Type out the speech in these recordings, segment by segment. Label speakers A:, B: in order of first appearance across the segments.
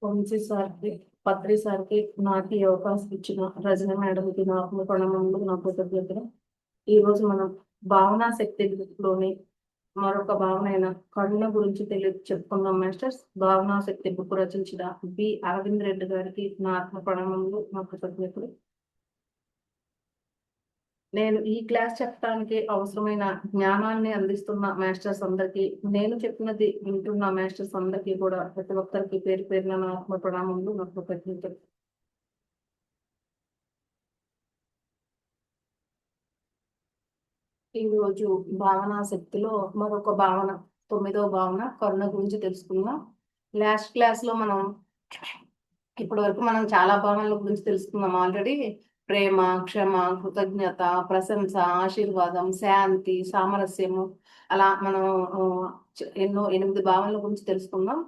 A: వంశీ సార్కి, పత్రి సార్కి నాకు ఈ అవకాశం ఇచ్చిన రజనీ మేడంకి నా ప్రణామములు, నా కృతజ్ఞతలు. ఈ రోజు మనం భావనా శక్తి మరొక భావన అయిన కరుణ గురించి చెప్పుకుందాం మాస్టర్స్. భావనా శక్తి బుక్ రచించిన బి అరవింద్ రెడ్డి గారికి నా ఆత్మ ప్రణామములు, నా కృతజ్ఞతలు. నేను ఈ క్లాస్ చెప్పడానికి అవసరమైన జ్ఞానాన్ని అందిస్తున్న మాస్టర్స్ అందరికీ, నేను చెప్పినది వింటున్న మాస్టర్స్ అందరికీ కూడా ప్రతి ఒక్కరికి పేరు పేరున నా ఆత్మ ప్రణామములు, నా కృతజ్ఞతలు. ఈ రోజు భావనా శక్తిలో మరొక భావన, 9వ భావన కరుణ గురించి తెలుసుకుందాం. లాస్ట్ క్లాస్ లో ఇప్పటి వరకు మనం చాలా భావనల గురించి తెలుసుకున్నాం ఆల్రెడీ. ప్రేమ, క్షమ, కృతజ్ఞత, ప్రశంస, ఆశీర్వాదం, శాంతి, సామరస్యము, అలా మనం ఎన్నో 8 భావనల గురించి తెలుసుకుందాం.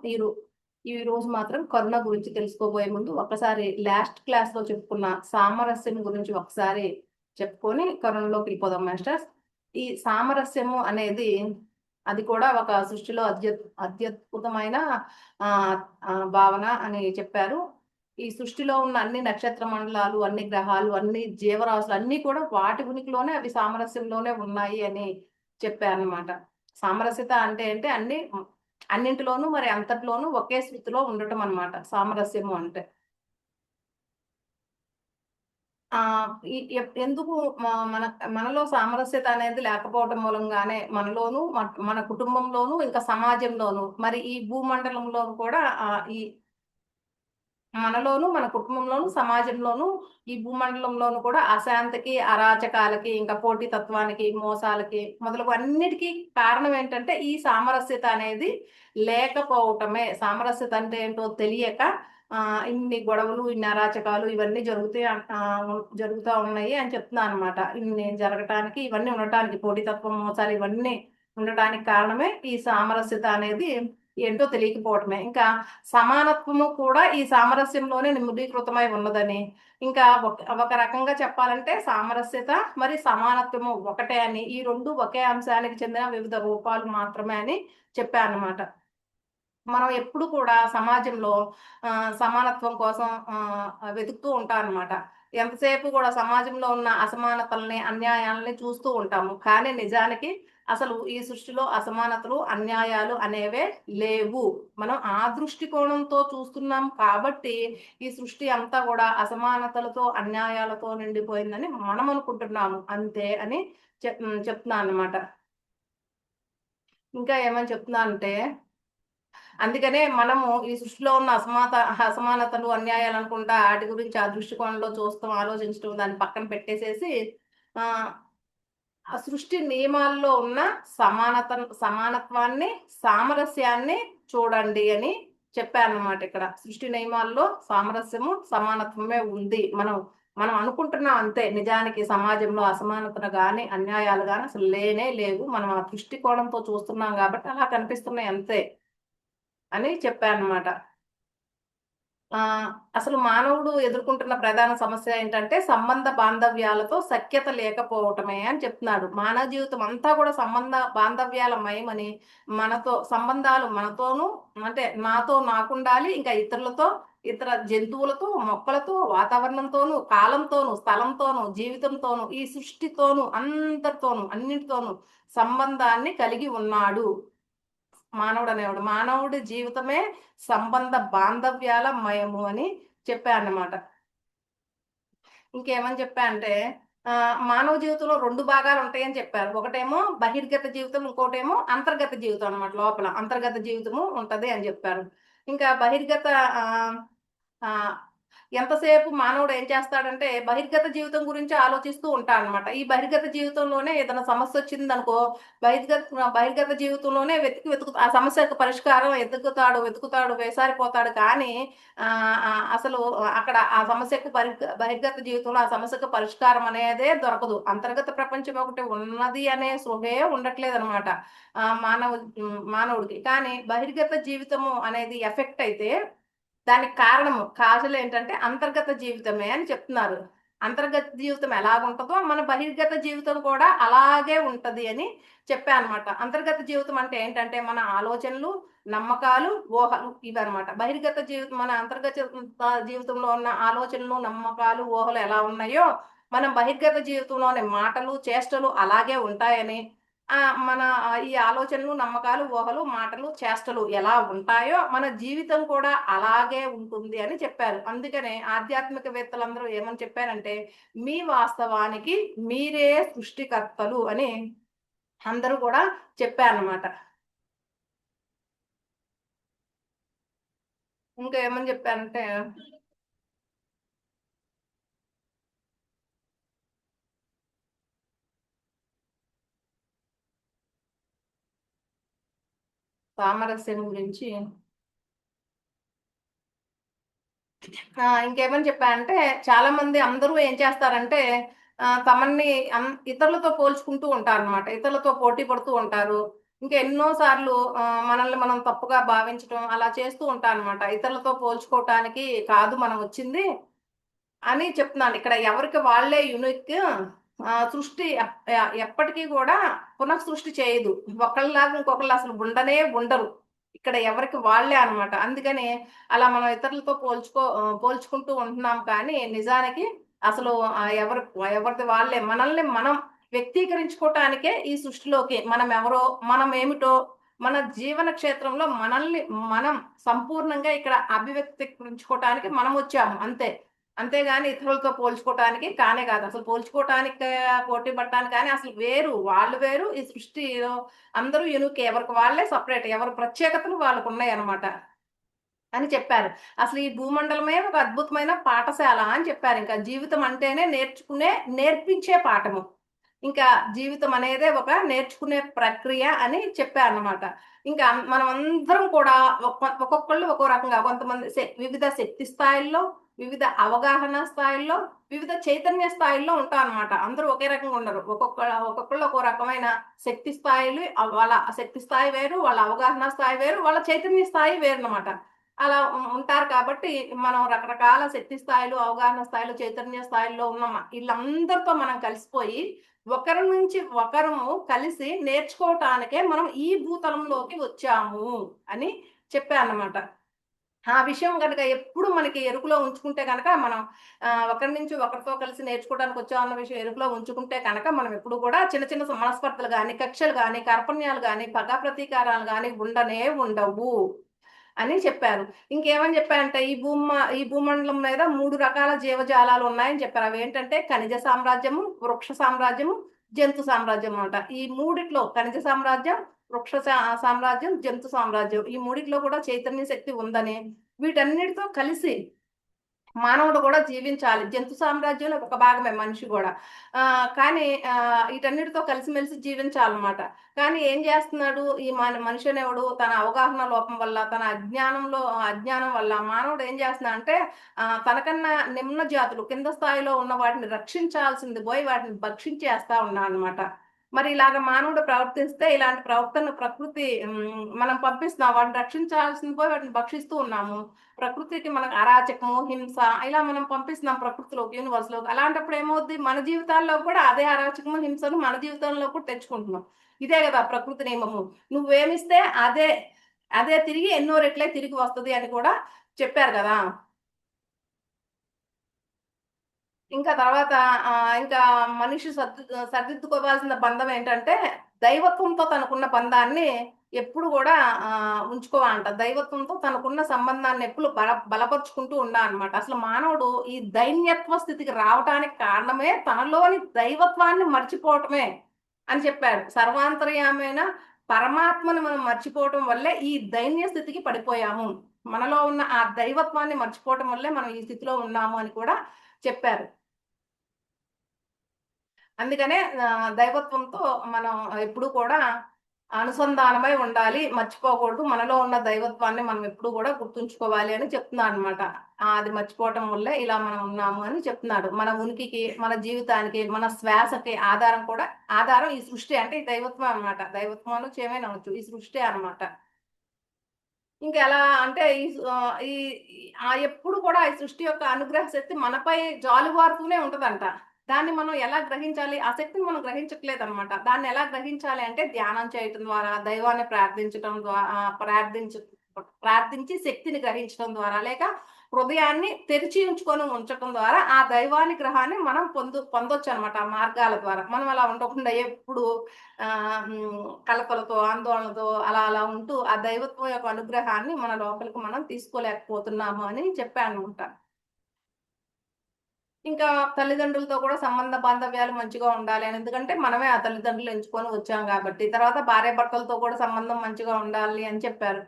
A: ఈ రోజు మాత్రం కరుణ గురించి తెలుసుకోబోయే ముందు ఒకసారి లాస్ట్ క్లాస్ లో చెప్పుకున్న సామరస్యం గురించి ఒకసారి చెప్పుకొని కరుణలోకి వెళ్ళిపోదాం మాస్టర్స్. ఈ సామరస్యము అనేది అది కూడా ఒక సృష్టిలో అత్యద్భుతమైన భావన అని చెప్పారు. ఈ సృష్టిలో ఉన్న అన్ని నక్షత్ర మండలాలు, అన్ని గ్రహాలు, అన్ని జీవరాశులు అన్ని కూడా వాటి ఉనికిలోనే అవి సామరస్యంలోనే ఉన్నాయి అని చెప్పారనమాట. సామరస్యత అంటే అన్నింటిలోనూ మరి అంతట్లోనూ ఒకే స్థితిలో ఉండటం అనమాట సామరస్యము అంటే. ఎందుకు మన మనలో సామరస్యత అనేది లేకపోవడం మూలంగానే మనలోను, మన కుటుంబంలోను, ఇంకా సమాజంలోను, మరి ఈ భూమండలంలో కూడా ఈ మనలోను, మన కుటుంబంలోను, సమాజంలోను, ఈ భూమండలంలోను కూడా అశాంతికి, అరాచకాలకి, ఇంకా పోటీతత్వానికి, మోసాలకి మొదలగు అన్నిటికీ కారణం ఏంటంటే ఈ సామరస్యత అనేది లేకపోవటమే. సామరస్యత అంటే ఏంటో తెలియక ఇన్ని గొడవలు, ఇన్ని అరాచకాలు ఇవన్నీ జరుగుతూ ఉన్నాయి అని చెప్తున్నా అనమాట. ఇన్ని జరగటానికి, ఇవన్నీ ఉండటానికి, పోటీతత్వం, మోసాలు ఇవన్నీ ఉండటానికి కారణమే ఈ సామరస్యత అనేది ఏంటో తెలియకపోవటమే. ఇంకా సమానత్వము కూడా ఈ సామరస్యంలోనే నిమ్ముడీకృతమై ఉన్నదని, ఇంకా ఒక రకంగా చెప్పాలంటే సామరస్యత మరి సమానత్వము ఒకటే అని, ఈ రెండు ఒకే అంశానికి చెందిన వివిధ రూపాలు మాత్రమే అని చెప్పానమాట. మనం ఎప్పుడు కూడా సమాజంలో సమానత్వం కోసం వెతుకుతూ ఉంటాం అనమాట. ఎంతసేపు కూడా సమాజంలో ఉన్న అసమానతల్ని, అన్యాయాలని చూస్తూ ఉంటాము. కానీ నిజానికి అసలు ఈ సృష్టిలో అసమానతలు, అన్యాయాలు అనేవే లేవు. మనం ఆ దృష్టికోణంతో చూస్తున్నాం కాబట్టి ఈ సృష్టి అంతా కూడా అసమానతలతో, అన్యాయాలతో నిండిపోయిందని మనం అనుకుంటున్నాము అంతే అని చెప్తున్నా అన్నమాట. ఇంకా ఏమని చెప్తున్నా అంటే, అందుకనే మనము ఈ సృష్టిలో ఉన్న అసమానతలు, అన్యాయాలు అనుకుంటా ఆటి గురించి ఆ దృష్టికోణంలో చూస్తాం, ఆలోచించడం, దాన్ని పక్కన పెట్టేసేసి ఆ సృష్టి నియమాల్లో ఉన్న సమానత్వాన్ని, సామరస్యాన్ని చూడండి అని చెప్పారన్నమాట. ఇక్కడ సృష్టి నియమాల్లో సామరస్యము, సమానత్వమే ఉంది. మనం అనుకుంటున్నాం అంతే. నిజానికి సమాజంలో అసమానతలు గాని, అన్యాయాలు గాని అసలు లేనే లేవు. మనం ఆ దృష్టికోణంతో చూస్తున్నాం కాబట్టి అలా కనిపిస్తున్నాయి అంతే అని చెప్పారన్నమాట. అసలు మానవుడు ఎదుర్కొంటున్న ప్రధాన సమస్య ఏంటంటే సంబంధ బాంధవ్యాలతో సఖ్యత లేకపోవటమే అని చెప్తున్నాడు. మానవ జీవితం అంతా కూడా సంబంధ బాంధవ్యాల మయమని, సంబంధాలు మనతోనూ, అంటే నాతో నాకుండాలి, ఇంకా ఇతరులతో, ఇతర జంతువులతో, మొక్కలతో, వాతావరణంతోనూ, కాలంతోనూ, స్థలంతోనూ, జీవితంతోనూ, ఈ సృష్టితోనూ, అందరితోనూ, అన్నిటితోనూ సంబంధాన్ని కలిగి ఉన్నాడు మానవుడు అనేవాడు. మానవుడి జీవితమే సంబంధ బాంధవ్యాల మయము అని చెప్పా అన్నమాట. ఇంకేమని చెప్పా అంటే మానవ జీవితంలో 2 భాగాలు ఉంటాయని చెప్పారు. ఒకటేమో బహిర్గత జీవితం, ఇంకోటేమో అంతర్గత జీవితం అన్నమాట. లోపల అంతర్గత జీవితము ఉంటది అని చెప్పారు. ఇంకా బహిర్గత ఆహ్, ఆహ్, ఎంతసేపు మానవుడు ఏం చేస్తాడంటే బహిర్గత జీవితం గురించి ఆలోచిస్తూ ఉంటాడనమాట. ఈ బహిర్గత జీవితంలోనే ఏదైనా సమస్య వచ్చిందనుకో, బహిర్గత జీవితంలోనే ఆ సమస్య యొక్క పరిష్కారం వెతుకుతాడు, వేసారిపోతాడు. కానీ అసలు అక్కడ ఆ సమస్యకు బహిర్గత జీవితంలో ఆ సమస్యకు పరిష్కారం అనేదే దొరకదు. అంతర్గత ప్రపంచం ఒకటి ఉన్నది అనే స్పృహే ఉండట్లేదనమాట మానవుడికి. కానీ బహిర్గత జీవితము అనేది ఎఫెక్ట్ అయితే దానికి కాజులు ఏంటంటే అంతర్గత జీవితమే అని చెప్తున్నారు. అంతర్గత జీవితం ఎలాగుంటుందో మన బహిర్గత జీవితం కూడా అలాగే ఉంటది అని చెప్పా అనమాట. అంతర్గత జీవితం అంటే ఏంటంటే మన ఆలోచనలు, నమ్మకాలు, ఊహలు ఇవన్నమాట. బహిర్గత జీవితం మన అంతర్గత జీవితంలో ఉన్న ఆలోచనలు, నమ్మకాలు, ఊహలు ఎలా ఉన్నాయో మనం బహిర్గత జీవితంలోని మాటలు, చేష్టలు అలాగే ఉంటాయని, మన ఈ ఆలోచనలు, నమ్మకాలు, ఊహలు, మాటలు, చేష్టలు ఎలా ఉంటాయో మన జీవితం కూడా అలాగే ఉంటుంది అని చెప్పారు. అందుకనే ఆధ్యాత్మికవేత్తలందరూ ఏమని చెప్పారంటే, మీ వాస్తవానికి మీరే సృష్టికర్తలు అని అందరూ కూడా చెప్పారన్నమాట. ఇంకా ఏమని చెప్పారంటే, సామరస్యం గురించి ఇంకేమని చెప్పారంటే, చాలా మంది అందరూ ఏం చేస్తారంటే, తమన్ని ఇతరులతో పోల్చుకుంటూ ఉంటారనమాట. ఇతరులతో పోటీ పడుతూ ఉంటారు. ఇంకా ఎన్నో సార్లు మనల్ని మనం తప్పుగా భావించటం అలా చేస్తూ ఉంటారనమాట. ఇతరులతో పోల్చుకోవటానికి కాదు మనం వచ్చింది అని చెప్తున్నాను. ఇక్కడ ఎవరికి వాళ్ళే యూనిక్. సృష్టి ఎప్పటికీ కూడా పునఃసృష్టి చేయదు. ఒకళ్ళలాగా ఇంకొకళ్ళు అసలు ఉండనే ఉండరు. ఇక్కడ ఎవరికి వాళ్ళే అన్నమాట. అందుకని అలా మనం ఇతరులతో పోల్చుకుంటూ ఉంటున్నాం కానీ నిజానికి అసలు ఎవరిది వాళ్ళే. మనల్ని మనం వ్యక్తీకరించుకోవటానికే ఈ సృష్టిలోకి మనం ఎవరో, మనం ఏమిటో, మన జీవన క్షేత్రంలో మనల్ని మనం సంపూర్ణంగా ఇక్కడ అభివ్యక్తీకరించుకోవటానికి మనం వచ్చాము అంతే. అంతేగాని ఇతరులతో పోల్చుకోవటానికి కానే కాదు. అసలు పోల్చుకోవటానికి పోటీ పడటానికి కానీ అసలు వేరు. వాళ్ళు వేరు. ఈ సృష్టిలో అందరూ యూనికే. ఎవరికి వాళ్ళే సెపరేట్. ఎవరి ప్రత్యేకతలు వాళ్ళకున్నాయన్నమాట అని చెప్పారు. అసలు ఈ భూమండలమే ఒక అద్భుతమైన పాఠశాల అని చెప్పారు. ఇంకా జీవితం అంటేనే నేర్పించే పాఠము. ఇంకా జీవితం అనేదే ఒక నేర్చుకునే ప్రక్రియ అని చెప్పారన్నమాట. ఇంకా మనమందరం కూడా ఒక్కొక్కళ్ళు ఒక్కో రకంగా కొంతమంది వివిధ శక్తి స్థాయిల్లో, వివిధ అవగాహన స్థాయిల్లో, వివిధ చైతన్య స్థాయిల్లో ఉంటారన్నమాట. అందరూ ఒకే రకంగా ఉండరు. ఒక్కొక్కళ్ళు ఒక్కో రకమైన శక్తి స్థాయిలు, వాళ్ళ శక్తి స్థాయి వేరు, వాళ్ళ అవగాహన స్థాయి వేరు, వాళ్ళ చైతన్య స్థాయి వేరన్నమాట. అలా ఉంటారు కాబట్టి మనం రకరకాల శక్తి స్థాయిలు, అవగాహన స్థాయిలు, చైతన్య స్థాయిల్లో ఉన్న వీళ్ళందరితో మనం కలిసిపోయి ఒకరి నుంచి ఒకరము కలిసి నేర్చుకోవటానికే మనం ఈ భూతలంలోకి వచ్చాము అని చెప్పానన్నమాట. ఆ విషయం గనక ఎప్పుడు మనకి ఎరుకులో ఉంచుకుంటే గనక మనం ఒకరి నుంచి ఒకరితో కలిసి నేర్చుకోవడానికి వచ్చామన్న విషయం ఎరుకులో ఉంచుకుంటే కనుక మనం ఎప్పుడు కూడా చిన్న చిన్న మనస్పర్ధలు గాని, కక్షలు గాని, కార్పణ్యాలు గాని, పగ ప్రతీకారాలు గాని ఉండనే ఉండవు అని చెప్పారు. ఇంకేమని చెప్పారంటే ఈ భూమండలం మీద 3 రకాల జీవజాలాలు ఉన్నాయని చెప్పారు. అవేంటంటే ఖనిజ సామ్రాజ్యము, వృక్ష సామ్రాజ్యము, జంతు సామ్రాజ్యం అన్నమాట. ఈ మూడిట్లో ఖనిజ సామ్రాజ్యం, వృక్ష సామ్రాజ్యం, జంతు సామ్రాజ్యం ఈ మూడిట్లో కూడా చైతన్య శక్తి ఉందని, వీటన్నిటితో కలిసి మానవుడు కూడా జీవించాలి. జంతు సామ్రాజ్యంలో ఒక భాగమే మనిషి గూడా. కానీ వీటన్నిటితో కలిసిమెలిసి జీవించాలన్నమాట. కానీ ఏం జేస్తున్నాడు ఈ మనిషి అనేవాడు తన అవగాహన లోపం వల్ల, తన అజ్ఞానం వల్ల మానవుడు ఏం జేస్తున్నాడంటే తనకన్నా నిమ్న జాతులు కింద స్థాయిలో ఉన్న వాటిని రక్షించాల్సింది పోయి వాటిని భక్షించేస్తా ఉన్నాడన్నమాట. మరి ఇలాగ మానవుడు ప్రవర్తిస్తే ఇలాంటి ప్రవర్తన ప్రకృతి మనం పంపిస్తున్నాం. వాటిని రక్షించాల్సింది పోయి వాటిని భక్షిస్తూ ఉన్నాము. ప్రకృతికి మనకు అరాచకము, హింస ఇలా మనం పంపిస్తున్నాం ప్రకృతిలోకి, యూనివర్స్‌లోకి. అలాంటప్పుడు ఏమవుద్ది మన జీవితాల్లో కూడా అదే అరాచకము, హింసను మన జీవితంలో కూడా తెచ్చుకుంటున్నాం. ఇదే గదా ప్రకృతి నియమము. నువ్వేమిస్తే అదే తిరిగి ఎన్నో రెట్లే తిరిగి వస్తది అని కూడా చెప్పారు గదా! ఇంకా తర్వాత ఇంకా మనిషి సరిదిద్దుకోవాల్సిన బంధం ఏంటంటే, దైవత్వంతో తనకున్న బంధాన్ని ఎప్పుడు గూడా ఉంచుకోవాలంట. దైవత్వంతో తనకున్న సంబంధాన్ని ఎప్పుడు బలపరుచుకుంటూ ఉండాలనమాట. అసలు మానవుడు ఈ దైన్యత్వ స్థితికి రావటానికి కారణమే తనలోని దైవత్వాన్ని మర్చిపోవటమే అని చెప్పాడు. సర్వాంతర్యామైన పరమాత్మను మనం మర్చిపోవటం వల్లే ఈ దైన్య స్థితికి పడిపోయాము. మనలో ఉన్న ఆ దైవత్వాన్ని మర్చిపోవటం వల్లే మనం ఈ స్థితిలో ఉన్నాము అని కూడా చెప్పారు. అందుకనే దైవత్వంతో మనం ఎప్పుడూ కూడా అనుసంధానమై ఉండాలి. మర్చిపోకూడదు. మనలో ఉన్న దైవత్వాన్ని మనం ఎప్పుడూ గూడా గుర్తుంచుకోవాలి అని చెప్తున్నాడనమాట. అది మర్చిపోవటం వల్లే ఇలా మనం ఉన్నాము అని చెప్తున్నాడు. మన ఉనికికి, మన జీవితానికి, మన శ్వాసకి ఆధారం ఈ సృష్టి అంటే ఈ దైవత్వం అనమాట. దైవత్వం అనొచ్చు, ఏమైనా అనొచ్చు. ఈ సృష్టే అనమాట. ఇంకా ఎలా అంటే ఈ ఎప్పుడు కూడా ఈ సృష్టి యొక్క అనుగ్రహ శక్తి మనపై జాలువారుతూనే ఉంటదంట. దాన్ని మనం ఎలా గ్రహించాలి? ఆ శక్తిని మనం గ్రహించట్లేదనమాట. దాన్ని ఎలా గ్రహించాలి అంటే ధ్యానం చేయటం ద్వారా, దైవాన్ని ప్రార్థించటం ప్రార్థించి శక్తిని గ్రహించడం ద్వారా, లేక హృదయాన్ని తెరిచి ఉంచటం ద్వారా ఆ దైవానుగ్రహాన్ని మనం పొందొచ్చనమాట ఆ మార్గాల ద్వారా. మనం అలా ఉండకుండా ఎప్పుడు కలతలతో, ఆందోళనతో అలా ఉంటూ ఆ దైవత్వం యొక్క అనుగ్రహాన్ని మన లోపలికి మనం తీసుకోలేకపోతున్నాము అని చెప్పాననమాట. ఇంకా తల్లిదండ్రులతో కూడా సంబంధ బాంధవ్యాలు మంచిగా ఉండాలి అని. ఎందుకంటే మనమే ఆ తల్లిదండ్రులు ఎంచుకొని వచ్చాం కాబట్టి. తర్వాత భార్యాభర్తలతో కూడా సంబంధం మంచిగా ఉండాలి అని చెప్పారు.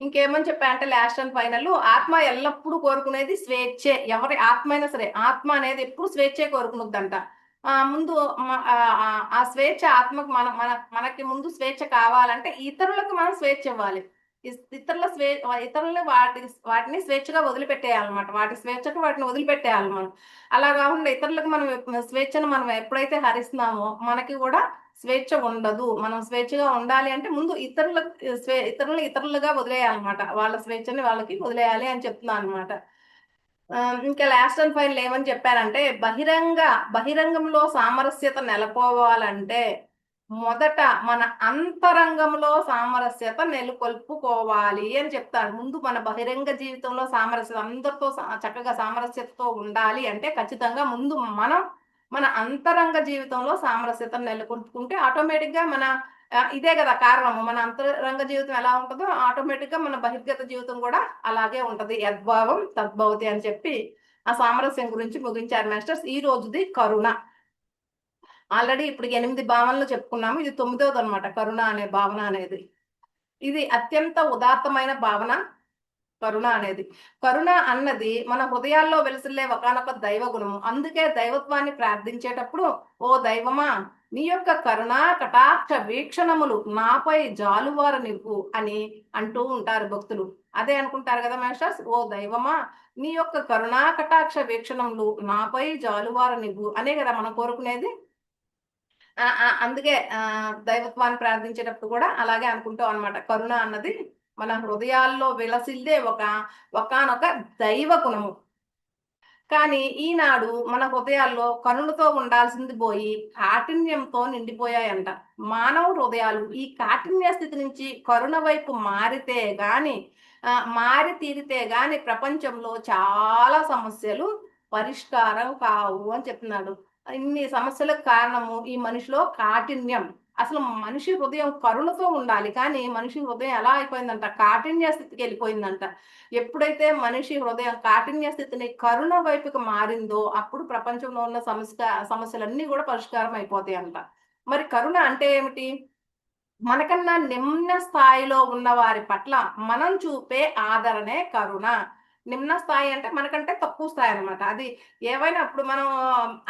A: ఇంకేమని చెప్పా అంటే లాస్ట్ అండ్ ఫైనల్, ఆత్మ ఎల్లప్పుడూ కోరుకునేది స్వేచ్ఛే. ఎవరి ఆత్మ అయినా సరే, ఆత్మ అనేది ఎప్పుడు స్వేచ్ఛే కోరుకునుద్దంట. ముందు ఆ స్వేచ్ఛ ఆత్మకు మనకి ముందు స్వేచ్ఛ కావాలంటే ఇతరులకు మనం స్వేచ్ఛ ఇవ్వాలి. ఇతరులని వాటిని స్వేచ్ఛగా వదిలిపెట్టేయాలన్నమాట. వాటి స్వేచ్ఛకు వాటిని వదిలిపెట్టేయాలి మనం. అలా కాకుండా ఇతరులకు మనం స్వేచ్ఛను మనం ఎప్పుడైతే హరిస్తున్నామో మనకి కూడా స్వేచ్ఛ ఉండదు. మనం స్వేచ్ఛగా ఉండాలి అంటే ముందు ఇతరులుగా వదిలేయాలన్నమాట. వాళ్ళ స్వేచ్ఛని వాళ్ళకి వదిలేయాలి అని చెప్తున్నా అనమాట. ఇంకా లాస్ట్ అండ్ ఫైనల్ ఏమని చెప్పారంటే, బహిరంగంలో సామరస్యత నెలకొవాలంటే మొదట మన అంతరంగంలో సామరస్యత నెలకొల్పుకోవాలి అని చెప్తారు. ముందు మన బహిరంగ జీవితంలో సామరస్యత, అందరితో చక్కగా సామరస్యతతో ఉండాలి అంటే ఖచ్చితంగా ముందు మనం మన అంతరంగ జీవితంలో సామరస్యతను నెలకొల్పుకుంటే ఆటోమేటిక్గా ఇదే కదా కారణము. మన అంతరంగ జీవితం ఎలా ఉంటుందో ఆటోమేటిక్గా మన బహిర్గత జీవితం కూడా అలాగే ఉంటది. యద్భావం తద్భవతి అని చెప్పి ఆ సామరస్యం గురించి ముగించారు మాస్టర్స్. ఈ రోజుది కరుణ. ఆల్రెడీ ఇప్పుడు 8 భావనలు చెప్పుకున్నాము. ఇది 9వది అనమాట, కరుణ అనే భావన అనేది. ఇది అత్యంత ఉదాత్తమైన భావన కరుణ అనేది. కరుణ అన్నది మన హృదయాల్లో వెలసిల్లే ఒకానొక దైవ గుణము. అందుకే దైవత్వాన్ని ప్రార్థించేటప్పుడు, ఓ దైవమా, నీ యొక్క కరుణా కటాక్ష వీక్షణములు నాపై జాలువారనివ్వు అని అంటూ ఉంటారు భక్తులు. అదే అనుకుంటారు కదా మాస్టర్స్, ఓ దైవమా, నీ యొక్క కరుణా కటాక్ష వీక్షణములు నాపై జాలువారనివ్వు అనే కదా మనం కోరుకునేది. అందుకే దైవత్వాన్ని ప్రార్థించేటప్పుడు కూడా అలాగే అనుకుంటాం అనమాట. కరుణ అన్నది మన హృదయాల్లో విలసిల్లే ఒకానొక దైవ గుణము. కానీ ఈనాడు మన హృదయాల్లో కరుణతో ఉండాల్సింది పోయి కాఠిన్యంతో నిండిపోయాయంట. మానవ హృదయాలు ఈ కాఠిన్య స్థితి నుంచి కరుణ వైపు మారి తీరితే గాని ప్రపంచంలో చాలా సమస్యలు పరిష్కారం కావు అని చెప్తున్నాడు. ఇన్ని సమస్యలకు కారణము ఈ మనిషిలో కాఠిన్యం. అసలు మనిషి హృదయం కరుణతో ఉండాలి, కానీ మనిషి హృదయం ఎలా అయిపోయిందంట, కాఠిన్య స్థితికి వెళ్ళిపోయిందంట. ఎప్పుడైతే మనిషి హృదయం కాఠిన్య స్థితిని కరుణ వైపుకి మారిందో అప్పుడు ప్రపంచంలో ఉన్న సమస్యలన్నీ కూడా పరిష్కారం అయిపోతాయి అంట. మరి కరుణ అంటే ఏమిటి? మనకన్నా నిమ్న స్థాయిలో ఉన్న వారి పట్ల మనం చూపే ఆదరణే కరుణ. నిమ్న స్థాయి అంటే మనకంటే తక్కువ స్థాయి అనమాట. అది ఏవైనా ఇప్పుడు మనం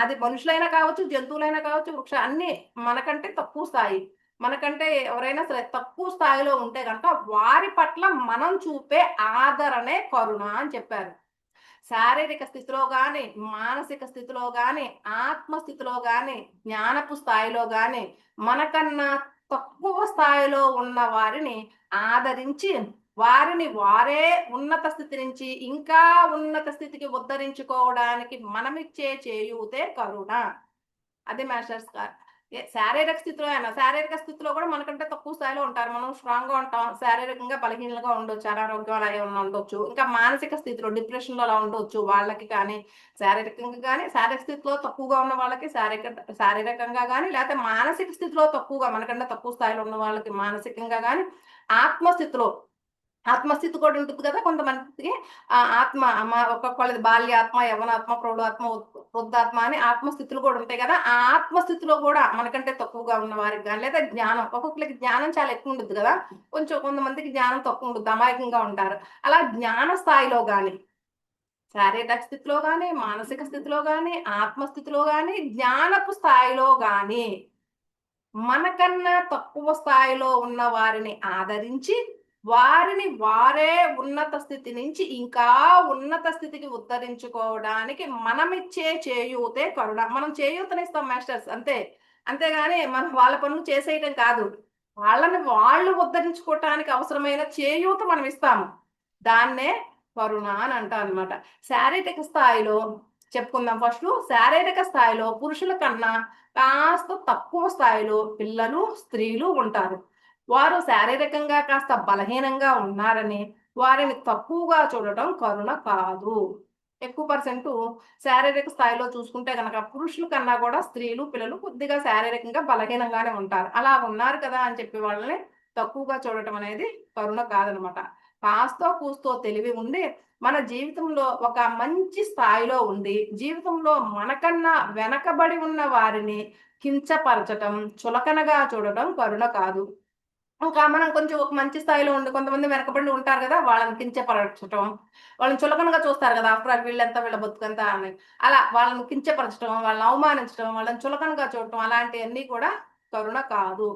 A: అది మనుషులైనా కావచ్చు, జంతువులైనా కావచ్చు, అన్ని మనకంటే తక్కువ స్థాయి. మనకంటే ఎవరైనా సరే తక్కువ స్థాయిలో ఉంటే కనుక వారి పట్ల మనం చూపే ఆదరణే కరుణ అని చెప్పారు. శారీరక స్థితిలో గాని, మానసిక స్థితిలో గాని, ఆత్మస్థితిలో గాని, జ్ఞానపు స్థాయిలో గాని మనకన్నా తక్కువ స్థాయిలో ఉన్న వారిని ఆదరించి వారిని వారే ఉన్నత స్థితి నుంచి ఇంకా ఉన్నత స్థితికి ఉద్ధరించుకోవడానికి మనమిచ్చే చేయూతే కరుణ. అది మాస్టర్స్ గారు. శారీరక స్థితిలో కూడా మనకంటే తక్కువ స్థాయిలో ఉంటారు. మనం స్ట్రాంగ్ గా ఉంటాం, శారీరకంగా బలహీనంగా ఉండొచ్చు, అనారోగ్యం అలా ఏమన్నా ఉండొచ్చు. ఇంకా మానసిక స్థితిలో డిప్రెషన్ లో అలా ఉండొచ్చు వాళ్ళకి. కానీ శారీరకంగా కానీ శారీరక స్థితిలో తక్కువగా ఉన్న వాళ్ళకి శారీరకంగా కానీ, లేకపోతే మానసిక స్థితిలో తక్కువగా మనకంటే తక్కువ స్థాయిలో ఉన్న వాళ్ళకి మానసికంగా కానీ, ఆత్మస్థితిలో ఆత్మస్థితి కూడా ఉంటుంది కదా కొంతమందికి. ఆత్మ ఒక్కొక్కళ్ళది బాల్యాత్మ, యవనాత్మ, ప్రౌఢాత్మ, వృద్ధాత్మ అని ఆత్మస్థితులు కూడా ఉంటాయి కదా. ఆ ఆత్మస్థితిలో కూడా మనకంటే తక్కువగా ఉన్న వారికి కానీ, లేదా జ్ఞానం, ఒక్కొక్కరికి జ్ఞానం చాలా ఎక్కువ ఉంటుంది కదా, కొంతమందికి జ్ఞానం తక్కువ ఉంటుంది, అమాయకంగా ఉంటారు. అలా జ్ఞాన స్థాయిలో కానీ, శారీరక స్థితిలో కానీ, మానసిక స్థితిలో కానీ, ఆత్మస్థితిలో కానీ, జ్ఞానపు స్థాయిలో కానీ మనకన్నా తక్కువ స్థాయిలో ఉన్న వారిని ఆదరించి వారిని వారే ఉన్నత స్థితి నుంచి ఇంకా ఉన్నత స్థితికి ఉద్ధరించుకోవడానికి మనమిచ్చే చేయూతే కరుణ. మనం చేయూతనిస్తాం మాస్టర్స్, అంతే. అంతేగాని మనం వాళ్ళ పనులు చేసేయటం కాదు. వాళ్ళని వాళ్ళు ఉద్ధరించుకోవటానికి అవసరమైన చేయూత మనం ఇస్తాము. దాన్నే కరుణ అని అంటాం అనమాట. శారీరక స్థాయిలో చెప్పుకుందాం. ఫస్ట్ శారీరక స్థాయిలో పురుషుల కన్నా కాస్త తక్కువ స్థాయిలో పిల్లలు, స్త్రీలు ఉంటారు. వారు శారీరకంగా కాస్త బలహీనంగా ఉన్నారని వారిని తక్కువగా చూడటం కరుణ కాదు. ఎక్కువ పర్సెంట్ శారీరక స్థాయిలో చూసుకుంటే గనక పురుషుల కన్నా కూడా స్త్రీలు, పిల్లలు కొద్దిగా శారీరకంగా బలహీనంగానే ఉంటారు. అలా ఉన్నారు కదా అని చెప్పి వాళ్ళని తక్కువగా చూడటం అనేది కరుణ కాదనమాట. కాస్తో కూస్తో తెలివి ఉండి మన జీవితంలో ఒక మంచి స్థాయిలో ఉండి జీవితంలో మనకన్నా వెనకబడి ఉన్న వారిని కించపరచటం, చులకనగా చూడటం కరుణ కాదు. ఇంకా మనం కొంచెం ఒక మంచి స్థాయిలో ఉండి కొంతమంది వెనకబడి ఉంటారు కదా! వాళ్ళని కించపరచటం, వాళ్ళని చులకనగా చూస్తారు కదా! ఆఫ్టర్ ఆల్ వీళ్ళెంత వీళ్ళ బతుకంత అని. అలా వాళ్ళని కించపరచటం, వాళ్ళని అవమానించటం, వాళ్ళని చులకనగా చూడటం అలాంటియన్నీ కూడా కరుణ కాదు.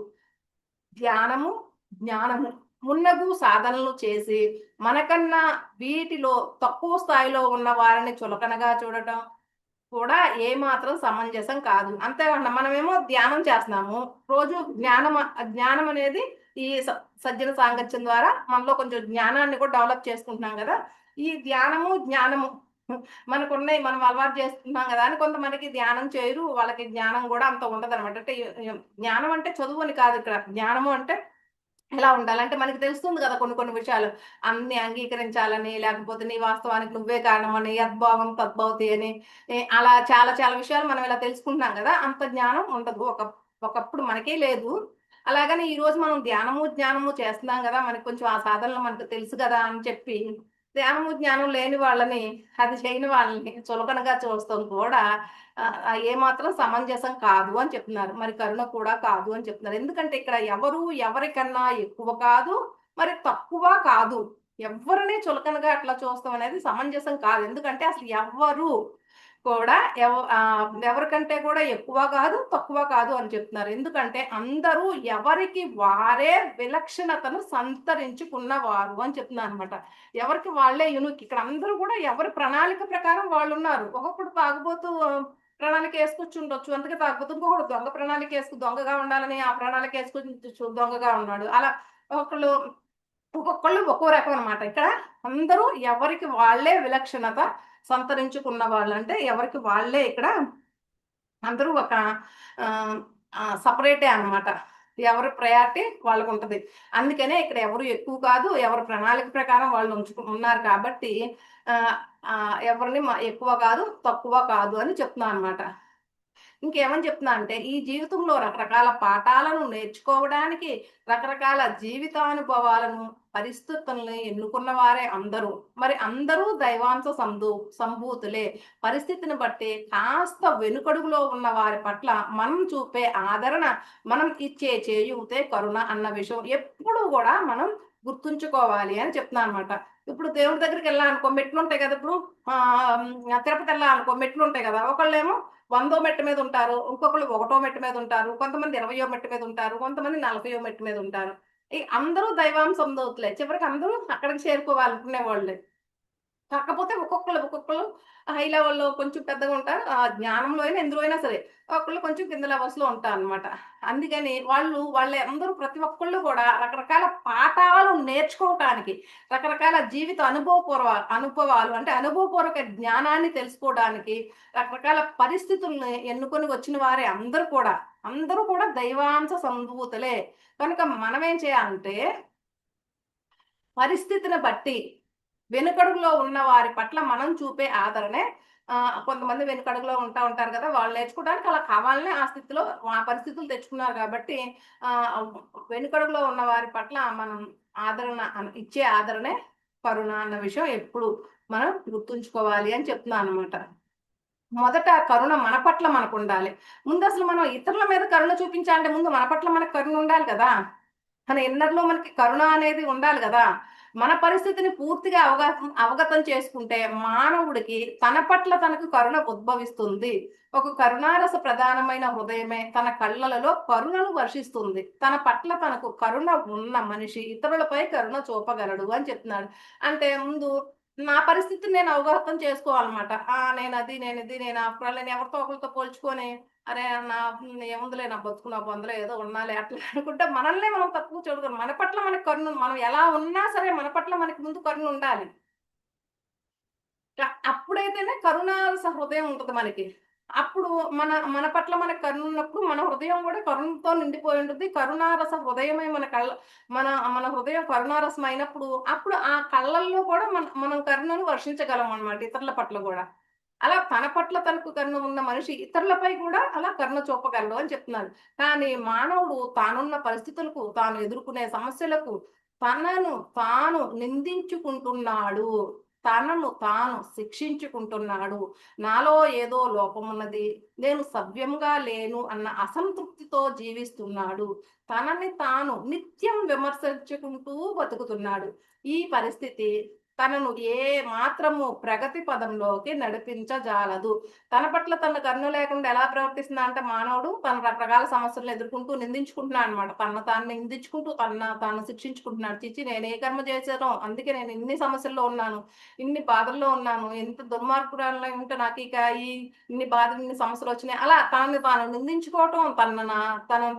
A: ధ్యానము, జ్ఞానము మున్నగు సాధనలు చేసి మనకన్నా వీటిలో తక్కువ స్థాయిలో ఉన్న వారిని చులకనగా చూడటం కూడా ఏమాత్రం సమంజసం కాదు. అంతేకాకుండా మనమేమో ధ్యానం చేస్తున్నాము. రోజు జ్ఞానం అనేది ఈ సజ్జన సాంగత్యం ద్వారా మనలో కొంచెం జ్ఞానాన్ని కూడా డెవలప్ చేసుకుంటున్నాం గదా! ఈ జ్ఞానము మనకున్నయి మనం అలవాటు చేసుకుంటున్నాం గదా! అని కొంతమందికి ధ్యానం చేయరు. వాళ్ళకి జ్ఞానం గూడా అంత ఉండదనమాట. అంటే జ్ఞానం అంటే చదువు అని కాదు ఇక్కడ. జ్ఞానము అంటే ఎలా ఉండాలి? అంటే మనకి తెలుస్తుంది గదా! కొన్ని కొన్ని విషయాలు. అన్నీ అంగీకరించాలని, లేకపోతే నీ వాస్తవానికి నువ్వే కారణమని, యద్భావం తద్భవతి అని, అలా చాలా చాలా విషయాలు మనం ఇలా తెలుసుకుంటున్నాం గదా! అంత జ్ఞానం ఉండదు. ఒకప్పుడు మనకే లేదు. అలాగని ఈరోజు మనం జ్ఞానము చేస్తున్నాం గదా! మనకు కొంచెం ఆ సాధనలు మనకు తెలుసు గదా! అని చెప్పి జ్ఞానం లేని వాళ్ళని, అది చేయని వాళ్ళని చులకనగా చూస్తాం కూడా ఏమాత్రం సమంజసం కాదు అని చెప్తున్నారు. మరి కరుణ కూడా కాదు అని చెప్తున్నారు. ఎందుకంటే ఇక్కడ ఎవరు ఎవరికన్నా ఎక్కువ కాదు, మరి తక్కువ కాదు. ఎవ్వరిని చులకనగా అట్లా చూస్తాం అనేది సమంజసం కాదు. ఎందుకంటే అసలు ఎవ్వరు కూడా ఎవరికంటే కూడా ఎక్కువ కాదు, తక్కువ కాదు అని చెప్తున్నారు. ఎందుకంటే అందరూ ఎవరికి వారే విలక్షణతను సంతరించుకున్నవారు అని చెప్తున్నారనమాట. ఎవరికి వాళ్ళే యూనిక్. ఇక్కడ అందరూ కూడా ఎవరి ప్రణాళిక ప్రకారం వాళ్ళున్నారు. ఒక్కొక్కడు తాగుబోతూ ప్రణాళిక ఏసుకొచ్చుండొచ్చు. అందుకే తాగుబోతు. ఇంకొకడు దొంగ ప్రణాళిక దొంగగా ఉండాలని ఆ ప్రణాళిక దొంగగా ఉన్నాడు. అలా ఒకళ్ళు ఒక్కొక్కళ్ళు ఒక్కో రకం అనమాట. ఇక్కడ అందరూ ఎవరికి వాళ్ళే విలక్షణత సంతరించుకున్న వాళ్ళంటే ఎవరికి వాళ్ళే ఇక్కడ అందరూ ఒక ఆహ్, సెపరేటే అన్నమాట. ఎవరి ప్రయారిటీ వాళ్ళకుంటది. అందుకనే ఇక్కడ ఎవరు ఎక్కువ కాదు. ఎవరి ప్రణాళిక ప్రకారం వాళ్ళు ఉన్నారు కాబట్టి ఆహ్, ఎవరిని ఎక్కువ కాదు, తక్కువ కాదు అని చెప్తున్నా అన్నమాట. ఇంకేమని చెప్తున్నా అంటే, ఈ జీవితంలో రకరకాల పాఠాలను నేర్చుకోవడానికి, రకరకాల జీవితానుభవాలను, పరిస్థితుల్ని ఎన్నుకున్న వారే అందరూ. మరి అందరూ దైవాంశ సంభూతులే. పరిస్థితిని బట్టి కాస్త వెనుకడుగులో ఉన్న వారి పట్ల మనం చూపే ఆదరణ, మనం ఇచ్చే చేయూతే కరుణ అన్న విషయం ఎప్పుడూ గూడా మనం గుర్తుంచుకోవాలి అని చెప్తున్నాననమాట. ఇప్పుడు దేవుడి దగ్గరికెళ్ళాలనుకో మెట్లుంటాయి గదా! ఇప్పుడు తిరుపతి ఎళ్ళాలనుకో మెట్లుంటాయి గదా! ఒకళ్ళేమో 100 మెట్టు మీద ఉంటారు. ఇంకొకళ్ళు ఒకటో మెట్టు మీద ఉంటారు. కొంతమంది 20వ మెట్టు మీద ఉంటారు. కొంతమంది 40వ మెట్టు మీద ఉంటారు. అందరూ దైవాంశం దూతలే. చివరికి అందరూ అక్కడికి చేరుకోవాలనుకునే వాళ్ళే. కాకపోతే ఒక్కొక్కళ్ళు హై లెవెల్‌లో కొంచెం పెద్దగా ఉంటారు. జ్ఞానంలో అయినా ఎందులో అయినా సరే. ఒకళ్ళు కొంచెం కింద లెవెల్స్‌లో ఉంటారనమాట. అందుకని వాళ్ళందరూ ప్రతి ఒక్కళ్ళు కూడా రకరకాల పాఠాలు నేర్చుకోవటానికి, రకరకాల జీవిత అనుభవాలు అంటే అనుభవపూర్వక జ్ఞానాన్ని తెలుసుకోవడానికి, రకరకాల పరిస్థితుల్ని ఎన్నుకొని వచ్చిన వారే అందరూ కూడా దైవాంశ సంభూతులే. కనుక మనమేం చేయాలంటే పరిస్థితిని బట్టి వెనుకడుగులో ఉన్న వారి పట్ల మనం చూపే ఆదరణే కొంతమంది వెనుకడుగులో ఉంటారు కదా! వాళ్ళు నేర్చుకోవడానికి అలా కావాలనే ఆ స్థితిలో ఆ పరిస్థితులు తెచ్చుకున్నారు కాబట్టి ఆహ్, వెనుకడుగులో ఉన్న వారి పట్ల మనం ఇచ్చే ఆదరణే కరుణ అన్న విషయం ఎప్పుడు మనం గుర్తుంచుకోవాలి అని చెప్తున్నాననమాట. మొదట కరుణ మన పట్ల మనకుండాలి. ముందసలు మనం ఇతరుల మీద కరుణ చూపించాలంటే ముందు మన పట్ల మనకు కరుణ ఉండాలి కదా! మన ఇన్నర్‌లో మనకి కరుణ అనేది ఉండాలి గదా! మన పరిస్థితిని పూర్తిగా అవగతం చేసుకుంటే మానవుడికి తన పట్ల తనకు కరుణ ఉద్భవిస్తుంది. ఒక కరుణారస ప్రధానమైన హృదయమే తన కళ్ళలలో కరుణను వర్షిస్తుంది. తన పట్ల తనకు కరుణ ఉన్న మనిషి ఇతరులపై కరుణ చూపగలడు అని చెప్తున్నాడు. అంటే ముందు నా పరిస్థితిని నేను అవగతం చేసుకోవాలన్నమాట. నేనది, నేనిది, నేను ఆఫ్టర్ ఆల్ నేను ఎవరితో ఒకరితో పోల్చుకొని అరే నా ఏముందిలే నా బతుకు నా బొందలో ఏదో ఉన్నాలే అట్లా అనుకుంటే మనల్నే మనం తక్కువ చూడకూడదు. మన పట్ల మనకి కరుణ, మనం ఎలా ఉన్నా సరే మన పట్ల మనకి ముందు కరుణ ఉండాలి. అప్పుడైతేనే కరుణారస హృదయం ఉంటది మనకి. అప్పుడు మన మన పట్ల మనకు కరుణ ఉన్నప్పుడు మన హృదయం కూడా కరుణతో నిండిపోయి ఉంటుంది. కరుణారస హృదయమే మన కళ్ళ, మన మన హృదయం కరుణారసం అయినప్పుడు అప్పుడు ఆ కళ్ళల్లో కూడా మనం కరుణను వర్షించగలం అన్నమాట ఇతరుల పట్ల కూడా. అలా తన పట్ల తనకు కరుణ ఉన్న మనిషి ఇతరులపై కూడా అలా కరుణ చూపగలడు అని చెప్తున్నాడు. కానీ మానవుడు తానున్న పరిస్థితులకు, తాను ఎదుర్కొనే సమస్యలకు తనను తాను నిందించుకుంటున్నాడు. తనను తాను శిక్షించుకుంటున్నాడు. నాలో ఏదో లోపమున్నది, నేను సవ్యంగా లేను అన్న అసంతృప్తితో జీవిస్తున్నాడు. తనని తాను నిత్యం విమర్శించుకుంటూ బతుకుతున్నాడు. ఈ పరిస్థితి తనను ఏ మాత్రము ప్రగతి పదంలోకి నడిపించజాలదు. తన పట్ల తన కరుణ లేకుండా ఎలా ప్రవర్తిస్తున్నా అంటే మానవుడు తన రకరకాల సమస్యలను ఎదుర్కొంటూ నిందించుకుంటున్నాడు అనమాట. తనను తాను నిందించుకుంటూ తాను శిక్షించుకుంటున్నాడు. చిచ్చి నేను ఏ కర్మ చేశానో అందుకే నేను ఇన్ని సమస్యల్లో ఉన్నాను, ఇన్ని బాధల్లో ఉన్నాను, ఎంత దుర్మార్గురాలై ఉంటే నాకు ఇక ఈ ఇన్ని బాధలు ఇన్ని సమస్యలు వచ్చినాయి. అలా తనని తాను నిందించుకోవటం, తనను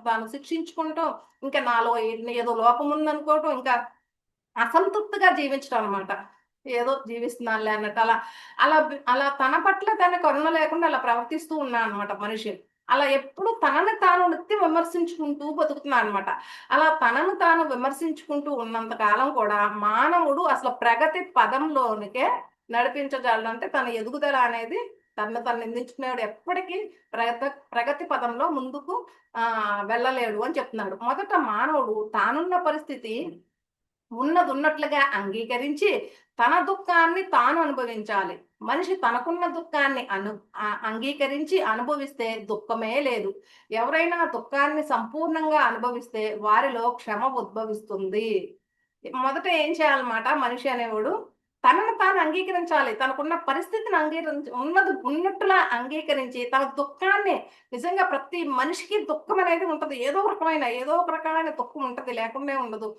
A: తాను శిక్షించుకుంటాం, ఇంకా నాలో ఏదో లోపం ఉందనుకోవటం, ఇంకా అసంతృప్తిగా జీవించడం అనమాట. ఏదో జీవిస్తున్నానులే అన్నట్టు అలా అలా అలా తన పట్ల తన కరుణ లేకుండా అలా ప్రవర్తిస్తూ ఉన్నాడనమాట మనిషి. అలా ఎప్పుడు తనని తాను నిత్యం విమర్శించుకుంటూ బతుకుతున్నాడనమాట. అలా తనను తాను విమర్శించుకుంటూ ఉన్నంత కాలం కూడా మానవుడు అసలు ప్రగతి పదంలోనికే నడిపించగలడు. అంటే తన ఎదుగుదల అనేది తనను తను నిందించుకునేవాడు ఎప్పటికీ ప్రగతి పదంలో ముందుకు వెళ్ళలేడు అని చెప్తున్నాడు. మొదట మానవుడు తానున్న పరిస్థితి ఉన్నదున్నట్లుగా అంగీకరించి తన దుఃఖాన్ని తాను అనుభవించాలి. మనిషి తనకున్న దుఃఖాన్ని అంగీకరించి అనుభవిస్తే దుఃఖమే లేదు. ఎవరైనా దుఃఖాన్ని సంపూర్ణంగా అనుభవిస్తే వారిలో క్షమ ఉద్భవిస్తుంది. మొదట ఏం చేయాలన్నమాట మనిషి అనేవాడు తనను తాను అంగీకరించాలి. తనకున్న పరిస్థితిని ఉన్నది ఉన్నట్టులా అంగీకరించి తన దుఃఖాన్ని, నిజంగా ప్రతి మనిషికి దుఃఖం అనేది ఉంటది. ఏదో ఒక రకమైన దుఃఖం ఉంటది. లేకుండా ఉండదు.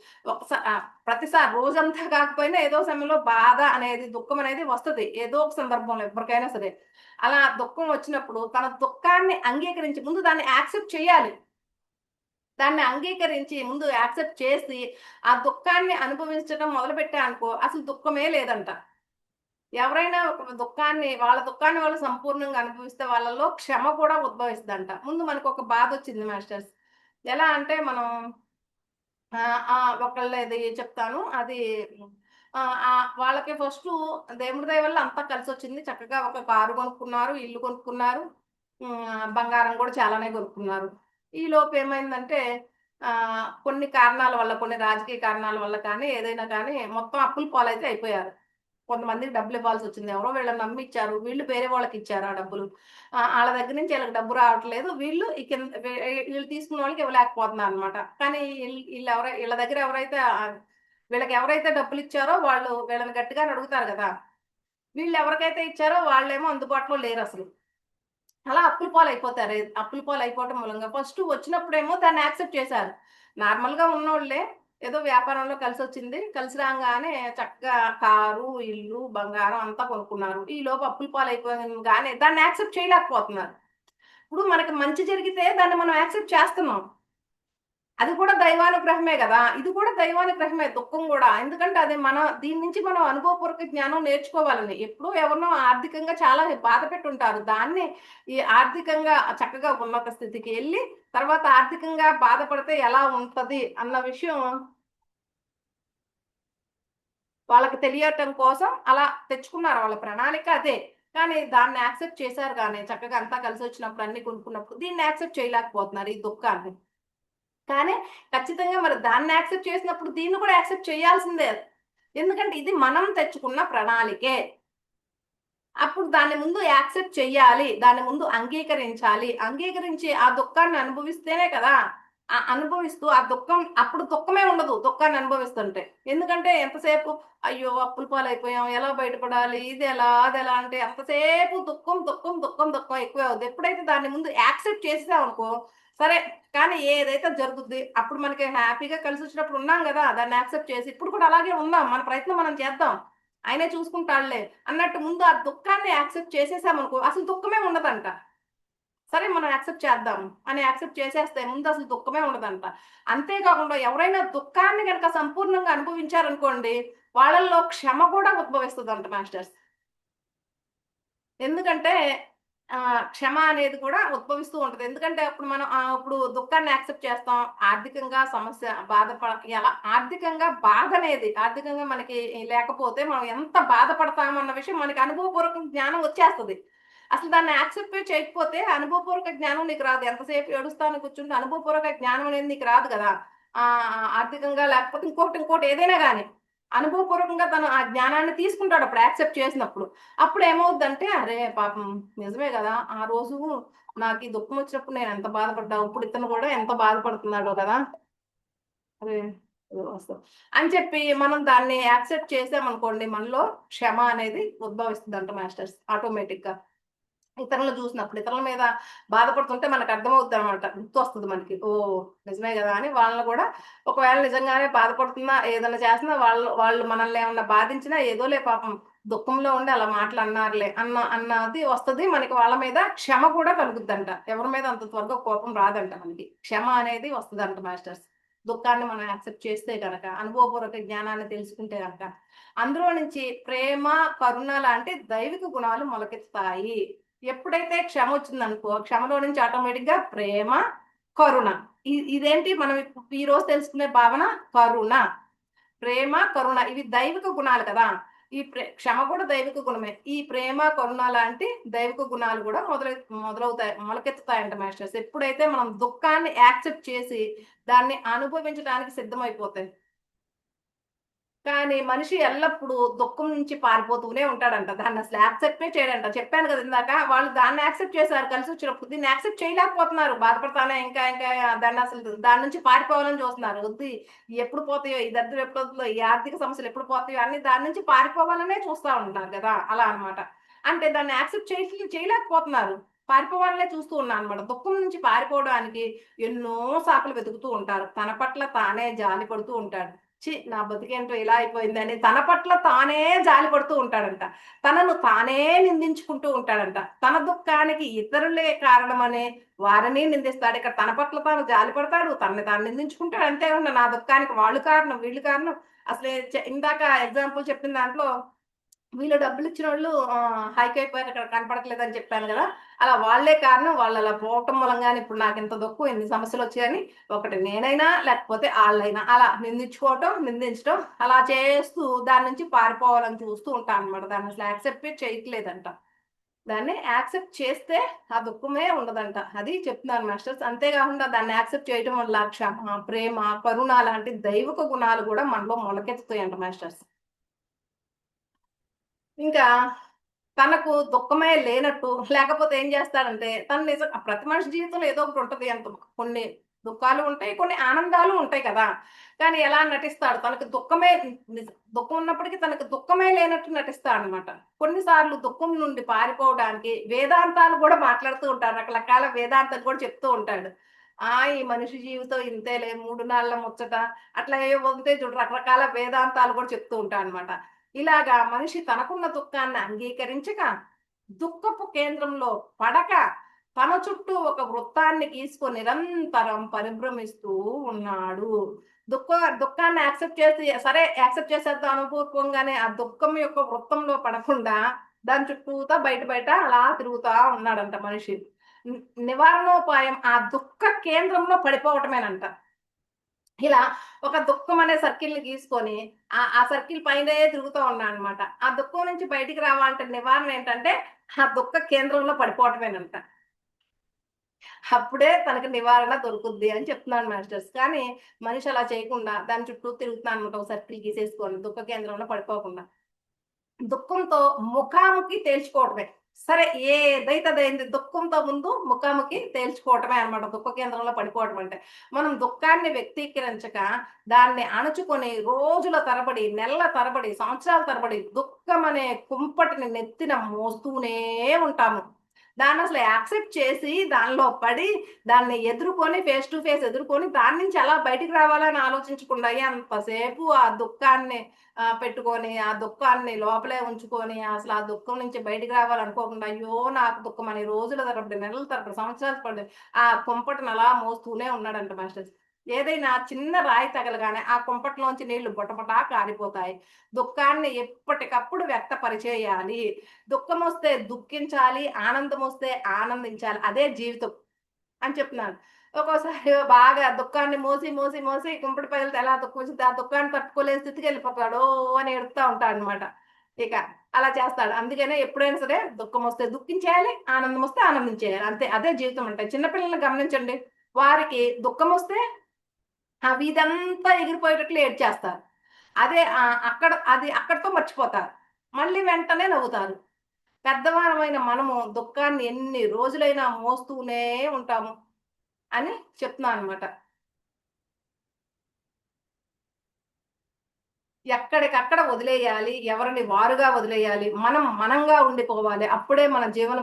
A: ప్రతిసారి రోజంతా కాకపోయినా ఏదో సమయంలో బాధ అనేది, దుఃఖం అనేది వస్తది. ఏదో ఒక సందర్భంలో ఎవరికైనా సరే. అలా దుఃఖం వచ్చినప్పుడు తన దుఃఖాన్ని అంగీకరించి ముందు దాన్ని యాక్సెప్ట్ చేయాలి. దాన్ని అంగీకరించి ముందు యాక్సెప్ట్ చేసి ఆ దుఃఖాన్ని అనుభవించడం మొదలుపెట్టామనుకో అసలు దుఃఖమే లేదంట. ఎవరైనా ఒక వాళ్ళ దుఃఖాన్ని వాళ్ళు సంపూర్ణంగా అనుభవిస్తే వాళ్ళలో క్షమ కూడా ఉద్భవిస్తుందంట. ముందు మనకు ఒక బాధ వచ్చింది మాస్టర్స్. ఎలా అంటే మనం ఒకళ్ళది చెప్తాను. అది వాళ్ళకి ఫస్టు దేవుడి దయ వల్ల అంతా కలిసొచ్చింది. చక్కగా ఒక కారు కొనుక్కున్నారు, ఇల్లు కొనుక్కున్నారు, బంగారం కూడా చాలానే కొనుక్కున్నారు. ఈలోపు ఏమైందంటే కొన్ని కారణాల వల్ల, కొన్ని రాజకీయ కారణాల వల్ల కానీ, ఏదైనా కానీ మొత్తం అప్పుల పాలైతే అయిపోయారు. కొంతమందికి డబ్బులు ఇవ్వాల్సొచ్చింది. ఎవరో వీళ్ళని నమ్మిచ్చారు. వీళ్ళు వేరే వాళ్ళకిచ్చారు ఆ డబ్బులు. ఆళ్ళ దగ్గర నుంచి ఈళ్ళకి డబ్బు రావట్లేదు. వీళ్ళు ఈ కింద ఈళ్ళు తీసుకున్న వాళ్ళకి ఇవ్వలేకపోతున్నారనమాట. కానీ ఈళ్ళ దగ్గర వీళ్ళకి ఎవరైతే డబ్బులిచ్చారో వాళ్ళు వీళ్ళని గట్టిగానే అడుగుతారు గదా! వీళ్ళు ఎవరికైతే ఇచ్చారో వాళ్ళేమో అందుబాటులో లేరసలు. అలా అప్పుల పాలైపోతారు. అప్పుల పాలైపోవటం మూలంగా ఫస్ట్ వచ్చినప్పుడేమో దాన్ని యాక్సెప్ట్ చేశారు. నార్మల్‌గా ఉన్నోళ్ళే. ఏదో వ్యాపారంలో కలిసొచ్చింది. కలిసి రాంగానే చక్కగా కారు, ఇల్లు, బంగారం అంతా కొనుక్కున్నారు. ఈలోపు అప్పుల పాలైపోగానే దాన్ని యాక్సెప్ట్ చేయలేకపోతున్నారు. ఇప్పుడు మనకి మంచి జరిగితే దాన్ని మనం యాక్సెప్ట్ చేస్తున్నాం. అది కూడా దైవానుగ్రహమే గదా! ఇది కూడా దైవానుగ్రహమే దుఃఖం గూడా. ఎందుకంటే అది దీని నుంచి మనం అనుభవపూర్వక జ్ఞానం నేర్చుకోవాలని. ఎప్పుడో ఎవరినో ఆర్థికంగా చాలా బాధ పెట్టుంటారు. దాన్ని ఈ ఆర్థికంగా చక్కగా ఉన్నత స్థితికి ఎళ్లి, తర్వాత ఆర్థికంగా బాధపడితే ఎలా ఉంటది అన్న విషయం వాళ్ళకి తెలియటం కోసం అలా తెచ్చుకున్నారు. వాళ్ళ ప్రణాళిక అదే. కానీ దాన్ని యాక్సెప్ట్ చేశారు గానీ, చక్కగా అంతా కలిసొచ్చినప్పుడు అన్నీ కొనుక్కున్నప్పుడు దీన్ని యాక్సెప్ట్ చేయలేకపోతున్నారు ఈ దుఃఖాన్ని. కానీ ఖచ్చితంగా మరి దాన్ని యాక్సెప్ట్ చేసినప్పుడు దీన్ని కూడా యాక్సెప్ట్ చేయాల్సిందే. ఎందుకంటే ఇది మనం తెచ్చుకున్న ప్రణాళికే. అప్పుడు దాన్ని ముందు యాక్సెప్ట్ చెయ్యాలి. దాన్ని ముందు అంగీకరించాలి. అంగీకరించి ఆ దుఃఖాన్ని అనుభవిస్తేనే కదా! అనుభవిస్తూ ఆ దుఃఖం అప్పుడు దుఃఖమే ఉండదు దుఃఖాన్ని అనుభవిస్తుంటే. ఎందుకంటే ఎంతసేపు అయ్యో! అప్పుల పాలైపోయాం. ఎలా బయటపడాలి? ఇదెలా? అదెలా? అంటే అంతసేపు దుఃఖం ఎక్కువే అవుద్ది. ఎప్పుడైతే దాన్ని ముందు యాక్సెప్ట్ చేసేసామనుకో సరే. కానీ ఏదైతే జరుగుద్ది అప్పుడు మనకి హ్యాపీగా కలిసొచ్చినప్పుడు ఉన్నాం గదా! దాన్ని యాక్సెప్ట్ చేసి ఇప్పుడు కూడా అలాగే ఉందాం. మన ప్రయత్నం మనం చేద్దాం. ఆయనే చూసుకుంటాడులే అన్నట్టు ముందు ఆ దుఃఖాన్ని యాక్సెప్ట్ చేసేసామనుకో అసలు దుఃఖమే ఉండదంట. సరే మనం యాక్సెప్ట్ చేద్దాం అని యాక్సెప్ట్ చేసేస్తే ముందు అసలు దుఃఖమే ఉండదంట. అంతేకాకుండా ఎవరైనా దుఃఖాన్ని కనుక సంపూర్ణంగా అనుభవించారనుకోండి, వాళ్ళల్లో క్షమ కూడా ఉద్భవిస్తుందంట మాస్టర్స్. ఎందుకంటే క్షమ అనేది కూడా ఉద్భవిస్తూ ఉంటది. ఎందుకంటే అప్పుడు మనం ఇప్పుడు దుఃఖాన్ని యాక్సెప్ట్ చేస్తాం. ఆర్థికంగా సమస్య ఎలా ఆర్థికంగా బాధ అనేది ఆర్థికంగా మనకి లేకపోతే మనం ఎంత బాధపడతామన్న విషయం మనకి అనుభవపూర్వక జ్ఞానం వచ్చేస్తది. అసలు దాన్ని యాక్సెప్ట్ చేయకపోతే అనుభవపూర్వక జ్ఞానం నీకు రాదు. ఎంతసేపు ఏడుస్తాను కూర్చుంటే అనుభవపూర్వక జ్ఞానం అనేది నీకు రాదు కదా! ఆర్థికంగా లేకపోతే ఇంకోటి ఏదైనా గాని. అనుభవపూర్వకంగా తను ఆ జ్ఞానాన్ని తీసుకుంటాడు అప్పుడు యాక్సెప్ట్ చేసినప్పుడు. అప్పుడు ఏమవుద్దంటే, అరే పాపం నిజమే గదా! ఆ రోజు నాకీ దుఃఖం వచ్చినప్పుడు నేను ఎంత బాధపడ్డా, ఇప్పుడు ఇతను కూడా ఎంత బాధపడుతున్నాడో కదా! అరే ఏదో వస్తది. అని చెప్పి మనం దాన్ని యాక్సెప్ట్ చేసామనుకోండి, మనలో క్షమ అనేది ఉద్భవిస్తదంట మాస్టర్స్ ఆటోమేటిక్‌గా. ఇతరులను చూసినప్పుడు, ఇతరుల మీద బాధపడుతుంటే మనకు అర్థమవుద్దనమాట. గుర్తొస్తది మనకి. ఓహ్! నిజమే గదా! అని వాళ్ళని కూడా ఒకవేళ నిజంగానే బాధపడుతున్నా, ఏదన్నా చేస్తున్నా వాళ్ళు మనల్ని ఏమన్నా బాధించినా ఏదోలే పాపం దుఃఖంలో ఉండి అలా మాటలు అన్నారులే అన్నది వస్తది. మనకి వాళ్ళ మీద క్షమ కూడా కలుగుద్దంట. ఎవరి మీద అంత త్వరగా కోపం రాదంట మనకి. క్షమ అనేది వస్తదంట మాస్టర్స్. దుఃఖాన్ని మనం యాక్సెప్ట్ చేస్తే గనక, అనుభవపూర్వక జ్ఞానాన్ని తెలుసుకుంటే గనక. అందులో నుంచి ప్రేమ, కరుణ లాంటి దైవిక గుణాలు మొలకెత్తుతాయి. ఎప్పుడైతే క్షమ వచ్చిందనుకో, క్షమలో నుంచి ఆటోమేటిక్‌గా ప్రేమ, కరుణ. ఇదేంటి మనం ఈరోజు తెలుసుకునే భావన కరుణ. ప్రేమ, కరుణ ఇవి దైవిక గుణాలు కదా! ఈ క్షమ కూడా దైవిక గుణమే. ఈ ప్రేమ, కరుణ లాంటి దైవిక గుణాలు కూడా మొదలవుతాయి, మొలకెత్తుతాయంట మాస్టర్స్. ఎప్పుడైతే మనం దుఃఖాన్ని యాక్సెప్ట్ చేసి, దాన్ని అనుభవించడానికి సిద్ధమైపోతాయి. కానీ మనిషి ఎల్లప్పుడూ దుఃఖం నుంచి పారిపోతూనే ఉంటాడంట. దాన్నసలు యాక్సెప్టే చేయడంట. చెప్పాను కదా ఇందాక, వాళ్ళు దాన్ని యాక్సెప్ట్ చేశారు కలిసొచ్చినప్పుడు. దీన్ని యాక్సెప్ట్ చేయలేకపోతున్నారు. బాధపడతానే ఇంకా దాన్నసలు దాని నుంచి పారిపోవాలని చూస్తున్నారు. వద్దు ఎప్పుడు పోతాయో, ఈ దరిద్రం ఎప్పుడు వస్తుందో, ఈ ఆర్థిక సమస్యలు ఎప్పుడు పోతాయో అని దాని నుంచి పారిపోవాలనే చూస్తా ఉంటున్నారు గదా! అలా అన్నమాట. అంటే దాన్ని యాక్సెప్ట్ చేయలేకపోతున్నారు. పారిపోవాలనే చూస్తూ ఉన్నారన్నమాట. దుఃఖం నుంచి పారిపోవడానికి ఎన్నో సాకులు వెతుకుతూ ఉంటారు. తన పట్ల తానే జాలి పడుతూ ఉంటాడు. నా బతుకేంటో ఇలా అయిపోయిందని తన పట్ల తానే జాలి పడుతూ ఉంటాడంట. తనను తానే నిందించుకుంటూ ఉంటాడంట. తన దుఃఖానికి ఇతరులే కారణమని వారిని నిందిస్తాడు. ఇక్కడ తన పట్ల తాను జాలి పడతాడు. తనని తాను నిందించుకుంటాడు. అంతేకాకుండా నా దుఃఖానికి వాళ్ళు కారణం, వీళ్ళు కారణం. అసలే ఇందాక ఎగ్జాంపుల్ చెప్పిన దాంట్లో వీళ్ళు డబ్బులిచ్చినోళ్ళు హైకైపోయారు అక్కడ కనపడట్లేదని చెప్పాను గదా! అలా వాళ్ళే కారణం. వాళ్ళలా పోవటం మూలంగానే ఇప్పుడు నాకింత దుఃఖం, ఇన్ని సమస్యలొచ్చాయని ఒకటి నేనైనా, లేకపోతే ఆళ్ళైనా అలా నిందించుకోవటం, నిందించటం అలా చేస్తూ దాని నుంచి పారిపోవాలని చూస్తూ ఉంటానన్నమాట. దాన్నసలు యాక్సెప్టే చేయట్లేదంట. దాన్ని యాక్సెప్ట్ చేస్తే ఆ దుఃఖమే ఉండదంట. అది చెప్తున్నాను మాస్టర్స్. అంతేకాకుండా దాన్ని యాక్సెప్ట్ చేయటం వల్ల క్షమ, ప్రేమ, కరుణ లాంటి దైవిక గుణాలు గూడా మనలో మొలకెత్తుతాయంట మాస్టర్స్. ఇంకా తనకు దుఃఖమే లేనట్టు లేకపోతే ఏం చేస్తాడంటే తను ప్రతి మనిషి జీవితంలో ఏదో ఒకటి ఉంటది. కొన్ని దుఃఖాలు ఉంటాయి, కొన్ని ఆనందాలు ఉంటాయి కదా! కానీ ఎలా నటిస్తాడు? తనకు దుఃఖమే దుఃఖం ఉన్నప్పటికీ తనకు దుఃఖమే లేనట్టు నటిస్తాడనమాట. కొన్ని సార్లు దుఃఖం నుండి పారిపోవడానికి వేదాంతాలు కూడా మాట్లాడుతూ ఉంటారు. రకరకాల వేదాంతాలు కూడా చెప్తూ ఉంటాడు. ఈ మనిషి జీవితం ఇంతేలే, 3 నాళ్ళ ముచ్చట అట్లా ఏవో ఉంటాయి చూడు, రకరకాల వేదాంతాలు కూడా చెప్తూ ఉంటాడనమాట. ఇలాగా మనిషి తనకున్న దుఃఖాన్ని అంగీకరించక, దుఃఖపు కేంద్రంలో పడక, తన చుట్టూ ఒక వృత్తాన్ని గీసుకొని నిరంతరం పరిభ్రమిస్తూ ఉన్నాడు. దుఃఖాన్ని యాక్సెప్ట్ చేసి సరే యాక్సెప్ట్ చేసేద్దాం అనుకోకుండానే ఆ దుఃఖం యొక్క వృత్తంలో పడకుండా దాని చుట్టూతా బయట అలా తిరుగుతా ఉన్నాడంట మనిషి. నివారణోపాయం ఆ దుఃఖ కేంద్రంలో పడిపోవటమేనంట. ఇలా ఒక దుఃఖం అనే సర్కిల్‌ని గీసుకొని ఆ సర్కిల్ పైనే తిరుగుతూ ఉన్నానన్నమాట. ఆ దుఃఖం నుంచి బయటికి రావాలంటే నివారణ ఏంటంటే, ఆ దుఃఖ కేంద్రంలో పడిపోవటమేనంట. అప్పుడే తనకి నివారణ దొరుకుద్ది అని చెప్తున్నాను మాస్టర్స్. కానీ మనిషి అలా చేయకుండా దాని చుట్టూ తిరుగుతున్నాడన్నమాట. ఒక సర్కిల్ గీసేసుకొని దుఃఖ కేంద్రంలో పడిపోకుండా. దుఃఖంతో ముఖాముఖి తేల్చుకోవటమే. సరే ఏదైతే అదైంది. దుఃఖంతో ముందు ముఖాముఖి తేల్చుకోవటమే అన్నమాట. దుఃఖ కేంద్రంలో పడిపోవటం అంటే. మనం దుఃఖాన్ని వ్యక్తీకరించక, దాన్ని అణచుకొని రోజుల తరబడి, నెలల తరబడి, సంవత్సరాల తరబడి దుఃఖం అనే కుంపటిని నెత్తిన మోస్తూనే ఉంటాము. దాన్ని అసలు యాక్సెప్ట్ చేసి దానిలో పడి దాన్ని ఎదుర్కొని ఫేస్ టు ఫేస్ ఎదుర్కొని దాని నుంచి ఎలా బయటికి రావాలని ఆలోచించకుండా అంతసేపు ఆ దుఃఖాన్ని పెట్టుకొని ఆ దుఃఖాన్ని లోపలే ఉంచుకొని అసలు ఆ దుఃఖం నుంచి బయటికి రావాలనుకోకుండా అయ్యో నాకు దుఃఖం అని రోజుల తరబడి నెలల తరబడి సంవత్సరాలు పడి ఆ కుంపటిని అలా మోస్తూనే ఉన్నాడంట మాస్టర్స్. ఏదైనా చిన్న రాయి తగలగానే ఆ కుంపట్లోంచి నీళ్లు బొటబొటా కారిపోతాయి. దుఃఖాన్ని ఎప్పటికప్పుడు వ్యక్తపరిచేయాలి. దుఃఖం వస్తే దుఃఖించాలి, ఆనందం వస్తే ఆనందించాలి. అదే జీవితం అని చెప్తున్నాను. ఒక్కోసారి బాగా దుఃఖాన్ని మోసి మోసి మోసి కుంపటి పగిలితే ఎలా దుఃఖం వచ్చింది ఆ దుఃఖాన్ని తట్టుకోలేని స్థితికి వెళ్ళిపోతాడు అని ఏడుస్తా ఉంటాడు అనమాట. ఇక అలా చేస్తాడు. అందుకనే ఎప్పుడైనా సరే దుఃఖం వస్తే దుఃఖించేయాలి, ఆనందం వస్తే ఆనందించేయాలి. అంతే, అదే జీవితం అంటే. చిన్నపిల్లల్ని గమనించండి, వారికి దుఃఖం వస్తే ఆ వీధంతా ఎగిరిపోయేటట్లు ఏడ్చేస్తారు. అదే అది అక్కడితో మర్చిపోతారు. మళ్ళీ వెంటనే నవ్వుతారు. పెద్దవారమైన మనము దుఃఖాన్ని ఎన్ని రోజులైనా మోస్తూనే ఉంటాము అని చెప్తున్నాను అనమాట. ఎక్కడికక్కడ వదిలేయాలి, ఎవరిని వారుగా వదిలేయాలి, మనం మనంగా ఉండిపోవాలి. అప్పుడే మన జీవన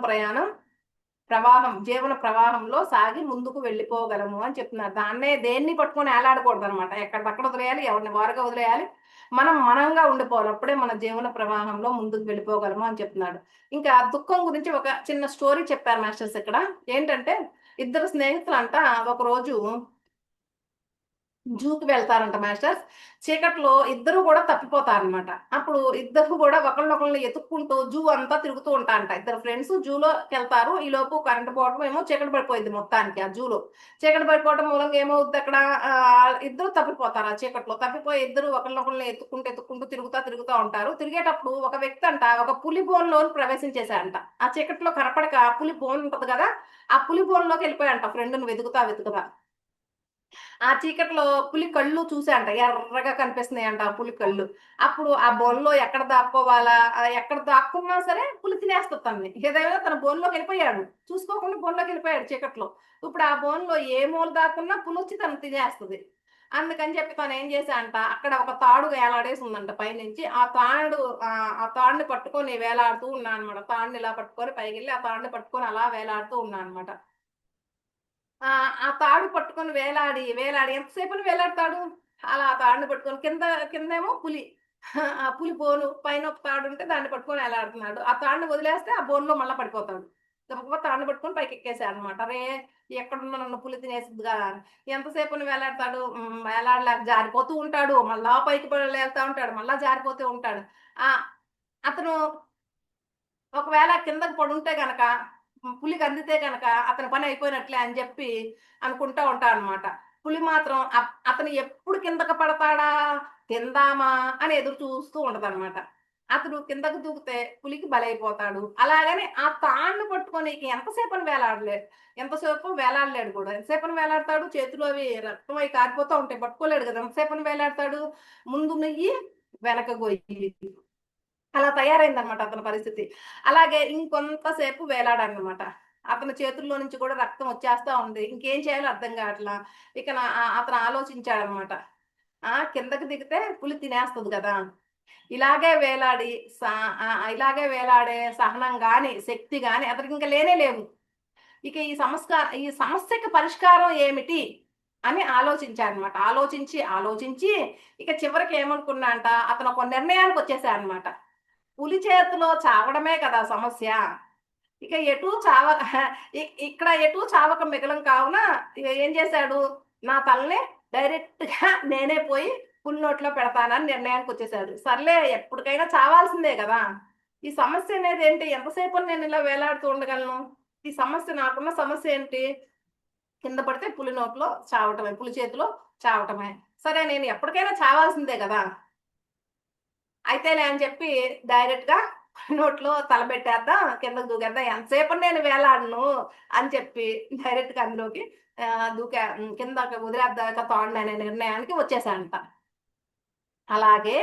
A: ప్రవాహంలో సాగి ముందుకు వెళ్ళిపోగలము అని చెప్తున్నారు. దేన్ని పట్టుకొని ఏలాడకూడదు అనమాట. ఎక్కడికక్కడ వదిలేయాలి, ఎవరిని వారుగా వదిలేయాలి, మనం మనంగా ఉండిపోవాలి. అప్పుడే మన జీవన ప్రవాహంలో ముందుకు వెళ్ళిపోగలము అని చెప్తున్నాడు. ఇంకా దుఃఖం గురించి ఒక చిన్న స్టోరీ చెప్పారు మాస్టర్స్ ఇక్కడ. ఏంటంటే, ఇద్దరు స్నేహితులంట ఒకరోజు జూకి వెళ్తారంట మాస్టర్స్. చీకట్లో ఇద్దరు కూడా తప్పిపోతారనమాట. అప్పుడు ఇద్దరు కూడా ఒకళ్ళనొకళ్ళని ఎతుక్కుంటూ జూ అంతా తిరుగుతూ ఉంటారంట. ఇద్దరు ఫ్రెండ్స్ జూలోకెళ్తారు. ఈలోపు కరెంట్ పోవడం ఏమో చీకటి పడిపోయింది మొత్తానికి ఆ జూలో. చీకటి పడిపోవడం మూలంగా ఏమవుద్ది అక్కడ, ఇద్దరు తప్పిపోతారు. ఆ చీకట్లో తప్పిపోయి ఇద్దరు ఒకళ్ళనొకళ్ళని ఎత్తుకుంటూ ఎత్తుకుంటూ తిరుగుతా ఉంటారు. తిరిగేటప్పుడు ఒక వ్యక్తి అంట ఒక పులి బోన్లోని ప్రవేశించేశాడంట. ఆ చీకట్లో కనపడక పులి బోన్ ఉంటది కదా, ఆ పులి బోన్లోకి వెళ్ళిపోయాడంట ఫ్రెండ్ని వెతుకుతా. ఆ చీకట్లో పులి కళ్ళు చూసాయంట. ఎర్రగా కనిపిస్తున్నాయంట ఆ పులి కళ్ళు. అప్పుడు ఆ బోన్‌లో ఎక్కడ దాక్కోవాలా, ఎక్కడ దాక్కున్నా సరే పులి తినేస్తది తనని. ఏదేమైనా తన బోన్‌లోకెళ్ళిపోయాడు. చూసుకోకుండా బోన్‌లోకెళ్ళిపోయాడు చీకట్లో. ఇప్పుడు ఆ బోన్‌లో ఏ మూల దాక్కున్నా పులొచ్చి తనని తినేస్తది. అందుకని చెప్పి తనేం చేశాడంట, అక్కడ ఒక తాడు వేలాడేసి ఉందంట పైనుంచి. ఆ తాడుని పట్టుకొని వేలాడుతూ ఉన్నాడనమాట. తాడుని ఇలా పట్టుకొని పైకెళ్ళి ఆ తాడుని పట్టుకొని అలా వేలాడుతూ ఉన్నాడనమాట. ఆ తాడు పట్టుకొని వేలాడి ఎంతసేపని వేలాడతాడు? అలా ఆ తాడుని పట్టుకొని కిందేమో పులి. ఆ పులి బోను పైన ఒక తాడుంటే దాన్ని పట్టుకొని వేలాడుతున్నాడు. ఆ తాడుని వదిలేస్తే ఆ బోనులో మళ్ళా పడిపోతాడు. గబగబా తాడుని పట్టుకొని పైకెక్కేసాడనమాట. అరే! ఎక్కడున్నా నన్ను పులి తినేసిద్దిగా అని. ఎంతసేపని వేలాడతాడు? వేలాడలేక జారిపోతూ ఉంటాడు. మళ్ళా పైకి లేస్తా ఉంటాడు. మళ్ళా జారిపోతూ ఉంటాడు. ఆహ్, అతను ఒకవేళ కిందకి పడుంటే గనక, పులికి అందితే గనక అతని పని అయిపోయినట్లే అని జెప్పి అనుకుంటా ఉంటాడనమాట. పులి మాత్రం అతను ఎప్పుడు కిందకి పడతాడా? తిందామా అని ఎదురు చూస్తూ ఉంటదనమాట. అతడు కిందకి దూకితే పులికి బలైపోతాడు. అలాగని ఆ తాడుని పట్టుకొని ఇక ఎంతసేపు వేలాడలేడు గూడా. ఎంతసేపని వేలాడతాడు? చేతులు అవి రక్తం అయి కారిపోతా ఉంటాయి. పట్టుకోలేడు గదా! ఎంతసేపని వేలాడతాడు? ముందు నెయ్యి, వెనక గొయ్యి. అలా తయారైందనమాట అతని పరిస్థితి. అలాగే ఇంకొంతసేపు వేలాడాననమాట. అతని చేతుల్లో నుంచి కూడా రక్తం వచ్చేస్తా ఉంది. ఇంకేం చేయాలో అర్థం గావట్లా. అతను ఆలోచించాడనమాట. కిందకి దిగితే పులి తినేస్తది గదా! ఇలాగే వేలాడి ఇలాగే వేలాడే సహనం గాని, శక్తి గాని అతనికింక లేనే లేవు. ఇక ఈ సమస్యకి పరిష్కారం ఏమిటి అని ఆలోచించాడనమాట. ఆలోచించి ఇక చివరికి ఏమనుకున్నా అంట, అతను ఒక నిర్ణయానికొచ్చేసాడనమాట. పులి చేతిలో చావడమే కదా సమస్య. ఇక ఎటూ చావ ఇక్కడ ఎటూ చావక మిగలం కావున ఇక ఏం చేశాడు, నా తలని డైరెక్ట్‌గా నేనే పోయి పులి నోట్లో పెడతానని నిర్ణయానికొచ్చేసాడు. సర్లే ఎప్పటికైనా చావాల్సిందే గదా! ఈ సమస్య అనేదేంటి? ఎంతసేపని నేను ఇలా వేలాడుతూ ఉండగలను? నాకున్న సమస్య ఏంటి? కింద పడితే పులి నోట్లో చావటమే. పులి చేతిలో చావటమే. సరే నేను ఎప్పటికైనా చావాల్సిందే గదా! అయితేలే అని చెప్పి డైరెక్ట్‌గా నోట్లో తలబెట్టేద్దాం, కిందకి దూకేద్దాం. ఎంతసేపని నేను వేలాడను అని చెప్పి డైరెక్ట్‌గా అందులోకి కిందకి వదిలేద్దాం ఇక తాడుననే నిర్ణయానికి వచ్చేసాడంట. అలాగే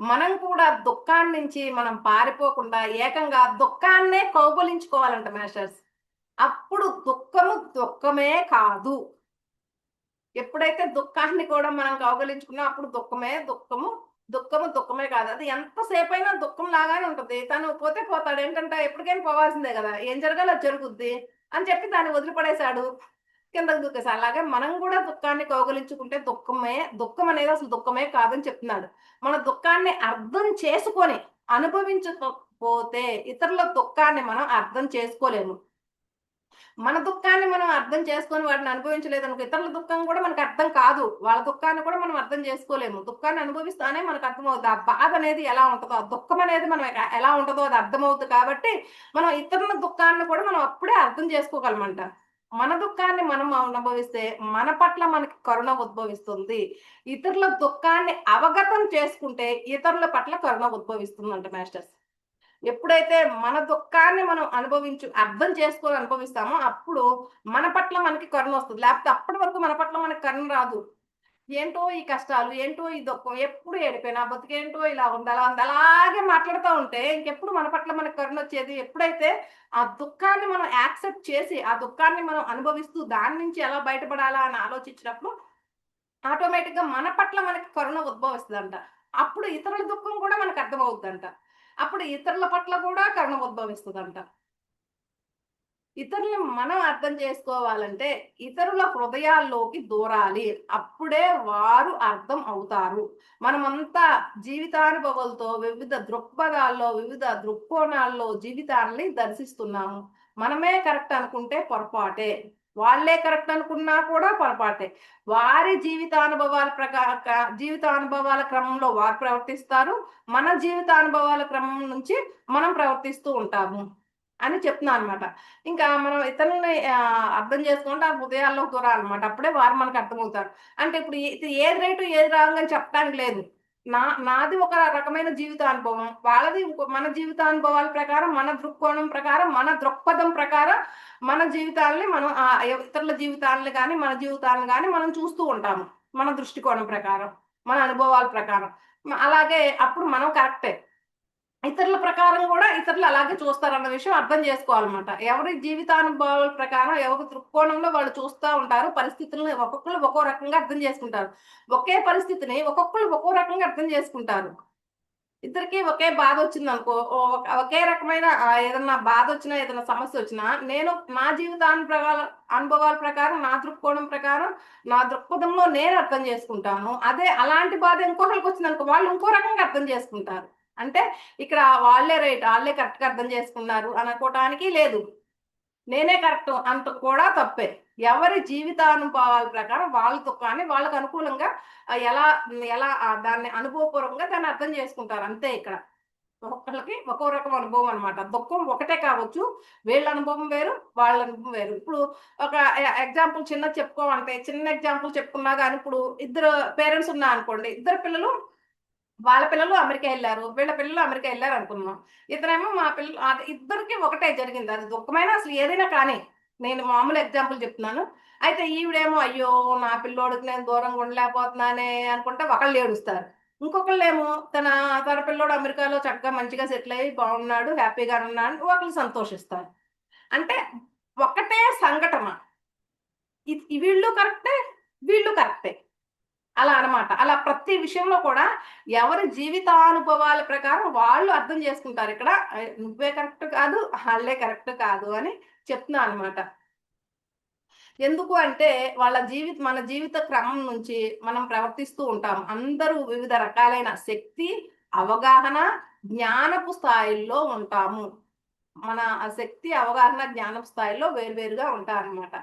A: మనం కూడా దుఃఖాన్నించి మనం పారిపోకుండా ఏకంగా దుఃఖాన్నే కౌగిలించుకోవాలంట మాస్టర్స్. అప్పుడు దుఃఖము దుఃఖమే కాదు. ఎప్పుడైతే దుఃఖాన్ని కూడా మనం కౌగిలించుకున్నామో అప్పుడు దుఃఖము దుఃఖము దుఃఖమే కాదు, అది ఎంతసేపు అయినా దుఃఖం లాగానే ఉంటుంది. తను పోతే పోతాడు, ఏంటంటే ఎప్పటికైనా పోవాల్సిందే కదా, ఏం జరగాలి అది జరుగుద్ది అని చెప్పి దాన్ని వదిలిపడేశాడు, కిందకు దూకేశాడు. అలాగే మనం కూడా దుఃఖాన్ని కౌగలించుకుంటే దుఃఖం అనేది అసలు దుఃఖమే కాదని చెప్తున్నాడు. మన దుఃఖాన్ని అర్థం చేసుకొని అనుభవించకపోతే ఇతరుల దుఃఖాన్ని మనం అర్థం చేసుకోలేము. మన దుఃఖాన్ని మనం అర్థం చేసుకొని వాటిని అనుభవించలేదనుకో, ఇతరుల దుఃఖం కూడా మనకు అర్థం కాదు, వాళ్ళ దుఃఖాన్ని కూడా మనం అర్థం చేసుకోలేము. దుఃఖాన్ని అనుభవిస్తానే మనకు అర్థమవుతుంది, ఆ బాధ అనేది ఎలా ఉంటుందో, ఆ దుఃఖం అనేది మనం ఎలా ఉంటుందో అది అర్థమవుతుంది. కాబట్టి మనం ఇతరుల దుఃఖాన్ని కూడా మనం అప్పుడే అర్థం చేసుకోగలమంట. మన దుఃఖాన్ని మనం అనుభవిస్తే మన పట్ల మనకి కరుణ ఉద్భవిస్తుంది. ఇతరుల దుఃఖాన్ని అవగతం చేసుకుంటే ఇతరుల పట్ల కరుణ ఉద్భవిస్తుందంట మాస్టర్స్. ఎప్పుడైతే మన దుఃఖాన్ని మనం అర్థం చేసుకొని అనుభవిస్తామో అప్పుడు మన పట్ల మనకి కరుణ వస్తుంది. లేకపోతే అప్పటి వరకు మన పట్ల మనకి కరుణ రాదు. ఏంటో ఈ కష్టాలు, ఏంటో ఈ దుఃఖం, ఎప్పుడు ఏడిపోయినా బతుకేంటో ఇలా ఉంది, అలా ఉంది, అలాగే మాట్లాడుతూ ఉంటే ఇంకెప్పుడు మన పట్ల మనకి కరుణ వచ్చేది? ఎప్పుడైతే ఆ దుఃఖాన్ని మనం యాక్సెప్ట్ చేసి ఆ దుఃఖాన్ని మనం అనుభవిస్తూ దాని నుంచి ఎలా బయటపడాలా అని ఆలోచించినప్పుడు ఆటోమేటిక్ గా మన పట్ల మనకి కరుణ ఉద్భవిస్తుందంట. అప్పుడు ఇతరుల దుఃఖం కూడా మనకు అర్థమవుతుందంట. అప్పుడు ఇతరుల పట్ల కూడా కరుణ ఉద్భవిస్తుందంట. ఇతరులను మనం అర్థం చేసుకోవాలంటే ఇతరుల హృదయాల్లోకి దూరాలి, అప్పుడే వారు అర్థం అవుతారు. మనమంతా జీవితానుభవాలతో వివిధ దృక్పథాల్లో వివిధ దృక్కోణాల్లో జీవితాన్ని దర్శిస్తున్నాము. మనమే కరెక్ట్ అనుకుంటే పొరపాటే, వాళ్ళే కరెక్ట్ అనుకున్నా కూడా పొరపాటే. వారి జీవితానుభవాల క్రమంలో వారు ప్రవర్తిస్తారు, మన జీవితానుభవాల క్రమం నుంచి మనం ప్రవర్తిస్తూ ఉంటాము అని చెప్తున్నా అనమాట. ఇంకా మనం ఇతరులని అర్థం చేసుకుంటే ఆ హృదయాల్లో దూరాలన్నమాట. అప్పుడే వారు మనకు అర్థమవుతారు. అంటే ఇప్పుడు ఇది ఏది రైట్ ఏది రాంగ్ అని చెప్పడానికి లేదు. నాది ఒక రకమైన జీవితానుభవం, వాళ్ళది మన జీవితానుభవాల ప్రకారం, మన దృక్కోణం ప్రకారం, మన దృక్పథం ప్రకారం మన జీవితాలని మనం ఇతరుల జీవితాలను కానీ మన జీవితాలను కానీ మనం చూస్తూ ఉంటాము, మన దృష్టికోణం ప్రకారం, మన అనుభవాల ప్రకారం. అలాగే అప్పుడు మనం కరెక్టే, ఇతరుల ప్రకారం కూడా ఇతరులు అలాగే చూస్తారన్న విషయం అర్థం చేసుకోవాలన్నమాట. ఎవరి జీవితానుభవాల ప్రకారం ఎవరి దృక్కోణంలో వాళ్ళు చూస్తూ ఉంటారు, పరిస్థితులను ఒక్కొక్కరు ఒక్కో రకంగా అర్థం చేసుకుంటారు. ఒకే పరిస్థితిని ఒక్కొక్కరు ఒక్కో రకంగా అర్థం చేసుకుంటారు. ఇద్దరికి ఒకే బాధ వచ్చింది అనుకో, ఒకే రకమైన ఏదన్నా బాధ వచ్చినా ఏదైనా సమస్య వచ్చినా నేను నా అనుభవాల ప్రకారం, నా దృక్కోణం ప్రకారం, నా దృక్పథంలో నేను అర్థం చేసుకుంటాను. అదే అలాంటి బాధ ఇంకొకరికి వచ్చింది అనుకో, వాళ్ళు ఇంకో రకంగా అర్థం చేసుకుంటారు. అంటే ఇక్కడ వాళ్ళే రైట్, వాళ్ళే కరెక్ట్ గా అర్థం చేసుకున్నారు అనుకోవటానికి లేదు, నేనే కరెక్ట్ అంత కూడా తప్పే. ఎవరి జీవితానుభవాల ప్రకారం వాళ్ళ దుఃఖాన్ని వాళ్ళకు అనుకూలంగా ఎలా ఎలా దాన్ని అనుభవపూర్వకంగా దాన్ని అర్థం చేసుకుంటారు అంతే. ఇక్కడ ఒక్కొక్కరికి ఒక్కో రకం అనుభవం అనమాట. దుఃఖం ఒకటే కావచ్చు, వీళ్ళ అనుభవం వేరు, వాళ్ళ అనుభవం వేరు. ఇప్పుడు ఒక ఎగ్జాంపుల్ చిన్న ఎగ్జాంపుల్ చెప్పుకున్నా కానీ, ఇప్పుడు ఇద్దరు పేరెంట్స్ ఉన్నా అనుకోండి, ఇద్దరు పిల్లలు, వాళ్ళ పిల్లలు అమెరికా వెళ్ళారు, వీళ్ళ పిల్లలు అమెరికా వెళ్ళారు అనుకున్నాం. ఇతనేమో మా పిల్లలు, అది ఇద్దరికి ఒకటే జరిగింది. అది దుఃఖమైనా అసలు ఏదైనా కానీ, నేను మామూలు ఎగ్జాంపుల్ చెప్తున్నాను. అయితే ఈవిడేమో అయ్యో నా పిల్లోడికి నేను దూరంగా ఉండలేకపోతున్నానే అనుకుంటే ఒకళ్ళు ఏడుస్తారు, ఇంకొకళ్ళేమో తన తన పిల్లోడు అమెరికాలో చక్కగా మంచిగా సెటిల్ అయ్యి బాగున్నాడు, హ్యాపీగా ఉన్నాడు, ఒకళ్ళు సంతోషిస్తారు. అంటే ఒకటే సంఘటన, వీళ్ళు కరెక్టే, వీళ్ళు కరెక్టే, అలా అనమాట. అలా ప్రతి విషయంలో కూడా ఎవరి జీవితానుభవాల ప్రకారం వాళ్ళు అర్థం చేసుకుంటారు. ఇక్కడ నువ్వే కరెక్ట్ కాదు, వాళ్ళే కరెక్ట్ కాదు అని చెప్తున్నా అనమాట. ఎందుకు అంటే మన జీవిత క్రమం నుంచి మనం ప్రవర్తిస్తూ ఉంటాం. అందరూ వివిధ రకాలైన శక్తి, అవగాహన, జ్ఞానపు స్థాయిల్లో ఉంటాము. మన శక్తి, అవగాహన, జ్ఞానం స్థాయిలో వేరువేరుగా ఉంటారనమాట.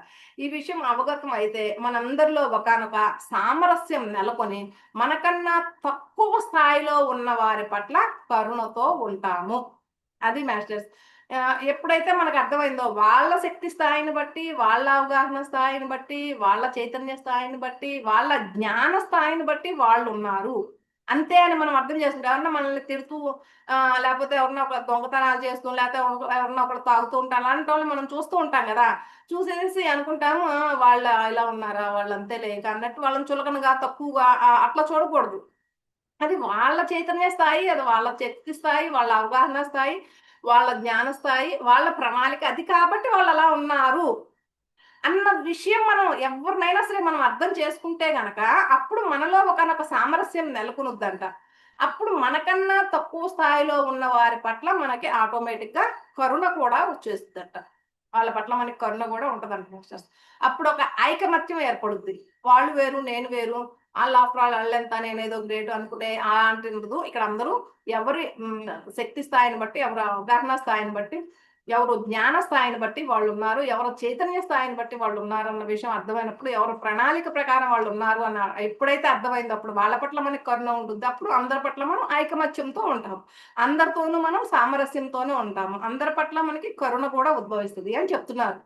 A: ఈ విషయం అవగతం అయితే మనందరిలో ఒకనొక సామరస్యం నెలకొని మనకన్నా తక్కువ స్థాయిలో ఉన్న వారి పట్ల కరుణతో ఉంటాము. అది మాస్టర్స్. ఎప్పుడైతే మనకు అర్థమైందో వాళ్ళ శక్తి స్థాయిని బట్టి, వాళ్ళ అవగాహన స్థాయిని బట్టి, వాళ్ళ చైతన్య స్థాయిని బట్టి, వాళ్ళ జ్ఞాన స్థాయిని బట్టి వాళ్ళు ఉన్నారు అంతే అని మనం అర్థం చేసుకుంటాం. ఎవరన్నా మనల్ని తిడుతూ లేకపోతే ఎవరన్నా ఒక దొంగతనాలు చేస్తూ, లేకపోతే ఎవరన్నా ఒకరు తాగుతూ ఉంటారు, అలాంటి వాళ్ళు మనం చూస్తూ ఉంటాం కదా. చూసేసి అనుకుంటాము వాళ్ళ ఇలా ఉన్నారా, వాళ్ళు అంతే లేక అన్నట్టు వాళ్ళని చులకనగా, తక్కువగా అట్లా చూడకూడదు. అది వాళ్ళ చైతన్య స్థాయి, అది వాళ్ళ శక్తి స్థాయి, వాళ్ళ అవగాహన స్థాయి, వాళ్ళ జ్ఞాన స్థాయి, వాళ్ళ ప్రణాళిక అది, కాబట్టి వాళ్ళు అలా ఉన్నారు అన్న విషయం మనం ఎవరినైనా సరే మనం అర్థం చేసుకుంటే గనక అప్పుడు మనలో ఒకనొక సామరస్యం నెలకొనుద్దంట. అప్పుడు మనకన్నా తక్కువ స్థాయిలో ఉన్న వారి పట్ల మనకి ఆటోమేటిక్ గా కరుణ కూడా వచ్చేస్తుందట. వాళ్ళ పట్ల మనకి కరుణ కూడా ఉంటదంట. అప్పుడు ఒక ఐకమత్యం ఏర్పడుద్ది. వాళ్ళు వేరు, నేను వేరు, ఆళ్ళు ఆఫ్టర్ ఆల్ ఆళ్ళెంత, నేనేదో గ్రేట్ అనుకునే అలాంటిది ఉండదు. ఇక్కడ అందరూ ఎవరి శక్తి స్థాయిని బట్టి, ఎవరి అవగాహన స్థాయిని బట్టి, ఎవరు జ్ఞాన స్థాయిని బట్టి వాళ్ళున్నారు, ఎవరు చైతన్య స్థాయిని బట్టి వాళ్ళున్నారన్న విషయం అర్థమైనప్పుడు, ఎవరు ప్రణాళిక ప్రకారం వాళ్ళున్నారు అన్న ఎప్పుడైతే అర్థమైందో అప్పుడు వాళ్ళ పట్ల మనకి కరుణ ఉంటుంది. అప్పుడు అందరి పట్ల మనం ఐకమత్యంతో ఉంటాం. అందరితోనూ మనం సామరస్యంతోనే ఉంటాము. అందరి పట్ల మనకి కరుణ కూడా ఉద్భవిస్తుంది అని చెప్తున్నారు.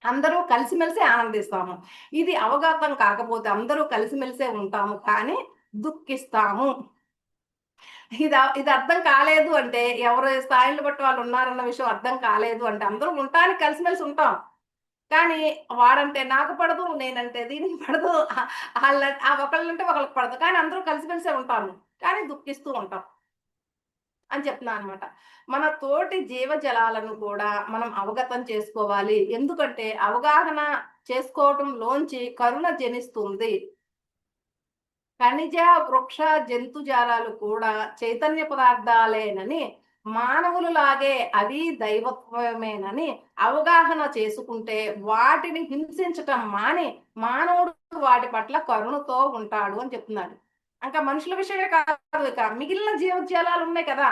A: అందరూ కలిసిమెలిసి ఆనందిస్తాము. ఇది అవగాహన కాకపోతే అందరూ కలిసిమెలిసే ఉంటాము, కానీ దుఃఖిస్తాము. ఇది అర్థం కాలేదు అంటే, ఎవరి స్థాయిని బట్టి వాళ్ళు ఉన్నారన్న విషయం అర్థం కాలేదు అంటే, అందరూ ఉండటానికి కలిసిమెలిసి ఉంటాం. కానీ వాడంటే నాకు పడదు, నేనంటే దీనికి పడదు. ఆళ్ళ ఒకళ్ళంటే ఒకళ్ళకి పడదు. కానీ అందరూ కలిసిమెలిసే ఉంటాము. కానీ దుఃఖిస్తూ ఉంటాం అని చెప్తున్నాననమాట. మన తోటి జీవజాలాలను కూడా మనం అవగతం చేసుకోవాలి. ఎందుకంటే అవగాహన చేసుకోవటంలోంచి కరుణ జనిస్తుంది. ఖనిజ, వృక్ష, జంతుజాలాలు కూడా చైతన్య పదార్థాలేనని, మానవులులాగే అవి దైవత్వమేనని అవగాహన చేసుకుంటే వాటిని హింసించటం మాని మానవుడు వాటి పట్ల కరుణతో ఉంటాడు అని చెప్తున్నాడు. ఇంకా మనుషుల విషయమే కాదు, ఇక మిగిలిన జీవజాలాలు ఉన్నాయి కదా,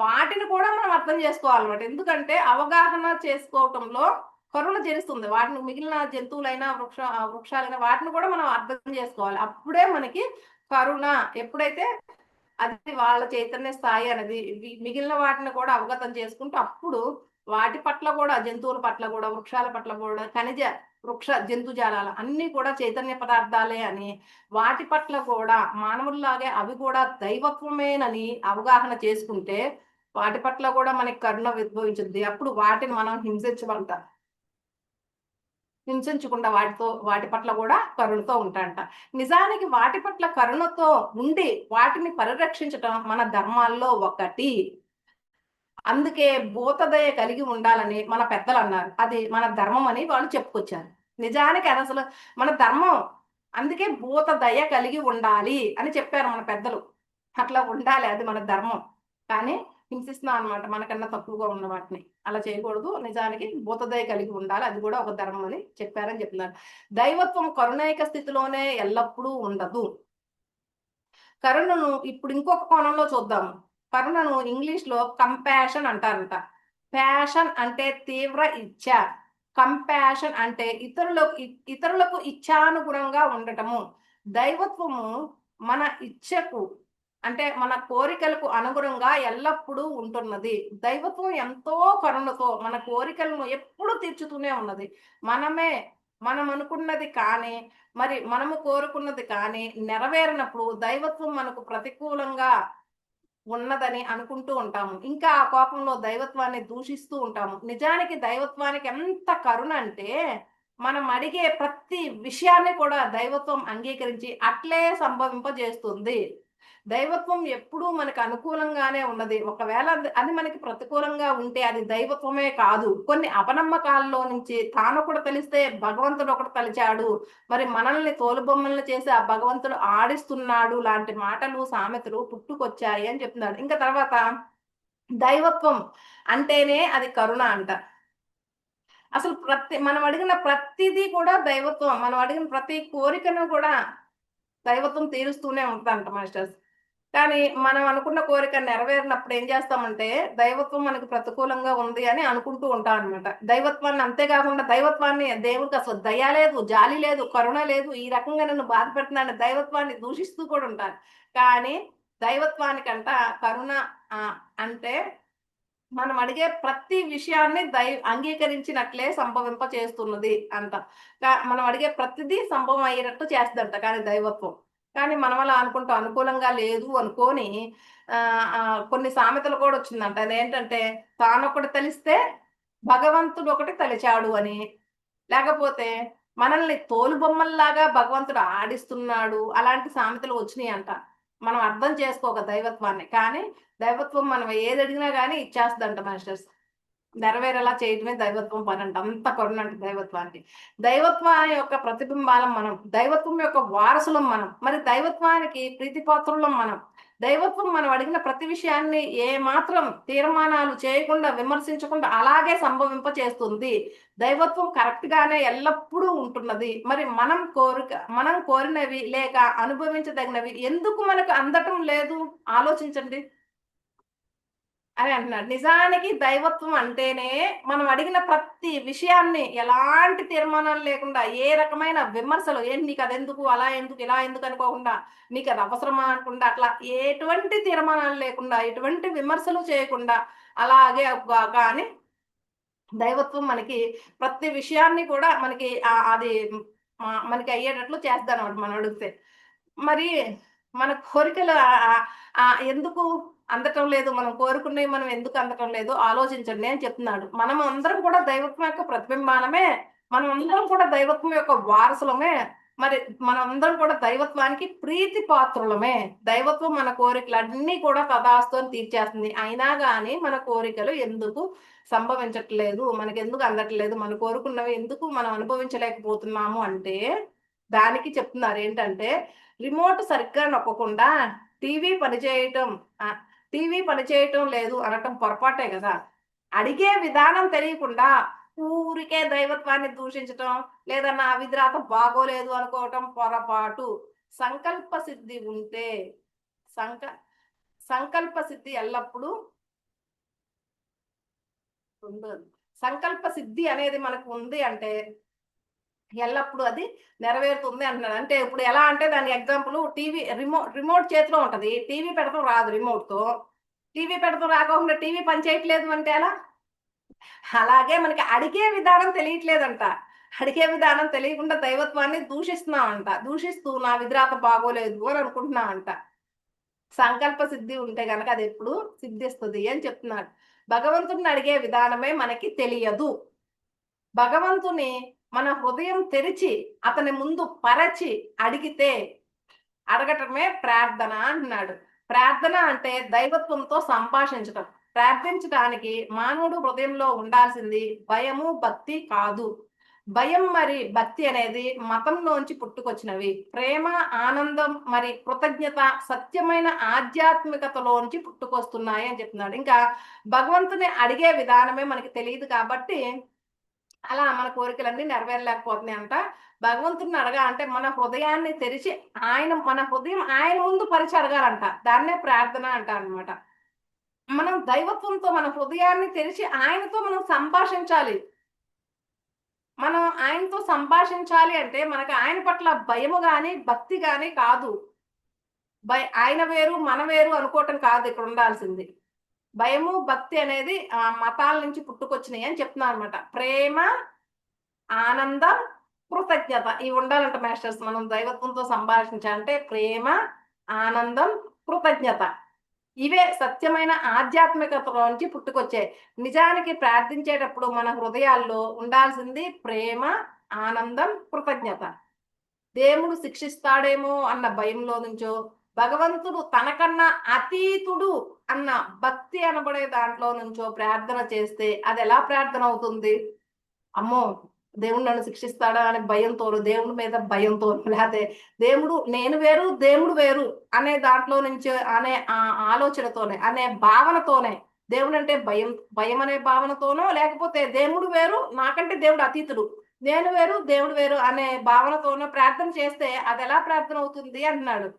A: వాటిని కూడా మనం అర్థం చేసుకోవాలన్నమాట. ఎందుకంటే అవగాహన చేసుకోవటంలో కరుణ జనిస్తుంది. వాటిని మిగిలిన జంతువులైనా వృక్షాలైనా వాటిని కూడా మనం అర్థం చేసుకోవాలి. అప్పుడే మనకి కరుణ, ఎప్పుడైతే అది వాళ్ళ చైతన్య స్థాయి అనేది మిగిలిన వాటిని కూడా అవగతం చేసుకుంటూ అప్పుడు వాటి పట్ల కూడా, జంతువుల పట్ల కూడా, వృక్షాల పట్ల కూడా, ఖనిజ, వృక్ష, జంతుజాలాలు అన్ని కూడా చైతన్య పదార్థాలే అని, వాటి పట్ల కూడా మానవుల్లాగే అవి కూడా దైవత్వమేనని అవగాహన చేసుకుంటే వాటి పట్ల కూడా మనకి కరుణ ఉద్భవించుద్ది. అప్పుడు వాటిని మనం హింసించకుండా వాటి పట్ల కూడా కరుణతో ఉంటాడంట. నిజానికి వాటి పట్ల కరుణతో ఉండి వాటిని పరిరక్షించటం మన ధర్మాల్లో ఒకటి. అందుకే భూతదయ కలిగి ఉండాలని మన పెద్దలు అన్నారు. అది మన ధర్మం అని వాళ్ళు చెప్పుకొచ్చారు. నిజానికి అది అసలు మన ధర్మం. అందుకే భూతదయ కలిగి ఉండాలి అని చెప్పారు మన పెద్దలు. అట్లా ఉండాలి, అది మన ధర్మం. కానీ హింసిస్తున్నాం అనమాట మనకన్నా తక్కువగా ఉన్న వాటిని. అలా చేయకూడదు. నిజానికి భూతదయ కలిగి ఉండాలి, అది కూడా ఒక ధర్మం అని చెప్పారని చెప్తున్నారు. దైవత్వం కరుణైక స్థితిలోనే ఎల్లప్పుడూ ఉండదు. కరుణను ఇప్పుడు ఇంకొక కోణంలో చూద్దాము. కరుణను ఇంగ్లీష్ లో కంపాషన్ అంటారంట. ప్యాషన్ అంటే తీవ్ర ఇచ్ఛ. కంపాషన్ అంటే ఇతరులకు ఇచ్ఛానుగుణంగా ఉండటము. దైవత్వము మన ఇచ్ఛకు, అంటే మన కోరికలకు అనుగుణంగా ఎల్లప్పుడూ ఉంటున్నది. దైవత్వం ఎంతో కరుణతో మన కోరికలను ఎప్పుడూ తీర్చుతూనే ఉన్నది. మనం అనుకున్నది కానీ, మరి మనము కోరుకున్నది కానీ నెరవేరినప్పుడు దైవత్వం మనకు ప్రతికూలంగా ఉన్నదని అనుకుంటూ ఉంటాము. ఇంకా ఆ కోపంలో దైవత్వాన్ని దూషిస్తూ ఉంటాము. నిజానికి దైవత్వానికి ఎంత కరుణ అంటే, మనం అడిగే ప్రతి విషయాన్ని కూడా దైవత్వం అంగీకరించి అట్లే సంభవింపజేస్తుంది. దైవత్వం ఎప్పుడూ మనకు అనుకూలంగానే ఉన్నది. ఒకవేళ అది మనకి ప్రతికూలంగా ఉంటే అది దైవత్వమే కాదు. కొన్ని అపనమ్మకాల్లో నుంచి తానొకడు తెలిస్తే భగవంతుడు ఒకడు తలిచాడు, మరి మనల్ని తోలుబొమ్మల్ని చేసి ఆ భగవంతుడు ఆడిస్తున్నాడు లాంటి మాటలు, సామెతలు పుట్టుకొచ్చాయి అని చెప్తున్నాడు. ఇంకా తర్వాత దైవత్వం అంటేనే అది కరుణ అంట. అసలు మనం అడిగిన ప్రతిదీ కూడా దైవత్వం. మనం అడిగిన ప్రతి కోరికను కూడా దైవత్వం తీరుస్తూనే ఉంటుందంట మాస్టర్స్. కానీ మనం అనుకున్న కోరిక నెరవేరినప్పుడు ఏం చేస్తామంటే, దైవత్వం మనకు ప్రతికూలంగా ఉంది అని అనుకుంటూ ఉంటాం అనమాట. దైవత్వాన్ని, అంతేకాకుండా దైవత్వాన్ని, దేవుడికి అసలు దయ లేదు, జాలి లేదు, కరుణ లేదు, ఈ రకంగా నన్ను బాధ పెడుతున్నాను దైవత్వాన్ని దూషిస్తూ కూడా ఉంటారు. కానీ దైవత్వానికంట కరుణ అంటే మనం అడిగే ప్రతి విషయాన్ని అంగీకరించినట్లే సంభవింప చేస్తున్నది అంట. మనం అడిగే ప్రతిదీ సంభవం అయ్యేటట్టు చేస్తుందంట కానీ దైవత్వం. కానీ మనం అలా అనుకుంటాం, అనుకూలంగా లేదు అనుకోని కొన్ని సామెతలు కూడా వచ్చిందంట. అదేంటంటే, తానొకటి తెలిస్తే భగవంతుడు ఒకటి తలిచాడు అని, లేకపోతే మనల్ని తోలుబొమ్మల్లాగా భగవంతుడు ఆడిస్తున్నాడు, అలాంటి సామెతలు వచ్చినాయంట. మనం అర్థం చేసుకోక దైవత్వాన్ని. కానీ దైవత్వం మనం ఏది అడిగినా కానీ ఇచ్చేస్తుందంట మాస్టర్స్. నెరవేరేలా చేయటమే దైవత్వం పని అంట. అంత కరుణ అంటే దైవత్వానికి. దైవత్వాన్ని యొక్క ప్రతిబింబాలం మనం, దైవత్వం యొక్క వారసులం మనం, మరి దైవత్వానికి ప్రీతిపాత్రులం మనం. దైవత్వం మనం అడిగిన ప్రతి విషయాన్ని ఏ మాత్రం తీర్మానాలు చేయకుండా విమర్శించకుండా అలాగే సంభవింప చేస్తుంది. దైవత్వం కరెక్ట్ గానే ఎల్లప్పుడూ ఉంటున్నది. మరి మనం కోరినవి లేక అనుభవించదగినవి ఎందుకు మనకు అందటం లేదు ఆలోచించండి అని అంటున్నాడు. నిజానికి దైవత్వం అంటేనే మనం అడిగిన ప్రతి విషయాన్ని ఎలాంటి తీర్మానాలు లేకుండా, ఏ రకమైన విమర్శలు ఏంటి నీకు అదెందుకు, అలా ఎందుకు, ఇలా ఎందుకు అనుకోకుండా, నీకు అది అవసరమా అనుకుండా, అట్లా ఎటువంటి తీర్మానాలు లేకుండా, ఎటువంటి విమర్శలు చేయకుండా అలాగే కానీ దైవత్వం మనకి ప్రతి విషయాన్ని కూడా మనకి అది మనకి అయ్యేటట్లు చేస్తానమాట మనం అడిగితే. మరి మన కోరికలు ఎందుకు అందటం లేదు, మనం కోరుకున్నవి మనం ఎందుకు అందటం లేదు ఆలోచించండి అని చెప్తున్నాడు. మనం అందరం కూడా దైవత్వం యొక్క ప్రతిబింబానమే, మనం అందరం కూడా దైవత్వం యొక్క వారసులమే. మరి మనం అందరం కూడా దైవత్వానికి ప్రీతి పాత్రులమే. దైవత్వం మన కోరికలన్నీ కూడా తదాస్తు అని తీర్చేస్తుంది. అయినా గాని మన కోరికలు ఎందుకు సంభవించట్లేదు, మనకి ఎందుకు అందట్లేదు, మనం కోరుకున్నవి ఎందుకు మనం అనుభవించలేకపోతున్నాము అంటే దానికి చెప్తున్నారు ఏంటంటే, రిమోట్ సరిగ్గా నొక్కకుండా టీవీ పనిచేయటం టీవీ పనిచేయటం లేదు అనటం పొరపాటే కదా. అడిగే విధానం తెలియకుండా ఊరికే దైవత్వాన్ని దూషించటం లేదా నా విధిరాత బాగోలేదు అనుకోవటం పొరపాటు. సంకల్ప సిద్ధి ఉంటే సంకల్ప సిద్ధి ఎల్లప్పుడూ ఉండదు. సంకల్ప సిద్ధి అనేది మనకు ఉంది అంటే ఎల్లప్పుడూ అది నెరవేరుతుంది అంటున్నాడు. అంటే ఇప్పుడు ఎలా అంటే దాని ఎగ్జాంపుల్ టీవీ రిమోట్ చేతిలో ఉంటది, టీవీ పెడతాం రాదు రిమోట్ తో. టీవీ పెడతాం రాకుండా టీవీ పని చేయట్లేదు అంటే ఎలా? అలాగే మనకి అడిగే విధానం తెలియట్లేదంట. అడిగే విధానం తెలియకుండా దైవత్వాన్ని దూషిస్తున్నామంట. దూషిస్తూ నా విధిరాత బాగోలేదు అని అనుకుంటున్నామంట. సంకల్ప సిద్ధి ఉంటే గనక అది ఎప్పుడు సిద్ధిస్తుంది అని చెప్తున్నాడు. భగవంతుడిని అడిగే విధానమే మనకి తెలియదు. భగవంతుని మన హృదయం తెరిచి అతని ముందు పరచి అడిగితే అడగటమే ప్రార్థన అంటున్నాడు. ప్రార్థన అంటే దైవత్వంతో సంభాషించటం. ప్రార్థించడానికి మానవుడు హృదయంలో ఉండాల్సింది భయము, భక్తి కాదు. భయం మరి భక్తి అనేది మతంలోంచి పుట్టుకొచ్చినవి. ప్రేమ, ఆనందం మరి కృతజ్ఞత సత్యమైన ఆధ్యాత్మికతలోంచి పుట్టుకొస్తున్నాయి అని చెప్తున్నాడు. ఇంకా భగవంతుని అడిగే విధానమే మనకి తెలియదు కాబట్టి అలా మన కోరికలన్నీ నెరవేరలేకపోతున్నాయి అంట. భగవంతుడిని అంటే మన హృదయాన్ని తెరిచి మన హృదయం ఆయన ముందు పరిచి అడగాలంట. దాన్నే ప్రార్థన అనమాట. మనం దైవత్వంతో మన హృదయాన్ని తెరిచి ఆయనతో మనం సంభాషించాలి. మనం ఆయనతో సంభాషించాలి అంటే మనకు ఆయన పట్ల భయము గాని భక్తి గాని కాదు. ఆయన వేరు మన వేరు అనుకోవటం కాదు ఇక్కడ ఉండాల్సింది. భయము భక్తి అనేది మతాల నుంచి పుట్టుకొచ్చినాయి అని చెప్తున్నా అనమాట. ప్రేమ, ఆనందం, కృతజ్ఞత ఇవి ఉండాలంట మాస్టర్స్. మనం దైవత్వంతో సంభాషించాలంటే ప్రేమ, ఆనందం, కృతజ్ఞత ఇవే సత్యమైన ఆధ్యాత్మికతలోంచి పుట్టుకొచ్చాయి. నిజానికి ప్రార్థించేటప్పుడు మన హృదయాల్లో ఉండాల్సింది ప్రేమ, ఆనందం, కృతజ్ఞత. దేవుడు శిక్షిస్తాడేమో అన్న భయంలో నుంచో, భగవంతుడు తనకన్నా అతీతుడు అన్న భక్తి అనబడే దాంట్లో నుంచో ప్రార్థన చేస్తే అది ఎలా ప్రార్థన అవుతుంది? అమ్మో దేవుడు నన్ను శిక్షిస్తాడా అనే భయంతోను, దేవుడి మీద భయంతోను, లేకపోతే దేవుడు నేను వేరు దేవుడు వేరు అనే దాంట్లో నుంచి అనే ఆలోచనతోనే అనే భావనతోనే, దేవుడు అంటే భయం అనే భావనతోనో, లేకపోతే దేవుడు వేరు నాకంటే దేవుడు అతీతుడు, నేను వేరు దేవుడు వేరు అనే భావనతోనో ప్రార్థన చేస్తే అది ఎలా ప్రార్థన అవుతుంది అంటున్నాడు.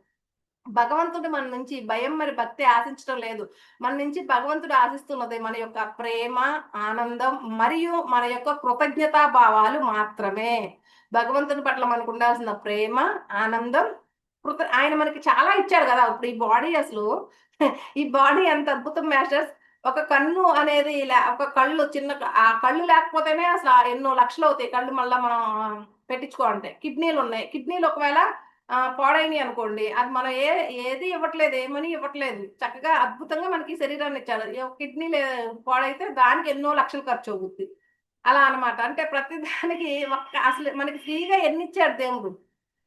A: భగవంతుడు మన నుంచి భయం మరి భక్తి ఆశించడం లేదు. మన నుంచి భగవంతుడు ఆశిస్తున్నది మన యొక్క ప్రేమ, ఆనందం మరియు మన యొక్క కృతజ్ఞతా భావాలు మాత్రమే. భగవంతుని పట్ల మనకు ఉండాల్సిన ప్రేమ, ఆనందం, ఆయన మనకి చాలా ఇచ్చాడు కదా. ఇప్పుడు ఈ బాడీ అసలు ఈ బాడీ ఎంత అద్భుతం మాస్టర్స్. ఒక కన్ను అనేది ఒక కళ్ళు చిన్న ఆ కళ్ళు లేకపోతేనే అసలు ఎన్నో లక్షలు అవుతాయి కళ్ళు మళ్ళీ మనం పెట్టించుకోవాలంటే. కిడ్నీలు ఉన్నాయి, కిడ్నీలు ఒకవేళ పాడైనవి అనుకోండి, అది మనం ఏది ఇవ్వట్లేదు, ఏమని ఇవ్వట్లేదు, చక్కగా అద్భుతంగా మనకి శరీరాన్ని ఇచ్చాడు. కిడ్నీ పాడైతే దానికి ఎన్నో లక్షలు ఖర్చు అవుతుంది. అలా అనమాట. అంటే ప్రతి దానికి అసలు మనకి ఫ్రీగా ఎన్ని ఇచ్చాడు దేవుడు.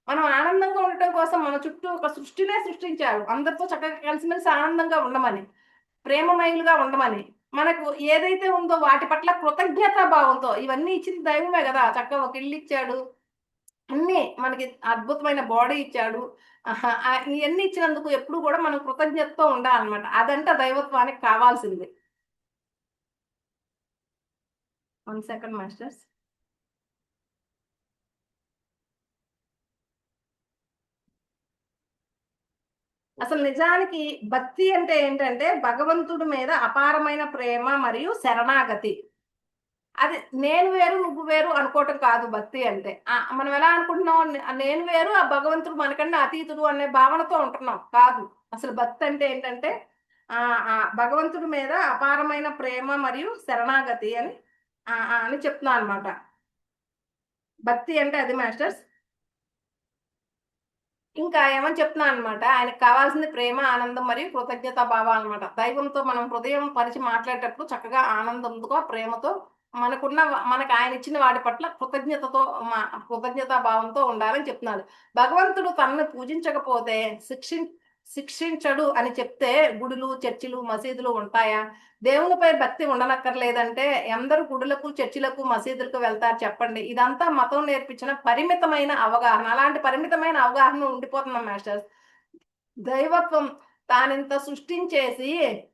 A: మనం ఆనందంగా ఉండటం కోసం మన చుట్టూ ఒక సృష్టినే సృష్టించాడు, అందరితో చక్కగా కలిసిమెలిసి ఆనందంగా ఉండమని, ప్రేమమయులుగా ఉండమని. మనకు ఏదైతే ఉందో వాటి పట్ల కృతజ్ఞతా భావంతో, ఇవన్నీ ఇచ్చింది దైవమే కదా. చక్కగా ఒక ఇల్లు ఇచ్చాడు, అన్ని మనకి అద్భుతమైన బాడీ ఇచ్చాడు. ఇవన్నీ ఇచ్చినందుకు ఎప్పుడు కూడా మనం కృతజ్ఞతతో ఉండాలన్నమాట. అదంట దైవత్వానికి కావాల్సింది. 1 సెకండ్ మాస్టర్స్. అసలు నిజానికి భక్తి అంటే ఏంటంటే భగవంతుడి మీద అపారమైన ప్రేమ మరియు శరణాగతి. అది నేను వేరు నువ్వు వేరు అనుకోవటం కాదు భక్తి అంటే. మనం ఎలా అనుకుంటున్నాం, నేను వేరు ఆ భగవంతుడు మనకన్నా అతీతుడు అనే భావనతో ఉంటున్నాం. కాదు. అసలు భక్తి అంటే ఏంటంటే భగవంతుడి మీద అపారమైన ప్రేమ మరియు శరణాగతి అని చెప్తున్నా అనమాట. భక్తి అంటే అది మాస్టర్స్. ఇంకా ఏమని చెప్తున్నా అనమాట, ఆయనకు కావాల్సింది ప్రేమ, ఆనందం మరియు కృతజ్ఞతా భావం అనమాట. దైవంతో మనం హృదయం పరిచి మాట్లాడేటప్పుడు చక్కగా ఆనందంతో, ప్రేమతో మనకున్న మనకు ఆయన ఇచ్చిన వాటి పట్ల కృతజ్ఞతా భావంతో ఉండాలని చెప్తున్నాడు. భగవంతుడు తనను పూజించకపోతే శిక్షించడు అని చెప్తే గుడులు, చర్చిలు, మసీదులు ఉంటాయా? దేవునిపై భక్తి ఉండనక్కర్లేదంటే ఎందరు గుడులకు, చర్చిలకు, మసీదులకు వెళ్తారు చెప్పండి? ఇదంతా మతం నేర్పించిన పరిమితమైన అవగాహన. అలాంటి పరిమితమైన అవగాహన ఉండిపోతున్నాం మాస్టర్స్. దైవత్వం తానింత సృష్టించేసి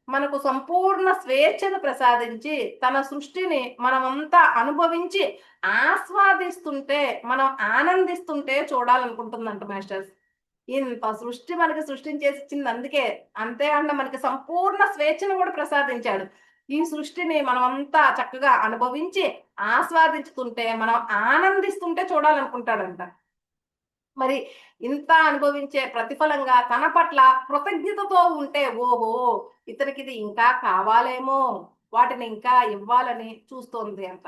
A: మనకు సంపూర్ణ స్వేచ్ఛను ప్రసాదించి తన సృష్టిని మనమంతా అనుభవించి ఆస్వాదిస్తుంటే, మనం ఆనందిస్తుంటే చూడాలనుకుంటుందంట మాస్టర్స్. ఇంత సృష్టి మనకి సృష్టించేసి ఇచ్చింది అందుకే. అంతే అంట, మనకి సంపూర్ణ స్వేచ్ఛను కూడా ప్రసాదించాడు. ఈ సృష్టిని మనమంతా చక్కగా అనుభవించి ఆస్వాదించుతుంటే, మనం ఆనందిస్తుంటే చూడాలనుకుంటాడంట. మరి ఇంత అనుభవించే ప్రతిఫలంగా తన పట్ల కృతజ్ఞతతో ఉంటే, ఓహో ఇతనికి ఇది ఇంకా కావాలేమో, వాటిని ఇంకా ఇవ్వాలని చూస్తోంది అంట.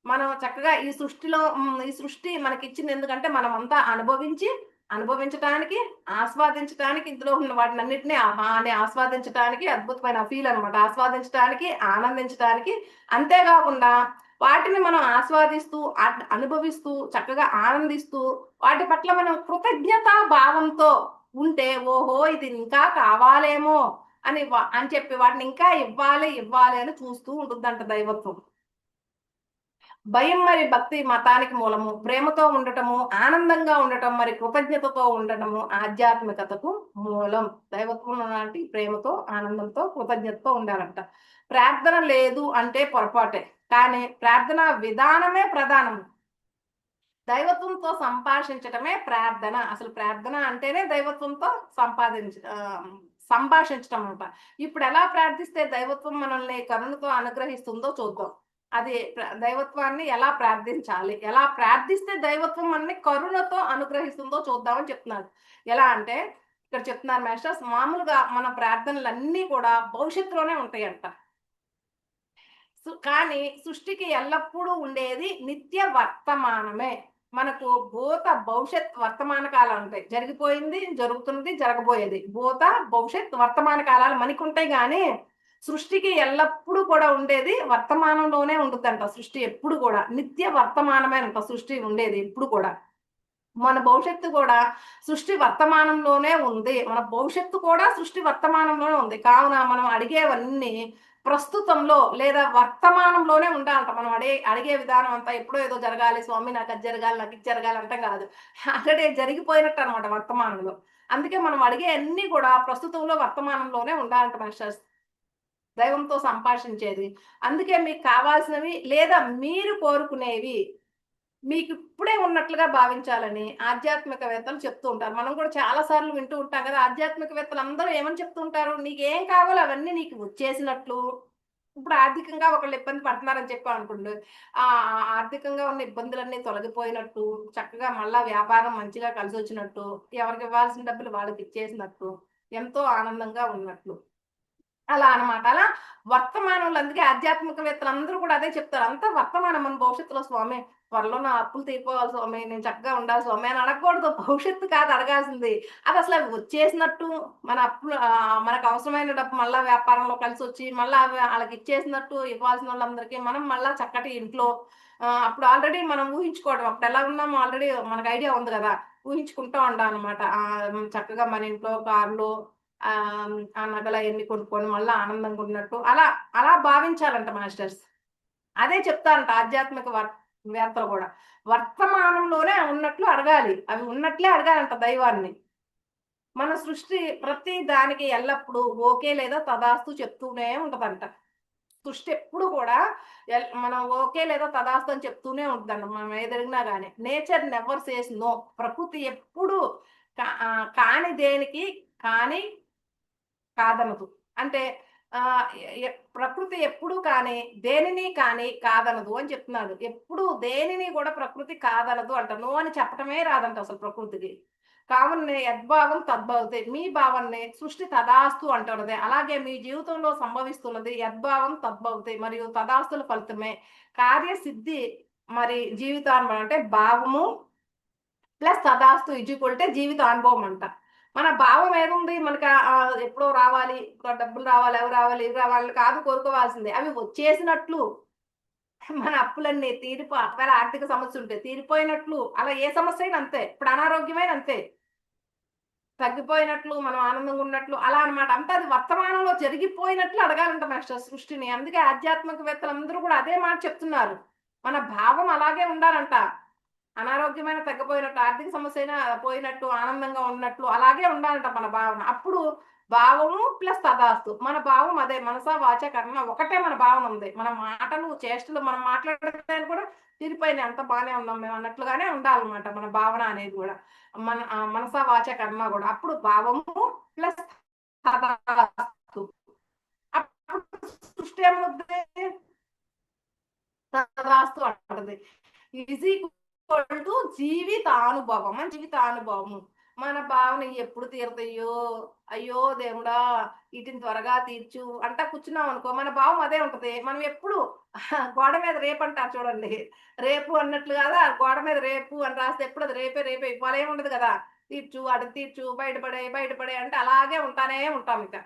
A: మనం చక్కగా ఈ సృష్టి మనకిచ్చింది ఎందుకంటే మనమంతా అనుభవించటానికి, ఆస్వాదించటానికి, ఇందులో ఉన్న వాటినన్నిటిని ఆహా అని ఆస్వాదించటానికి, అద్భుతమైన ఫీల్ అనమాట. ఆస్వాదించటానికి, ఆనందించటానికి. అంతేకాకుండా వాటిని మనం ఆస్వాదిస్తూ, అనుభవిస్తూ, చక్కగా ఆనందిస్తూ, వాటి పట్ల మనం కృతజ్ఞతా భావంతో ఉంటే, ఓహో ఇది ఇంకా కావాలేమో అని చెప్పి వాటిని ఇంకా ఇవ్వాలి అని చూస్తూ ఉంటుందంట దైవత్వం. భయం మరి భక్తి మతానికి మూలము. ప్రేమతో ఉండటము, ఆనందంగా ఉండటం, మరి కృతజ్ఞతతో ఉండటము ఆధ్యాత్మికతకు మూలం. దైవత్వం లాంటి ప్రేమతో, ఆనందంతో, కృతజ్ఞతతో ఉండాలంట. ప్రార్థన లేదు అంటే పొరపాటే. కానీ ప్రార్థన విధానమే ప్రధానం. దైవత్వంతో సంభాషించటమే ప్రార్థన. అసలు ప్రార్థన అంటేనే దైవత్వంతో సంభాషించటం అనమాట. ఇప్పుడు ఎలా ప్రార్థిస్తే దైవత్వం మనల్ని కరుణతో అనుగ్రహిస్తుందో చూద్దాం. అది దైవత్వాన్ని ఎలా ప్రార్థించాలి, ఎలా ప్రార్థిస్తే దైవత్వం మనల్ని కరుణతో అనుగ్రహిస్తుందో చూద్దామని చెప్తున్నారు. ఎలా అంటే ఇక్కడ చెప్తున్నారు మాస్టర్స్, మామూలుగా మన ప్రార్థనలన్నీ కూడా భవిష్యత్తులోనే ఉంటాయంట. కానీ సృష్టికి ఎల్లప్పుడూ ఉండేది నిత్య వర్తమానమే. మనకు భవిష్యత్ వర్తమాన కాలాలు ఉంటాయి. జరిగిపోయింది, జరుగుతున్నది, జరగబోయేది. భవిష్యత్ వర్తమాన కాలాలు మనకుంటాయి. కానీ సృష్టికి ఎల్లప్పుడూ కూడా ఉండేది వర్తమానంలోనే ఉంటుందంట. సృష్టి ఎప్పుడు కూడా నిత్య వర్తమానమే అంట. సృష్టి ఉండేది ఎప్పుడు కూడా. మన భవిష్యత్తు కూడా సృష్టి వర్తమానంలోనే ఉంది. మన భవిష్యత్తు కూడా సృష్టి వర్తమానంలోనే ఉంది. కావున మనం అడిగేవన్నీ ప్రస్తుతంలో లేదా వర్తమానంలోనే ఉండాలంట. మనం అడిగే విధానం అంతా ఎప్పుడో ఏదో జరగాలి స్వామి, నాకు అది జరగాలి, నాకు ఇది జరగాలి అంటాం కాదు. ఆల్రెడీ జరిగిపోయినట్టు అనమాట వర్తమానంలో. అందుకే మనం అడిగే అన్ని కూడా ప్రస్తుతంలో వర్తమానంలోనే ఉండాలంట మాస్టర్స్. దైవంతో సంభాషించేది. అందుకే మీకు కావాల్సినవి లేదా మీరు కోరుకునేవి మీకు ఇప్పుడే ఉన్నట్లుగా భావించాలని ఆధ్యాత్మికవేత్తలు చెప్తూ ఉంటారు. మనం కూడా చాలా సార్లు వింటూ ఉంటాం కదా! ఆధ్యాత్మికవేత్తలు అందరూ ఏమని చెప్తూ ఉంటారు? నీకేం కావాలో అవన్నీ నీకు వచ్చేసినట్లు. ఇప్పుడు ఆర్థికంగా ఒకళ్ళు ఇబ్బంది పడుతున్నారని చెప్పామనుకోండి. ఆర్థికంగా ఉన్న ఇబ్బందులన్నీ తొలగిపోయినట్టు, చక్కగా మళ్ళా వ్యాపారం మంచిగా కలిసొచ్చినట్టు, ఎవరికి ఇవ్వాల్సిన డబ్బులు వాళ్ళకి ఇచ్చేసినట్టు, ఎంతో ఆనందంగా ఉన్నట్లు. అలా అనమాట. అలా వర్తమానంలో అందుకే ఆధ్యాత్మికవేత్తలందరూ కూడా అదే చెప్తారు. అంతా వర్తమానం మన భవిష్యత్తులో స్వామి త్వరలో నా అప్పులు తీరిపోవాలి స్వామి, నేను చక్కగా ఉండాలి స్వామి అని అడగకూడదు. భవిష్యత్తు కాదు అడగాల్సింది. అది అసలు అవి వచ్చేసినట్టు మన అప్పులు మనకు అవసరమైన డబ్బు మళ్ళా వ్యాపారంలో కలిసొచ్చి మళ్ళా అవి ఆళ్ళకి ఇచ్చేసినట్టు ఇవ్వాల్సిన వాళ్ళందరికీ మనం మళ్ళా చక్కటి ఇంట్లో అప్పుడు ఆల్రెడీ మనం ఊహించుకోవడం. అప్పుడు ఎలా ఉన్నామో ఆల్రెడీ మనకు ఐడియా ఉంది గదా! ఊహించుకుంటూ ఉండాలనమాట. చక్కగా మన ఇంట్లో కార్లు ఆ నగలయన్నీ కొనుక్కొని మళ్ళా ఆనందంగా ఉన్నట్టు అలా అలా భావించాలంట మాస్టర్స్. అదే చెప్తారంట ఆధ్యాత్మిక వేత్తలు కూడా వర్తమానంలోనే ఉన్నట్లు అడగాలి, అవి ఉన్నట్లే అడగాలంట దైవాన్ని. మన సృష్టి ప్రతి దానికి ఎల్లప్పుడూ ఓకే లేదా తదాస్తు చెప్తూనే ఉంటదంట. సృష్టి ఎప్పుడు కూడా మనం ఓకే లేదా తదాస్తు అని చెప్తూనే ఉంటుందంట. మనం ఏదడిగినా కానీ నేచర్ నెవర్ సేస్ నో. ప్రకృతి ఎప్పుడు కాని దేనికి కానీ కాదనదు. అంటే ప్రకృతి ఎప్పుడు కానీ దేనిని కానీ కాదనదు అని చెప్తున్నాడు. ఎప్పుడు దేనిని కూడా ప్రకృతి కాదనదు అంట. నో అని చెప్పటమే రాదంట అసలు ప్రకృతికి. కావున యద్భావం తద్భవతే. మీ భావన్నే సృష్టి తదాస్తు అంటున్నది. అలాగే మీ జీవితంలో సంభవిస్తున్నది యద్భావం తద్భవతే, మరియు తదాస్తుల ఫలితమే కార్యసిద్ధి. మరి జీవితానుభవం అంటే భావము ప్లస్ తదాస్తు ఇజ్జుకుంటే జీవిత అనుభవం అంట. మన భావం ఏముంది మనకి, ఎప్పుడో రావాలి, డబ్బులు రావాలి, అవి రావాలి, ఇవి రావాలి కాదు కోరుకోవాల్సిందే, అవి వచ్చేసినట్లు. మన అప్పులన్నీ ఒకవేళ ఆర్థిక సమస్య ఉంటే తీరిపోయినట్లు. అలా ఏ సమస్య అయినా అంతే. ఇప్పుడు అనారోగ్యమైన అంతే, తగ్గిపోయినట్లు, మనం ఆనందంగా ఉన్నట్లు అలా అనమాట. అంటే అది వర్తమానంలో జరిగిపోయినట్లు అడగాలంట మాస్టర్ సృష్టిని. అందుకే ఆధ్యాత్మికవేత్తలందరూ కూడా అదే మాట చెప్తున్నారు. మన భావం అలాగే ఉండాలంట. అనారోగ్యమైన తగ్గిపోయినట్టు, ఆర్థిక సమస్య అయినా పోయినట్టు, ఆనందంగా ఉన్నట్లు అలాగే ఉండాలంట మన భావన. అప్పుడు భావము ప్లస్ తదాస్తు. మన భావం అదే, మనస వాచ కర్మ ఒకటే మన భావన ఉంది. మన మాటలు చేష్టలు మనం మాట్లాడడానికి కూడా తీరిపోయినాయి, అంత బాగానే ఉన్నాం మేము అన్నట్లుగానే ఉండాలన్నమాట మన భావన అనేది కూడా. మన మనస వాచ కర్మ కూడా. అప్పుడు భావము ప్లస్ తదాస్తు. అప్పుడు సృష్టి ఏమవుతుంది, తదాస్తు అంటది. ఈజీ జీవితానుభవం అని. జీవితానుభవము మన భావన ఎప్పుడు తీరుతాయో, అయ్యో దేవుడా వీటిని త్వరగా తీర్చు అంటా కూర్చున్నాం అనుకో, మన భావం అదే ఉంటది. మనం ఎప్పుడు గోడ మీద రేపు అంటారు చూడండి, రేపు అన్నట్లు కదా, గోడ మీద రేపు అని రాస్తే ఎప్పుడు అది రేపే రేపే ఇవ్వాలి ఏముండదు కదా. తీర్చు అటు తీర్చు, బయటపడే బయటపడే అంటే అలాగే ఉంటానే ఉంటాం. ఇక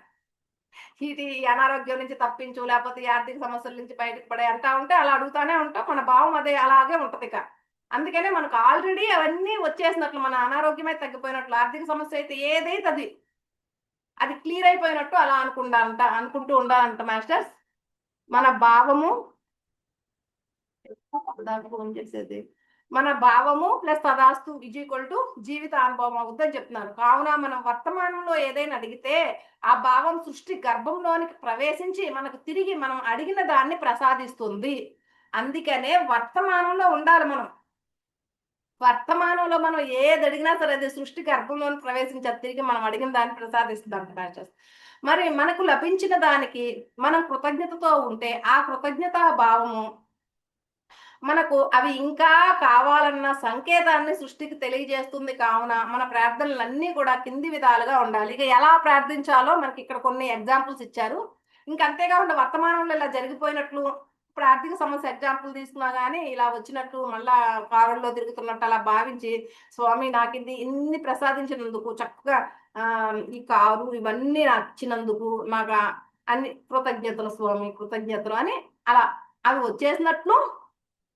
A: ఇది అనారోగ్యం నుంచి తప్పించు, లేకపోతే ఆర్థిక సమస్యల నుంచి బయటకు పడే అంటా ఉంటే అలా అడుగుతానే ఉంటాం. మన భావం అదే అలాగే ఉంటది ఇక. అందుకనే మనకు ఆల్రెడీ అవన్నీ వచ్చేసినట్లు, మన అనారోగ్యమే తగ్గిపోయినట్లు, ఆర్థిక సమస్య అయితే ఏదైతే అది క్లియర్ అయిపోయినట్టు అలా అనుకుంటూ ఉండాలంట మాస్టర్స్. మన భావము ఫోన్ చేసేది, మన భావము ప్లస్ తదాస్తు ఈక్వల్ టు జీవిత అనుభవం అవుతుందని చెప్తున్నారు. కావున మనం వర్తమానంలో ఏదైనా అడిగితే ఆ భావం సృష్టి గర్భంలోనికి ప్రవేశించి మనకు తిరిగి మనం అడిగిన దాన్ని ప్రసాదిస్తుంది. అందుకనే వర్తమానంలో ఉండాలి మనం. వర్తమానంలో మనం ఏది అడిగినా సరే అది సృష్టి గర్భంలోని ప్రవేశించి తిరిగి మనం అడిగిన దాన్ని ప్రసాదిస్తుంది అంట మ్యాచెస్. మరి మనకు లభించిన దానికి మనం కృతజ్ఞతతో ఉంటే ఆ కృతజ్ఞతా భావము మనకు అవి ఇంకా కావాలన్న సంకేతాన్ని సృష్టికి తెలియజేస్తుంది. కావున మన ప్రార్థనలన్నీ కూడా కింది విధాలుగా ఉండాలి. ఇక ఎలా ప్రార్థించాలో మనకి ఇక్కడ కొన్ని ఎగ్జాంపుల్స్ ఇచ్చారు. ఇంకా అంతేకాకుండా వర్తమానంలో ఇలా జరిగిపోయినట్లు, ఇప్పుడు ఆర్థిక సమస్య ఎగ్జాంపుల్ తీసుకున్నా కానీ ఇలా వచ్చినట్టు, మళ్ళా కారుల్లో తిరుగుతున్నట్టు అలా భావించి, స్వామి నాకు ఇన్ని ప్రసాదించినందుకు, చక్కగా ఈ కారు ఇవన్నీ నాకు ఇచ్చినందుకు నాకు అన్ని కృతజ్ఞతలు స్వామి, కృతజ్ఞతలు అని అలా అవి వచ్చేసినట్లు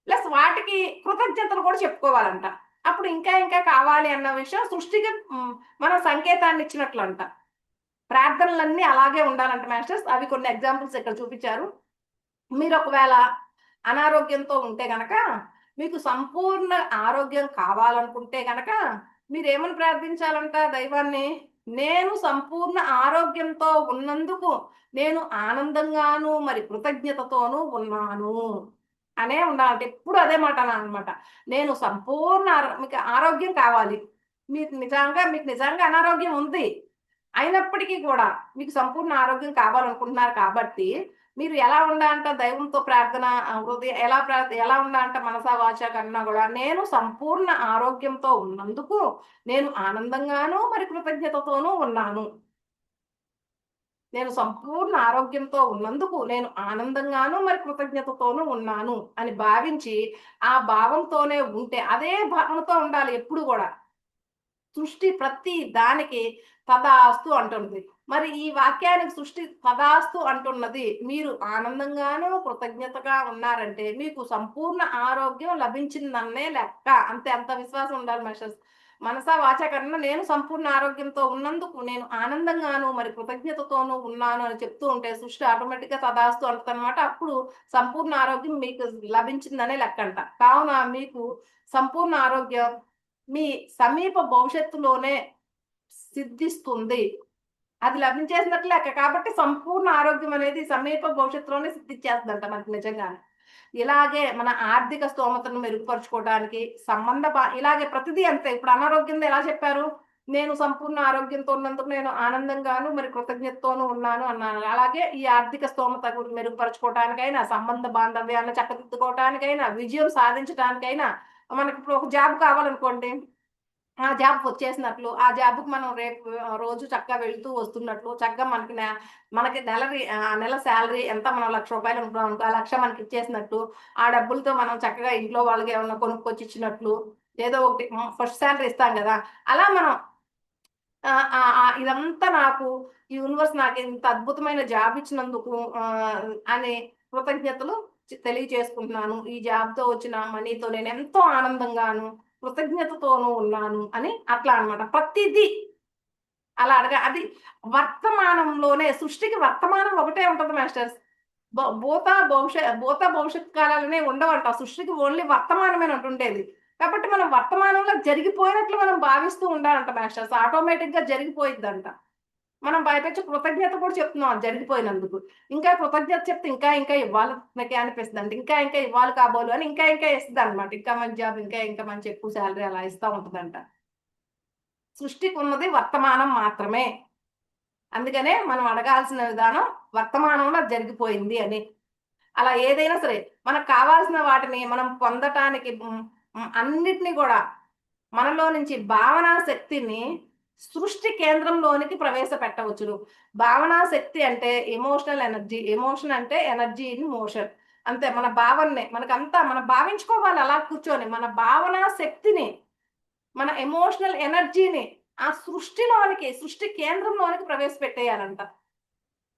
A: ప్లస్ వాటికి కృతజ్ఞతలు కూడా చెప్పుకోవాలంట. అప్పుడు ఇంకా ఇంకా కావాలి అన్న విషయం సృష్టికి మనం సంకేతాన్ని ఇచ్చినట్లు అంట. ప్రార్థనలన్నీ అలాగే ఉండాలంట మాస్టర్స్. అవి కొన్ని ఎగ్జాంపుల్స్ ఇక్కడ చూపించారు. మీరు ఒకవేళ అనారోగ్యంతో ఉంటే గనక, మీకు సంపూర్ణ ఆరోగ్యం కావాలనుకుంటే గనక మీరు ఏమని ప్రార్థించాలంట దైవాన్ని, నేను సంపూర్ణ ఆరోగ్యంతో ఉన్నందుకు నేను ఆనందంగాను మరి కృతజ్ఞతతోనూ ఉన్నాను అనే ఉండాలంట. ఎప్పుడు అదే మాట అనమాట. నేను సంపూర్ణ మీకు ఆరోగ్యం కావాలి, మీకు నిజంగా అనారోగ్యం ఉంది, అయినప్పటికీ కూడా మీకు సంపూర్ణ ఆరోగ్యం కావాలనుకుంటున్నారు కాబట్టి మీరు ఎలా ఉండాలంట, దైవంతో ప్రార్థన హృదయ ఎలా ఉండాలంట, మనసా వాచ కన్నా కూడా నేను సంపూర్ణ ఆరోగ్యంతో ఉన్నందుకు నేను ఆనందంగాను మరి కృతజ్ఞతతోనూ ఉన్నాను. నేను సంపూర్ణ ఆరోగ్యంతో ఉన్నందుకు నేను ఆనందంగాను మరి కృతజ్ఞతతోనూ ఉన్నాను అని భావించి ఆ భావంతోనే ఉంటే, అదే భావంతో ఉండాలి ఎప్పుడు కూడా. సృష్టి ప్రతి దానికి తదాస్తు అంటున్నది. మరి ఈ వాక్యానికి సృష్టి తదాస్తు అంటున్నది. మీరు ఆనందంగాను కృతజ్ఞతగా ఉన్నారంటే మీకు సంపూర్ణ ఆరోగ్యం లభించిందన్నే లెక్క. అంత విశ్వాసం ఉండాలి మాస్టర్స్. మనసా వాచా కన్నా నేను సంపూర్ణ ఆరోగ్యంతో ఉన్నందుకు నేను ఆనందంగాను మరి కృతజ్ఞతతోనూ ఉన్నాను అని చెప్తూ ఉంటే సృష్టి ఆటోమేటిక్ గా తదాస్తు అంటదన్నమాట. అప్పుడు సంపూర్ణ ఆరోగ్యం మీకు లభించిందనే లెక్కంట. కావున మీకు సంపూర్ణ ఆరోగ్యం మీ సమీప భవిష్యత్తులోనే సిద్ధిస్తుంది. అది లభించేసినట్లు లెక్క. కాబట్టి సంపూర్ణ ఆరోగ్యం అనేది సమీప భవిష్యత్తులోనే సిద్ధిచ్చేస్తదంట మనకి నిజంగానే. ఇలాగే మన ఆర్థిక స్తోమతను మెరుగుపరుచుకోవడానికి ఇలాగే ప్రతిదీ అంతే. ఇప్పుడు అనారోగ్యంది ఎలా చెప్పారు? నేను సంపూర్ణ ఆరోగ్యంతో ఉన్నందుకు నేను ఆనందంగాను మరి కృతజ్ఞతతోనూ ఉన్నాను అన్నాను. అలాగే ఈ ఆర్థిక స్తోమత మెరుగుపరుచుకోవటానికైనా, సంబంధ బాంధవ్యాలను చక్కదిద్దుకోవటానికైనా, విజయం సాధించటానికైనా మనకిప్పుడు ఒక జాబ్ కావాలనుకోండి. ఆ జాబ్ వచ్చేసినట్లు, ఆ జాబ్‌కి మనం రేపు రోజు చక్కగా వెళ్తూ వస్తున్నట్లు, చక్కగా మనకి నెల సాలరీ ఎంత మనం రూ. 1,00,000 అనుకున్నాం అనుకో, ఆ 1,00,000 మనకిచ్చేసినట్టు, ఆ డబ్బులతో మనం చక్కగా ఇంట్లో వాళ్ళకి ఏమన్నా కొనుక్కొచ్చి ఇచ్చినట్లు, ఏదో ఒకటి ఫస్ట్ సాలరీ ఇస్తాం గదా! అలా మనం ఇదంతా నాకు ఈ యూనివర్స్ నాకింత అద్భుతమైన జాబ్ ఇచ్చినందుకు అని కృతజ్ఞతలు తెలియచేసుకుంటున్నాను. ఈ జాబ్‌తో వచ్చిన మనీతో నేనెంతో ఆనందంగాను, కృతజ్ఞతతోనూ ఉన్నాను అని అట్లా అన్నమాట. ప్రతిదీ అలా అది వర్తమానంలోనే సృష్టికి వర్తమానం ఒకటే ఉంటది మాస్టర్స్. భూత భవిష్యత్ కాలాలనే ఉండవంట. సృష్టికి ఓన్లీ వర్తమానమేనంట ఉండేది. కాబట్టి మనం వర్తమానంలో జరిగిపోయినట్లు మనం భావిస్తూ ఉండాలంట మాస్టర్స్. ఆటోమేటిక్‌గా జరిగిపోయిద్దంట. మనం పైపెచ్చు కృతజ్ఞత కూడా చెప్తున్నాం అది జరిగిపోయినందుకు. ఇంకా కృతజ్ఞత చెప్తే ఇంకా ఇంకా ఇవ్వాలి నాకే అనిపిస్తదంట. ఇంకా ఇంకా ఇవ్వాలి కాబోలు అని ఇంకా ఇంకా ఇస్తదనమాట. ఇంకా మంచి జాబ్, ఇంకా ఇంకా మంచి ఎక్కువ సాలరీ అలా ఇస్తా ఉంటదంట. సృష్టికున్నది వర్తమానం మాత్రమే. అందుకనే మనం అడగాల్సిన విధానం వర్తమానంలో జరిగిపోయింది అని. అలా ఏదైనా సరే మనకు కావాల్సిన వాటిని మనం పొందటానికి అన్నిటిని గూడా మనలో నుంచి భావనా శక్తిని సృష్టి కేంద్రంలోనికి ప్రవేశపెట్టవచ్చును. భావనా శక్తి అంటే ఎమోషనల్ ఎనర్జీ. ఎమోషన్ అంటే ఎనర్జీ ఇన్ మోషన్. అంతే మన భావననే మనకంతా మనం భావించుకోవాలి అలా కూర్చొని. మన భావనా శక్తిని, మన ఎమోషనల్ ఎనర్జీని ఆ సృష్టి కేంద్రంలోనికి ప్రవేశపెట్టేయాలంట.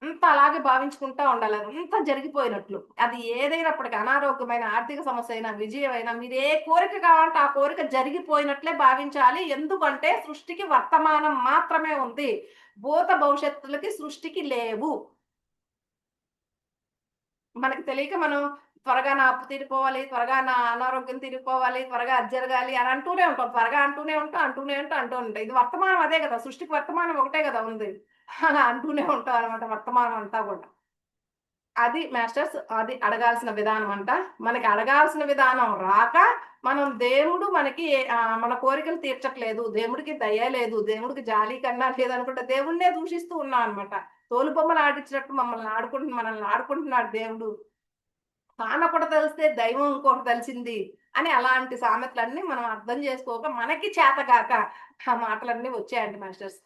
A: అంతా అలాగే భావించుకుంటా ఉండాలి. అదంతా జరిగిపోయినట్లు. అది ఏదైనప్పటికి అనారోగ్యమైన, ఆర్థిక సమస్య అయినా, విజయమైనా మీరు ఏ కోరిక కావాలంటే ఆ కోరిక జరిగిపోయినట్లే భావించాలి. ఎందుకంటే సృష్టికి వర్తమానం మాత్రమే ఉంది. భూత భవిష్యత్తులకి సృష్టికి లేవు. మనకి తెలియక మనం త్వరగా నా అప్పు తీరిపోవాలి, త్వరగా నా అనారోగ్యం తీరిపోవాలి, త్వరగా అది జరగాలి అని అంటూనే ఉంటాం. త్వరగా అంటూనే ఉంటాం, అంటూనే ఉంటాం, అంటూ ఉంటాం. ఇది వర్తమానం అదే గదా! సృష్టికి వర్తమానం ఒకటే గదా ఉంది. అలా అంటూనే ఉంటాం అన్నమాట వర్తమానం అంతా గూడా. అది మాస్టర్స్ అది అడగాల్సిన విధానం అంట. మనకి అడగాల్సిన విధానం రాక, మనం దేవుడు మనకి మన కోరికలు తీర్చట్లేదు. దేవుడికి దయ లేదు. దేవుడికి జాలి కన్నా లేదనుకుంటే దేవుడినే దూషిస్తూ ఉన్నాం అన్నమాట. తోలుబొమ్మలు ఆడించినట్టు మనల్ని ఆడుకుంటున్నాడు దేవుడు. తానొకటి తెలిస్తే దైవం ఇంకోటి తెలిసింది అని అలాంటి సామెతలన్నీ మనం అర్థం చేసుకోక మనకి చేతగాక ఆ మాటలన్నీ వచ్చాయండి మాస్టర్స్.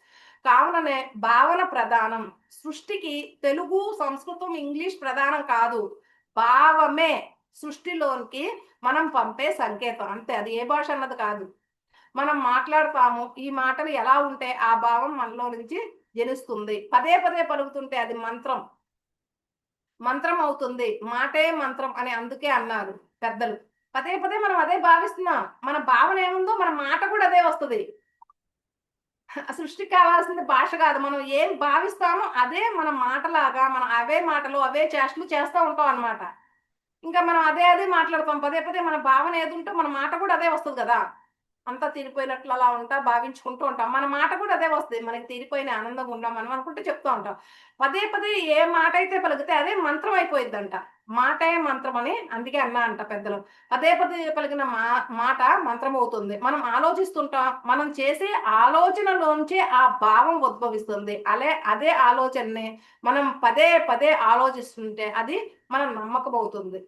A: కావుననే భావన ప్రధానం. సృష్టికి తెలుగు, సంస్కృతం, ఇంగ్లీష్ ప్రధానం కాదు. భావమే సృష్టిలోనికి మనం పంపే సంకేతం. అంతే. అది ఏ భాష అన్నది కాదు. మనం మాట్లాడతాము. ఈ మాటలు ఎలా ఉంటే ఆ భావం మనలో నుంచి జనిస్తుంది. పదే పదే పలుకుతుంటే అది మంత్రం. మంత్రం అవుతుంది. మాటే మంత్రం అని అందుకే అన్నారు పెద్దలు. పదే పదే మనం అదే భావిస్తున్నాం. మన భావన ఏముందో మన మాట కూడా అదే వస్తది. సృష్టికి కావాల్సింది భాష కాదు. మనం ఏం భావిస్తామో అదే మన మాటలాగా మనం అవే మాటలు, అవే చేష్టలు చేస్తా ఉంటాం అన్నమాట. ఇంకా మనం అదే అదే మాట్లాడతాం. పదే పదే మన భావన ఏదుంటే మన మాట కూడా అదే వస్తది గదా! అంతా తీరిపోయినట్లు అలా భావించుకుంటూ ఉంటాం. మన మాట కూడా అదే వస్తది. మనకి తీరిపోయిన ఆనందంగా ఉన్నాం మనం అనుకుంటే చెప్తూ ఉంటాం. పదే పదే ఏ మాటైతే పలికితే అదే మంత్రం అయిపోయిద్దంట. మాటే మంత్రం అని అందుకే అన్నా అంట పెద్దలు. పదే పదే పలికిన మాట మంత్రమవుతుంది. మనం ఆలోచిస్తుంటాం. మనం చేసే ఆలోచనలోంచే ఆ భావం ఉద్భవిస్తుంది. అదే ఆలోచనని మనం పదే పదే ఆలోచిస్తుంటే అది మన నమ్మకం అవుతుంది.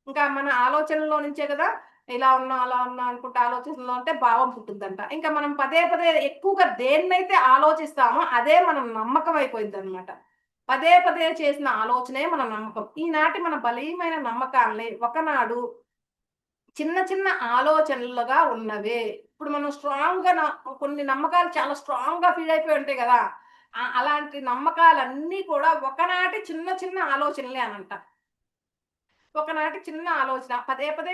A: ఇంకా మన ఆలోచనలో నుంచే కదా ఇలా ఉన్నా, అలా ఉన్నా అనుకుంటే ఆలోచనలో ఉంటే భావం పుట్టుద్దంట. ఇంకా మనం పదే పదే ఎక్కువగా దేన్నైతే ఆలోచిస్తామో అదే మన నమ్మకం అయిపోయిద్దనమాట. పదే పదే చేసిన ఆలోచనే మన నమ్మకం. ఈనాటి మన బలీయమైన నమ్మకాల్ని ఒకనాడు చిన్న చిన్న ఆలోచనలుగా ఉన్నవే. ఇప్పుడు మనం స్ట్రాంగ్‌గా కొన్ని నమ్మకాలు చాలా స్ట్రాంగ్‌గా ఫీల్ అయిపోయి ఉంటాయి గదా! అలాంటి నమ్మకాలన్నీ కూడా ఒకనాటి చిన్న చిన్న ఆలోచనలే అనంట. ఒకనాటి చిన్న ఆలోచన. పదే పదే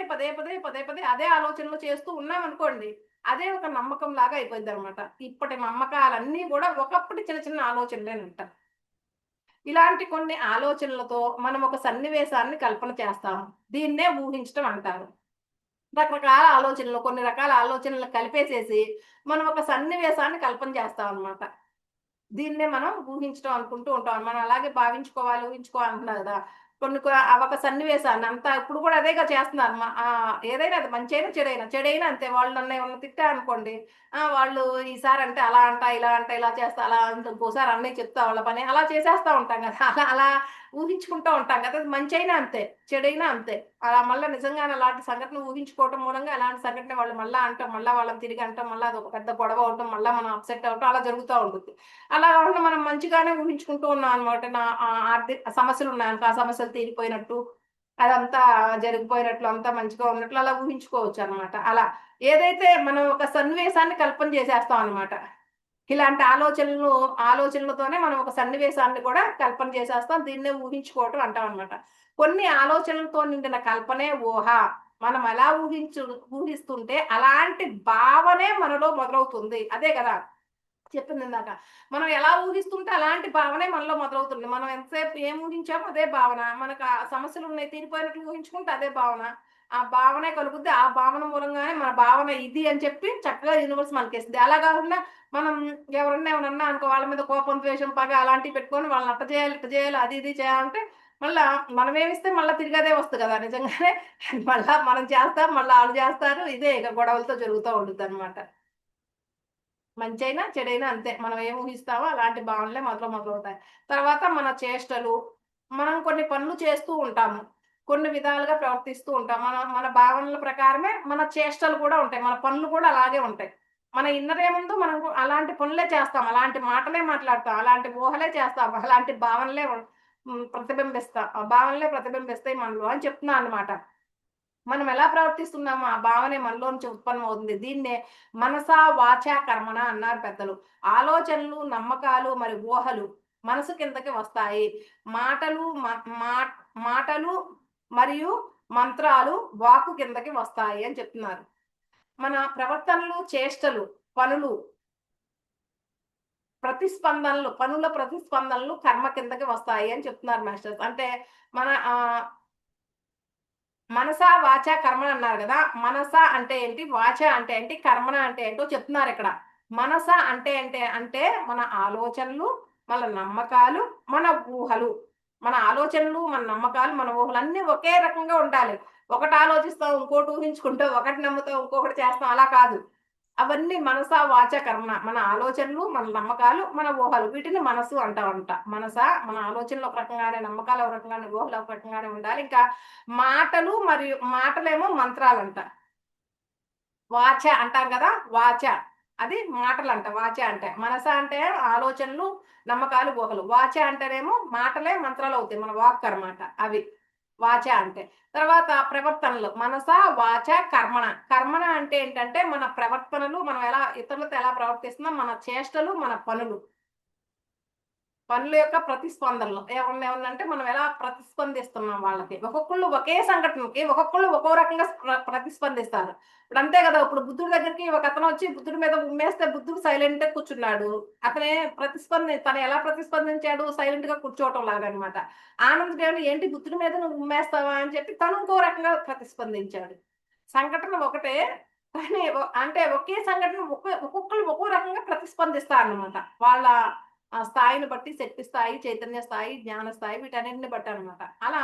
A: అదే ఆలోచనలు చేస్తూ ఉన్నామనుకోండి. అదే ఒక నమ్మకం లాగా అయిపోయింది అనమాట. ఇప్పటి నమ్మకాలన్నీ కూడా ఒకప్పటి చిన్న చిన్న ఆలోచనలేనంట. ఇలాంటి కొన్ని ఆలోచనలతో మనం ఒక సన్నివేశాన్ని కల్పన చేస్తాము. దీన్నే ఊహించటం అంటారు. రకరకాల ఆలోచనలు, కొన్ని రకాల ఆలోచనలు కలిపేసేసి మనం ఒక సన్నివేశాన్ని కల్పన చేస్తాం అనమాట. దీన్నే మనం ఊహించటం అనుకుంటూ ఉంటాం. మనం అలాగే భావించుకోవాలి, ఊహించుకోవాలి అంటున్నారు కదా! కొన్ని ఒక సన్నివేశాన్ని అంతా ఇప్పుడు కూడా అదేగా చేస్తున్నారు. ఏదైనా అది మంచైనా, చెడైనా. చెడైనా అంతే. వాళ్ళు నన్నేమన్నా తిట్టారనుకోండి, వాళ్ళు ఈసారి అంటే అలా అంట, ఇలా అంట, ఇలా చేస్తా, అలా అంట, ఇంకోసారి అన్నయ్య చెప్తా వాళ్ళ పని. అలా చేసేస్తా ఉంటాం కదా! అలా అలా ఊహించుకుంటూ ఉంటాం కదా! అది మంచైనా అంతే, చెడైనా అంతే. అలా మళ్ళా నిజంగానే అలాంటి సంఘటన ఊహించుకోవటం మూలంగా అలాంటి సంఘటన వాళ్ళు మళ్ళా అంటాం, మళ్ళా వాళ్ళని తిరిగి అంటాం, మళ్ళా అదొక పెద్ద గొడవ అవ్వటం, మళ్ళా మనం అప్సెట్ అవ్వటం అలా జరుగుతా ఉంటుంది. అలా కాకుండా మనం మంచిగానే ఊహించుకుంటూ ఉన్నాం అనమాట. ఆర్థిక సమస్యలున్నాయనుకో, ఆ సమస్యలు తీరిపోయినట్టు, అదంతా జరిగిపోయినట్లు, అంతా మంచిగా ఉన్నట్లు అలా ఊహించుకోవచ్చనమాట. అలా ఏదైతే మనం ఒక సన్నివేశాన్ని కల్పన చేసేస్తాం అనమాట. ఇలాంటి ఆలోచనలతోనే మనం ఒక సన్నివేశాన్ని కూడా కల్పన చేసేస్తాం. దీన్నే ఊహించుకోవటం అంటామనమాట. కొన్ని ఆలోచనలతో నిండిన కల్పనే ఊహ. మనం ఎలా ఊహిస్తుంటే అలాంటి భావనే మనలో మొదలవుతుంది. అదే గదా! చెప్పిందిందాక. మనం ఎలా ఊహిస్తుంటే అలాంటి భావనే మనలో మొదలవుతుంది. మనం ఎంతసేపు ఏం ఊహించామో అదే భావన. మనకు ఆ సమస్యలున్నాయి తీరిపోయినట్లు ఊహించుకుంటే అదే భావన. ఆ భావనే కలుగుద్ది. ఆ భావన మూలంగానే మన భావన ఇది అని చెప్పి చక్కగా యూనివర్స్ మనకిస్తది. అలా గాకుండా మనం ఎవరన్నా ఏమన్నా అన్నా అనుకో, వాళ్ళ మీద కోపం, ద్వేషం, పగ అలాంటివి పెట్టుకొని వాళ్ళని అట్ట చేయాలి, ఇట్ట చేయాలి, అది ఇది చేయాలంటే మళ్ళా మనమేమిస్తే మళ్ళా తిరిగి అదే వస్తది కదా! నిజంగానే మళ్ళా మనం చేస్తాం, మళ్ళా ఆళ్ళు చేస్తారు. ఇదే ఇక గొడవలతో జరుగుతా ఉండుద్దనమాట. మంచైనా, చెడైనా అంతే. మనం ఏం ఊహిస్తామో అలాంటి భావనలే మనలో మొదలవుతాయి. తర్వాత మన చేష్టలు. మనం కొన్ని పనులు చేస్తూ ఉంటాము. కొన్ని విధాలుగా ప్రవర్తిస్తూ ఉంటాం. మన మన భావనల ప్రకారమే మన చేష్టలు కూడా ఉంటాయి. మన పనులు కూడా అలాగే ఉంటాయి. మన ఇన్నర్ ఏముందో మనం అలాంటి పనులే చేస్తాం. అలాంటి మాటలే మాట్లాడతాం. అలాంటి ఊహలే చేస్తాం. అలాంటి భావనలే ప్రతిబింబిస్తాం. ఆ భావనలే ప్రతిబింబిస్తాయి మనలో అని చెప్తున్నా అన్నమాట. మనం ఎలా ప్రవర్తిస్తున్నామో ఆ భావనే మనలోంచి ఉత్పన్నమవుతుంది. దీన్నే మనసా వాచా కర్మణ అన్నారు పెద్దలు. ఆలోచనలు, నమ్మకాలు మరి ఊహలు మనసు కిందకి వస్తాయి. మాటలు మ మా మాటలు మరియు మంత్రాలు వాక్కు కిందకి వస్తాయి అని చెప్తున్నారు. మన ప్రవర్తనలు, చేష్టలు, పనులు, పనుల ప్రతిస్పందనలు కర్మ కిందకి వస్తాయి అని చెప్తున్నారు మాస్టర్స్. అంటే మన మనస, వాచ, కర్మణ అన్నారు గదా! మనస అంటే ఏంటి? వాచ అంటే ఏంటి? కర్మణ అంటే ఏంటో చెప్తున్నారిక్కడ. మనస అంటే మన ఆలోచనలు, మన నమ్మకాలు, మన ఊహలు. మన ఆలోచనలు, మన నమ్మకాలు, మన ఊహలు అన్నీ ఒకే రకంగా ఉండాలి. ఒకటి ఆలోచిస్తాం, ఇంకోటి ఊహించుకుంటాం, ఒకటి నమ్ముతాం, ఇంకొకటి చేస్తాం అలా కాదు. అవన్నీ మనస, వాచ, కర్మణ. మన ఆలోచనలు, మన నమ్మకాలు, మన ఊహలు. వీటిని మనసు అంటామంట. మన ఆలోచనలు ఒక రకంగానే, నమ్మకాలు ఒక రకంగానే, ఊహలు ఒక రకంగానే ఉండాలి. ఇంకా మాటలేమో మంత్రాలంట. వాచ అంటాం గదా! వాచ. అది మాటలంట వాచ అంటే. మనస అంటే ఆలోచనలు, నమ్మకాలు, ఊహలు. వాచ అంటేనేమో మాటలే మంత్రాలవుతాయి. మన వాక్ అన్నమాట అవి. వాచ అంటే. తర్వాత ప్రవర్తనలు. మనస, వాచ, కర్మణ. కర్మణ అంటే ఏంటంటే మన ప్రవర్తనలు, మనం ఇతరులతో ఎలా ప్రవర్తిస్తున్నాం, మన చేష్టలు, మన పనులు. పనుల యొక్క ప్రతిస్పందనలు. ఏమన్నంటే మనం ఎలా ప్రతిస్పందిస్తున్నాం వాళ్ళకి. ఒక్కొక్కళ్ళు ఒకే సంఘటనకి ఒక్కొక్కళ్ళు ఒక్కో రకంగా ప్రతిస్పందిస్తారు. ఇప్పుడు అంతే గదా! ఇప్పుడు బుద్ధుడి దగ్గరికి ఒకతనొచ్చి బుద్ధుడి మీద ఉమ్మేస్తే బుద్ధుడు సైలెంట్‌గా కూర్చున్నాడు. అతనే తను ఎలా ప్రతిస్పందించాడు? సైలెంట్‌గా కూర్చోవటం లాగనమాట. ఆనంద్ ఏంటి బుద్ధుడి మీద నువ్వు ఉమ్మేస్తావా? అని చెప్పి తను ఇంకో రకంగా ప్రతిస్పందించాడు. సంఘటన ఒకటే. కానీ అంటే ఒకే సంఘటన ఒక్కొక్కళ్ళు ఒక్కో రకంగా ప్రతిస్పందిస్తారనమాట. వాళ్ళ స్థాయిని బట్టి శక్తి స్థాయి, చైతన్య స్థాయి, జ్ఞాన స్థాయి వీటన్నిటిని బట్టి అనమాట. అలా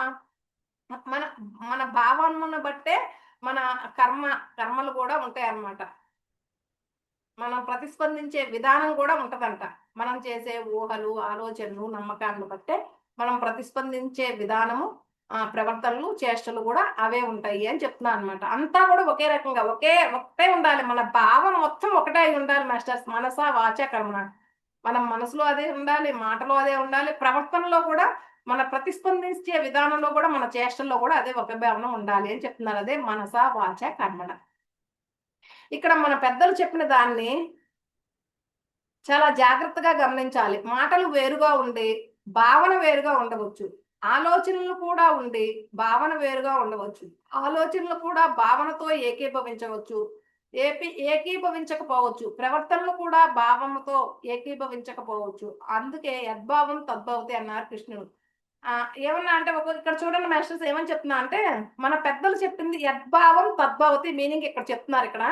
A: మన మన భావనను బట్టే మన కర్మ కర్మలు గూడా ఉంటాయన్నమాట. మనం ప్రతిస్పందించే విధానం గూడా ఉంటదంట. మనం చేసే ఊహలు, ఆలోచనలు, నమ్మకాలను బట్టే మనం ప్రతిస్పందించే విధానము, ప్రవర్తనలు, చేష్టలు గూడా అవే ఉంటాయి అని చెప్తున్నా అనమాట. అంతా గూడా ఒకే రకంగా ఒకటే ఉండాలి. మన భావం మొత్తం ఒకటే అయి ఉండాలి మాస్టర్స్. మనస, వాచ, కర్మణ. మనం మనసులో అదే ఉండాలి, మాటలో అదే ఉండాలి, ప్రవర్తనలో కూడా మన ప్రతిస్పందించే విధానంలో కూడా, మన చేష్టల్లో కూడా అదే ఒక భావన ఉండాలి అని చెప్తున్నారు. అదే మనస, వాచ, కర్మణ. ఇక్కడ మన పెద్దలు చెప్పిన దాన్ని చాలా జాగ్రత్తగా గమనించాలి. మాటలు వేరుగా ఉండి, భావన వేరుగా ఉండవచ్చు. ఆలోచనలు కూడా ఉండి, భావన వేరుగా ఉండవచ్చు. ఆలోచనలు కూడా భావనతో ఏకీభవించవచ్చు. ఏకీభవించకపోవచ్చు, ప్రవర్తనలు కూడా భావంతో ఏకీభవించకపోవచ్చు. అందుకే యద్భావం తద్భవతి అన్నారు కృష్ణుడు. ఏమన్నా అంటే ఇక్కడ చూడండి మాస్టర్స్ ఏమని చెప్తున్నా అంటే, మన పెద్దలు చెప్పింది యద్భావం తద్భవతి మీనింగ్ ఇక్కడ చెప్తున్నారు. ఇక్కడ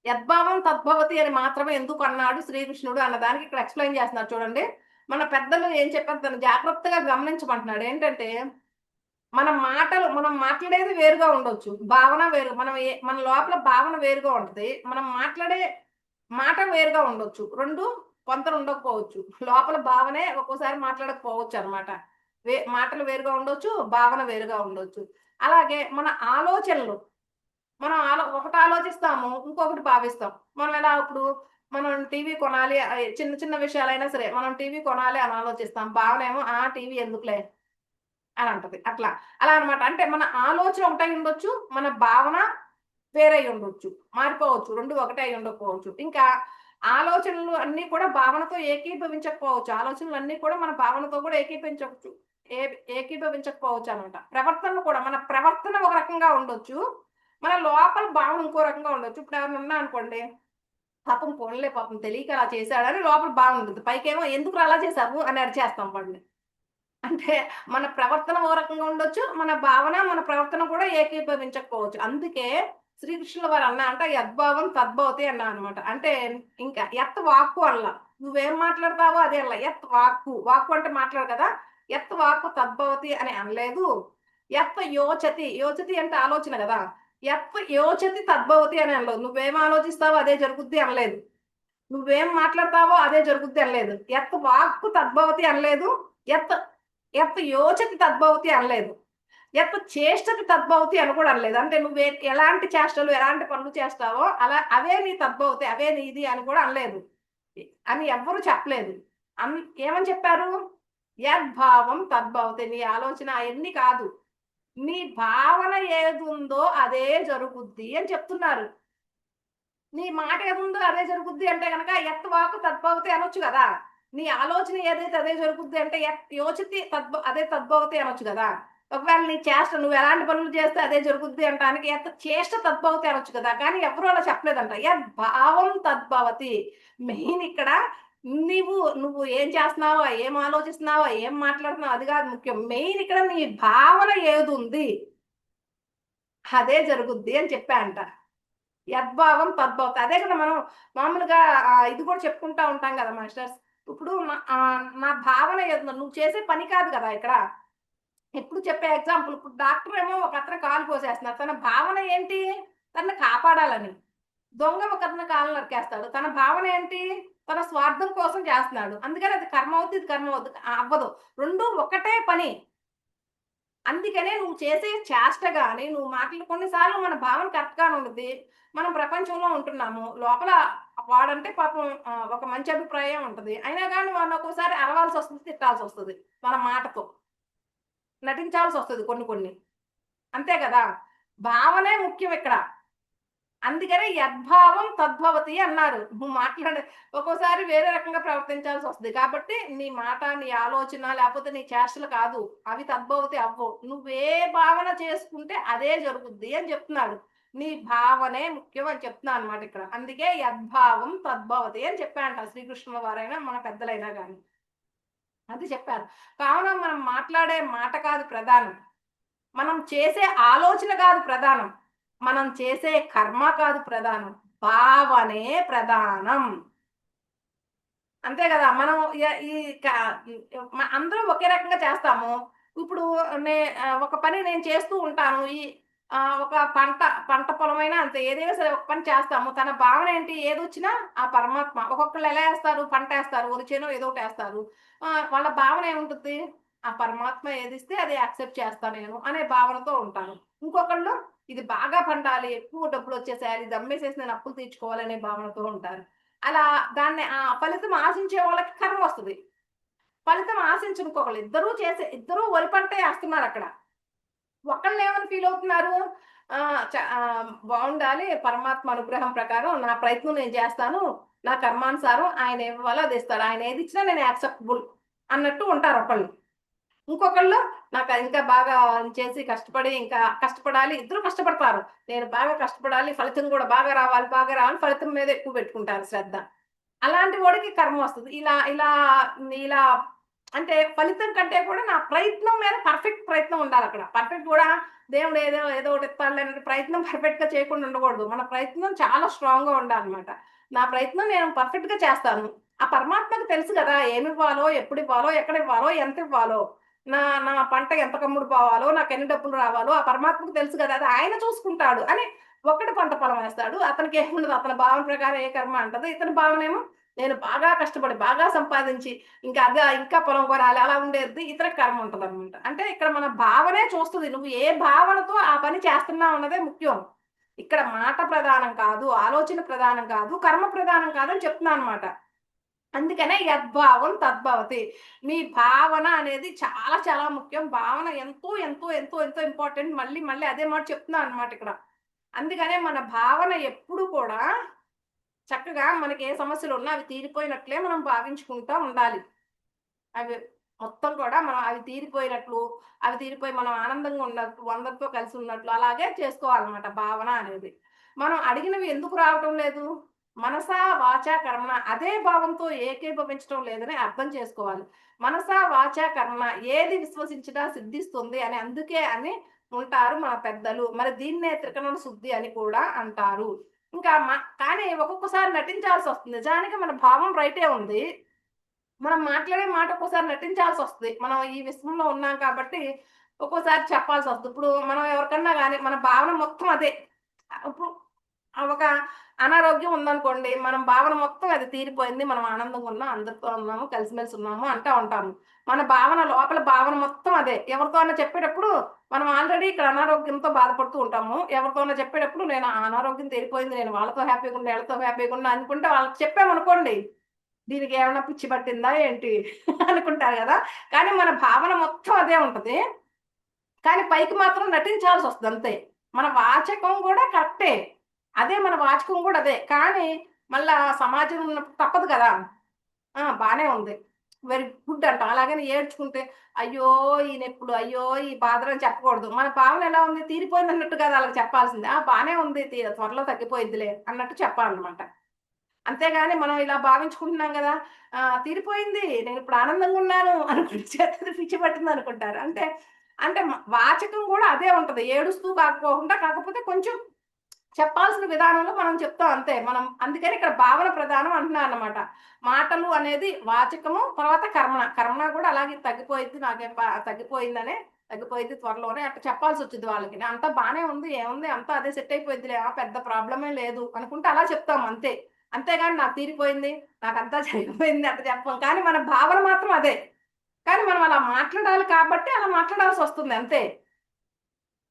A: యద్భావం తద్భవతి అని మాత్రమే ఎందుకు అన్నాడు శ్రీకృష్ణుడు అన్నదానికి ఇక్కడ ఎక్స్ప్లెయిన్ చేస్తున్నారు. చూడండి, మన పెద్దలు ఏం చెప్పారు దాన్ని జాగ్రత్తగా గమనించమంటున్నాడు. ఏంటంటే, మనం మాట్లాడేది వేరుగా ఉండొచ్చు, భావన వేరు. మన లోపల భావన వేరుగా ఉంటుంది, మనం మాట్లాడే మాట వేరుగా ఉండొచ్చు. రెండు పొంతలు ఉండకపోవచ్చు. లోపల భావనే ఒక్కోసారి మాట్లాడకపోవచ్చు అనమాట. మాటలు వేరుగా ఉండొచ్చు, భావన వేరుగా ఉండొచ్చు. అలాగే మన ఆలోచనలు, మనం ఒకటి ఆలోచిస్తాము, ఇంకొకటి భావిస్తాం. మనం ఎలా ఇప్పుడు మనం టీవీ కొనాలి, చిన్న చిన్న విషయాలైనా సరే మనం టీవీ కొనాలి అని ఆలోచిస్తాం. భావన ఏమో టీవీ ఎందుకులే అని అంటది. అలా అనమాట. అంటే మన ఆలోచన ఒకటై ఉండొచ్చు, మన భావన వేరే ఉండొచ్చు, మారిపోవచ్చు. రెండు ఒకటే అయి ఉండకపోవచ్చు. ఇంకా ఆలోచనలు అన్ని కూడా భావనతో ఏకీభవించకపోవచ్చు. ఆలోచనలు అన్ని కూడా మన భావనతో కూడా ఏకీభవించకపోవచ్చు అనమాట. ప్రవర్తనలు కూడా, మన ప్రవర్తన ఒక రకంగా ఉండొచ్చు, మన లోపల భావన ఇంకో రకంగా ఉండొచ్చు. ఇప్పుడు ఎవరైనా ఉన్నా అనుకోండి, పాపం పోన్లే, పాపం తెలియక అలా చేశాడని లోపల భావన ఉంటుంది. పైకేమో ఎందుకు అలా చేశావు అని అరిచేస్తాం వాడిని. అంటే మన ప్రవర్తన ఓ రకంగా ఉండొచ్చు, మన భావన మన ప్రవర్తన కూడా ఏకీభవించకపోవచ్చు. అందుకే శ్రీకృష్ణుల వారు అన్నా అంటే యద్భావం తద్భవతి అన్నా అనమాట. అంటే ఇంకా ఎత్ వాక్కు అల్లా, నువ్వేం మాట్లాడతావో అదే అల్లా. ఎత్ వాక్కు, వాక్కు అంటే మాట్లాడు కదా, ఎత్ వాక్కు తద్భవతి అని అనలేదు. ఎత్ యోచతి, యోచతి అంటే ఆలోచన కదా, ఎత్ యోచతి తద్భవతి అని అనలేదు. నువ్వేం ఆలోచిస్తావో అదే జరుగుద్ది అనలేదు, నువ్వేం మాట్లాడతావో అదే జరుగుద్ది అనలేదు. ఎత్ వాక్కు తద్భవతి అనలేదు, ఎత్ యోచతి తద్భవతి అనలేదు, చేష్టతి తద్భవతి అని కూడా అనలేదు. అంటే నువ్వు ఎలాంటి చేష్టలు ఎలాంటి పనులు చేస్తావో అలా అవే నీ తద్భవతి, అవే నీది అని కూడా అనలేదు, అని ఎవ్వరూ చెప్పలేదు. ఏమని చెప్పారు? యద్భావం తద్భవతి, నీ ఆలోచన అవన్నీ కాదు, నీ భావన ఏది ఉందో అదే జరుగుద్ది అని చెప్తున్నారు. నీ మాట ఏదుందో అదే జరుగుద్ది అంటే కనుక యత్ వాక్కు తద్భవతి అనొచ్చు కదా. నీ ఆలోచన ఏదైతే అదే జరుగుద్ది అంటే యోచితి అదే తద్భవతి అనొచ్చు కదా. ఒకవేళ నీ చేష్ట, నువ్వు ఎలాంటి పనులు చేస్తే అదే జరుగుద్ది అంటానికి చేష్ట తద్భవతి అనొచ్చు కదా. కానీ ఎవరు అలా చెప్పలేదంట. భావం తద్భవతి. మెయిన్ ఇక్కడ నువ్వు ఏం చేస్తున్నావో, ఏం ఆలోచిస్తున్నావో, ఏం మాట్లాడుతున్నావో అది కాదు ముఖ్యం. మెయిన్ ఇక్కడ నీ భావన ఏది ఉంది అదే జరుగుద్ది అని చెప్పా అంట. యద్భావం తద్భవతి. అదే కదా మనం మామూలుగా ఇది కూడా చెప్పుకుంటా ఉంటాం కదా మాస్టర్స్. ఇప్పుడు నా భావన నువ్వు చేసే పని కాదు కదా ఇక్కడ. ఎప్పుడు చెప్పే ఎగ్జాంపుల్, ఇప్పుడు డాక్టర్ ఏమో ఒక అతను కాలు కోసేస్తున్నారు, తన భావన ఏంటి? తనని కాపాడాలని. దొంగ ఒక అతను కాలు నరికేస్తాడు, తన భావన ఏంటి? తన స్వార్థం కోసం చేస్తున్నాడు. అందుకని అది కర్మ అవుద్ది, ఇది కర్మ అవ్వదు. రెండు ఒకటే పని. అందుకనే నువ్వు చేసే చేష్ట గాని, నువ్వు మాటలు కొన్నిసార్లు మన భావన కరెక్ట్ గానే ఉంటుంది. మనం ప్రపంచంలో ఉంటున్నాము, లోపల వాడంటే పాపం ఒక మంచి అభిప్రాయం ఉంటది. అయినా కానీ వాడిని ఒక్కోసారి అరవాల్సి వస్తుంది, తిట్టాల్సి వస్తుంది, మన మాటతో నటించాల్సి వస్తుంది కొన్ని. అంతే కదా, భావనే ముఖ్యం ఇక్కడ. అందుకనే యద్భావం తద్భవతి అన్నారు. నువ్వు మాట్లాడే ఒక్కోసారి వేరే రకంగా ప్రవర్తించాల్సి వస్తుంది. కాబట్టి నీ మాట, నీ ఆలోచన, లేకపోతే నీ చేష్టలు కాదు, అవి తద్భవతి అవ్వవు. నువ్వే భావన చేసుకుంటే అదే జరుగుద్ది అని చెప్తున్నాడు. నీ భావనే ముఖ్యం అని చెప్తున్నా అనమాట ఇక్కడ. అందుకే యద్భావం తద్భవతి అని చెప్పారంట శ్రీకృష్ణుల వారైనా మన పెద్దలైనా కానీ అది చెప్పారు. కావున మనం మాట్లాడే మాట కాదు ప్రధానం, మనం చేసే ఆలోచన కాదు ప్రధానం, మనం చేసే కర్మ కాదు ప్రధానం, భావనే ప్రధానం. అంతే కదా. మనం అందరం ఒకే రకంగా చేస్తాము. ఇప్పుడు ఒక పని నేను చేస్తూ ఉంటాను, ఒక పంట పొలమైనా అంతే, ఏదైనా సరే ఒక పని చేస్తాము. తన భావన ఏంటి? ఏదొచ్చినా ఆ పరమాత్మ. ఒక్కొక్కళ్ళు ఎలా వేస్తారు? పంట వేస్తారు, వరిచేనో ఏదో ఒకటి వేస్తారు. వాళ్ళ భావన ఏముంటుంది? ఆ పరమాత్మ ఏదిస్తే అది యాక్సెప్ట్ చేస్తాను నేను అనే భావనతో ఉంటాను. ఇంకొకళ్ళు ఇది బాగా పండాలి, ఎక్కువ డబ్బులు వచ్చేసేయాలి, ఇది అమ్మేసేసి నేను అప్పులు తీర్చుకోవాలనే భావనతో ఉంటారు. అలా దాన్ని ఫలితం ఆశించే వాళ్ళకి కర్మ వస్తుంది. ఫలితం ఆశించు ఇంకొకళ్ళు, ఇద్దరు వరి పంటే వేస్తున్నారు అక్కడ. ఒకళ్ళు ఏమని ఫీల్ అవుతున్నారు? బాగుండాలి, పరమాత్మ అనుగ్రహం ప్రకారం నా ప్రయత్నం నేను చేస్తాను, నా కర్మానుసారం ఆయన ఇవ్వాలో అది ఇస్తాడు, ఆయన ఏది ఇచ్చినా నేను యాక్సెప్టబుల్ అన్నట్టు ఉంటారు ఒకళ్ళు. ఇంకొకళ్ళు నాకు ఇంకా బాగా చేసి కష్టపడి ఇంకా కష్టపడాలి, ఇద్దరు కష్టపడతారు. నేను బాగా కష్టపడాలి, ఫలితం కూడా బాగా రావాలి, బాగా రావాలి, ఫలితం మీద ఎక్కువ పెట్టుకుంటారు శ్రద్ధ. అలాంటి వాడికి కర్మ వస్తది. ఇలా ఇలా ఇలా అంటే ఫలితం కంటే కూడా నా ప్రయత్నం మీద పర్ఫెక్ట్ ప్రయత్నం ఉండాలక్కడ. పర్ఫెక్ట్ కూడా దేవుడు ఏదో ఏదో ఒకటి ఇస్తాడులే అన్నట్టు ప్రయత్నం పర్ఫెక్ట్‌గా చేయకుండా ఉండకూడదు. మన ప్రయత్నం చాలా స్ట్రాంగ్‌గా ఉండాలనమాట. నా ప్రయత్నం నేను పర్ఫెక్ట్‌గా చేస్తాను. ఆ పరమాత్మకి తెలుసు గదా! ఏమివ్వాలో, ఎప్పుడివ్వాలో, ఎక్కడివ్వాలో, ఎంతివ్వాలో, నా నా పంట ఎంత కమ్ముడు పోవాలో, నాకెన్ని డబ్బులు రావాలో ఆ పరమాత్మకు తెలుసు గదా! అది ఆయన చూసుకుంటాడు అని ఒక్కటి పంట పొలం వేస్తాడు. అతనికేముండదు. అతని భావన ప్రకారం ఏ కర్మ అంటది. ఇతని భావనేమో నేను బాగా కష్టపడి, బాగా సంపాదించి, ఇంకా అదే ఇంకా పొలం కొనాలి అలా ఉండేది. ఇతనికి కర్మ ఉంటదనమాట. అంటే ఇక్కడ మన భావనే చూస్తది. నువ్వు ఏ భావనతో ఆ పని చేస్తున్నావు అన్నదే ముఖ్యం. ఇక్కడ మాట ప్రధానం కాదు, ఆలోచన ప్రధానం కాదు, కర్మ ప్రధానం కాదని చెప్తున్నాననమాట. అందుకనే యద్భావం తద్భవతి. మీ భావన అనేది చాలా చాలా ముఖ్యం. భావన ఎంతో ఎంతో ఎంతో ఎంతో ఇంపార్టెంట్. మళ్ళీ మళ్ళీ అదే మాట చెప్తున్నాననమాట ఇక్కడ. అందుకనే మన భావన ఎప్పుడు కూడా చక్కగా మనకి ఏ సమస్యలున్నా అవి తీరిపోయినట్లే మనం భావించుకుంటా ఉండాలి. అవి మొత్తం కూడా మనం అవి తీరిపోయినట్లు, అవి తీరిపోయి మనం ఆనందంగా ఉన్నట్లు, అందరితో కలిసి ఉన్నట్లు అలాగే చేసుకోవాలన్నమాట భావన అనేది. మనం అడిగినవి ఎందుకు రావటం లేదు? మనసా, వాచా, కర్మణ అదే భావంతో ఏకీభవించటం లేదని అర్థం చేసుకోవాలి. మనసా, వాచా, కర్మణ ఏది విశ్వసించినా సిద్ధిస్తుంది అని అందుకే అని ఉంటారు మన పెద్దలు. మరి దీన్నే త్రికరణ శుద్ధి అని కూడా అంటారు. ఇంకా కానీ ఒక్కొక్కసారి నటించాల్సొస్తుంది. నిజానికి మన భావం రైటే ఉంది. మనం మాట్లాడే మాట ఒక్కోసారి నటించాల్సొస్తది. మనం ఈ విశ్వంలో ఉన్నాం కాబట్టి, ఒక్కోసారి చెప్పాల్సొస్తది. ఇప్పుడు మనం ఎవరికన్నా గాని మన భావన మొత్తం అదే. ఇప్పుడు ఒక అనారోగ్యం ఉందనుకోండి, మనం భావన మొత్తం అది తీరిపోయింది. మనం ఆనందంగా ఉన్నాం, అందరితో ఉన్నాము, కలిసిమెలిసి ఉన్నాము అంటా ఉంటాము. మన భావన లోపల భావన మొత్తం అదే. ఎవరితో అన్నా చెప్పేటప్పుడు మనం ఆల్రెడీ ఇక్కడ అనారోగ్యంతో బాధపడుతూ ఉంటాము. ఎవరితో అన్నా చెప్పేటప్పుడు నేను ఆ అనారోగ్యం తీరిపోయింది. నేను వాళ్ళతో హ్యాపీగా ఉన్నా, ఈళ్ళతో హ్యాపీగా ఉన్నా అనుకుంటే వాళ్ళకి చెప్పామనుకోండి దీనికేమన్నా పిచ్చి పట్టిందా ఏంటి అనుకుంటారు గదా! కానీ మన భావన మొత్తం అదే ఉంటది. కానీ పైకి మాత్రం నటించాల్సొస్తది అంతే. మన వాచకం గూడా కరెక్టే. అదే మన వాచకం గూడా అదే. కానీ మళ్ళా సమాజం ఉన్నప్పుడు తప్పదు గదా! ఆ! బానే ఉంది. వెరీ గుడ్ అంటాం. అలాగని ఏడ్చుకుంటే, అయ్యో! ఈ నొప్పులు, అయ్యో! ఈ బాధలని చెప్పకూడదు. మన భావన ఎలా ఉంది? తీరిపోయిందన్నట్టు కాదు ఆళ్ళకి చెప్పాల్సింది. ఆ! బానే ఉంది. త్వరలో తగ్గిపోయిద్దిలే అన్నట్టు చెప్పాలనమాట. అంతేగాని మనం ఇలా భావించుకుంటున్నాం గదా! తీరిపోయింది. నేనిప్పుడు ఆనందంగా ఉన్నాను అనుకుంటే చేత్తది పిచ్చి పట్టిందనుకుంటారు. అంటే, అంటే వాచకం గూడా అదే ఉంటది. ఏడుస్తూ కాకపోకుండా కాకపోతే కొంచెం చెప్పాల్సిన విధానంలో మనం చెప్తాం అంతే. మనం అందుకని ఇక్కడ భావన ప్రధానం అంటున్నానన్నమాట. మాటలు అనేది వాచకము, తర్వాత కర్మణ. కర్మణ గూడా అలాగే తగ్గిపోయిద్ది. నాకేం తగ్గిపోయిందనే తగ్గిపోయిద్ది త్వరలోనే అట్లా చెప్పాల్సొచ్చిద్ది వాళ్ళకి. అంతా బానే ఉంది. ఏముంది అంతా అదే సెట్ అయిపోయిద్దిలే. పెద్ద ప్రాబ్లమే లేదు అనుకుంటే అలా చెప్తాం అంతే. అంతేగాని నాకు తీరిపోయింది, నాకంతా జరిగిపోయింది అట్లా చెప్పం. కానీ మన భావన మాత్రం అదే. కానీ మనం అలా మాట్లాడాలి కాబట్టి అలా మాట్లాడాల్సొస్తుంది అంతే.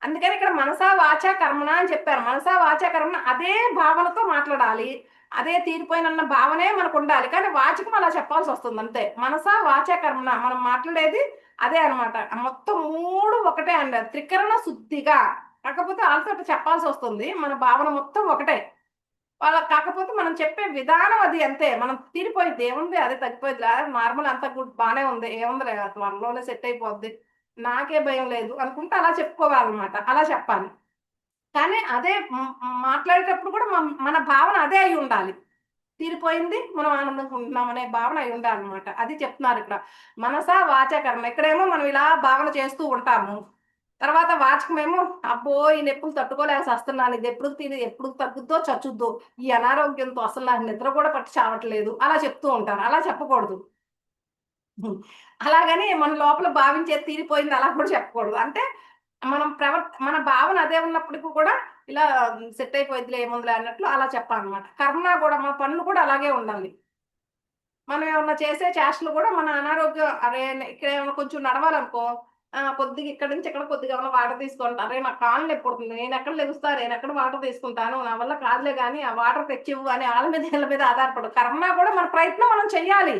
A: అందుకని ఇక్కడ మనసా, వాచా, కర్మణ అని చెప్పారు. మనసా, వాచా, కర్మణ అదే భావనతో మాట్లాడాలి. అదే తీరిపోయినన్న భావనే మనకుండాలి. కానీ వాచకం అలా చెప్పాల్సొస్తుంది అంతే. మనసా, వాచా, కర్మణ మనం మాట్లాడేది అదే అన్నమాట. మొత్తం 3 ఒకటే అండి. త్రికరణ శుద్ధిగా. కాకపోతే ఆళ్ళతోటి చెప్పాల్సొస్తుంది. మన భావన మొత్తం ఒకటే. వాళ్ళకి కాకపోతే మనం చెప్పే విధానం అది అంతే. మనం తీరిపోయిద్ది. ఏముంది అదే తగ్గిపోయిద్దిలే. నార్మల్ అంతా గుడ్ బానే ఉంది. ఏముందిలే త్వరలోనే సెట్ అయిపోద్ది. నాకే భయం లేదు అనుకుంటే అలా చెప్పుకోవాలన్నమాట. అలా చెప్పాలి. కానీ అదే మాట్లాడేటప్పుడు కూడా మన భావన అదే అయ్యుండాలి. తీరిపోయింది. మనం ఆనందంగా ఉంటున్నాం అనే భావన అయ్యుండాలన్నమాట. అది చెప్తున్నారిక్కడ. మనసా వాచా కర్మ. ఇక్కడేమో మనం ఇలా భావన చేస్తూ ఉంటాము. తర్వాత వాచకమేమో అబ్బో! ఈ నొప్పులు తట్టుకోలేక సస్తున్నాను. ఎప్పుడు తగ్గుద్దో చచ్చుద్దో. ఈ అనారోగ్యంతో అసలు నాకు నిద్ర కూడా పట్టి చావట్లేదు. అలా చెప్తూ ఉంటారు. అలా చెప్పకూడదు. హ్మ్. అలాగని మన లోపల భావించేది తీరిపోయింది అలా కూడా చెప్పకూడదు. అంటే మనం మన భావన అదే ఉన్నప్పటికి కూడా ఇలా సెట్ అయిపోయిద్దిలే ఏముందిలే అన్నట్లు అలా చెప్పాలన్నమాట. కర్మ కూడా మన పనులు కూడా అలాగే ఉండాలి. మనం ఏమన్నా చేసే చేష్టలు కూడా మన అనారోగ్యం అరే! ఇక్కడ ఏమన్నా కొంచెం నడవాలనుకో కొద్దిగా ఇక్కడి నుంచి ఇక్కడ కొద్దిగా ఏమన్నా వాటర్ తీసుకోండి. అరే! నాకు కాళ్ళు నొప్పుడుతుంది. నేనెక్కడ లెగుస్తా? నేనెక్కడ వాటర్ తీసుకుంటాను? నా వల్ల కాదులే గానీ ఆ వాటర్ తెచ్చివ్వు అని ఆళ్ళ మీద ఈళ్ళ మీద ఆధారపడకు. కర్మ కూడా మన ప్రయత్నం మనం చెయ్యాలి.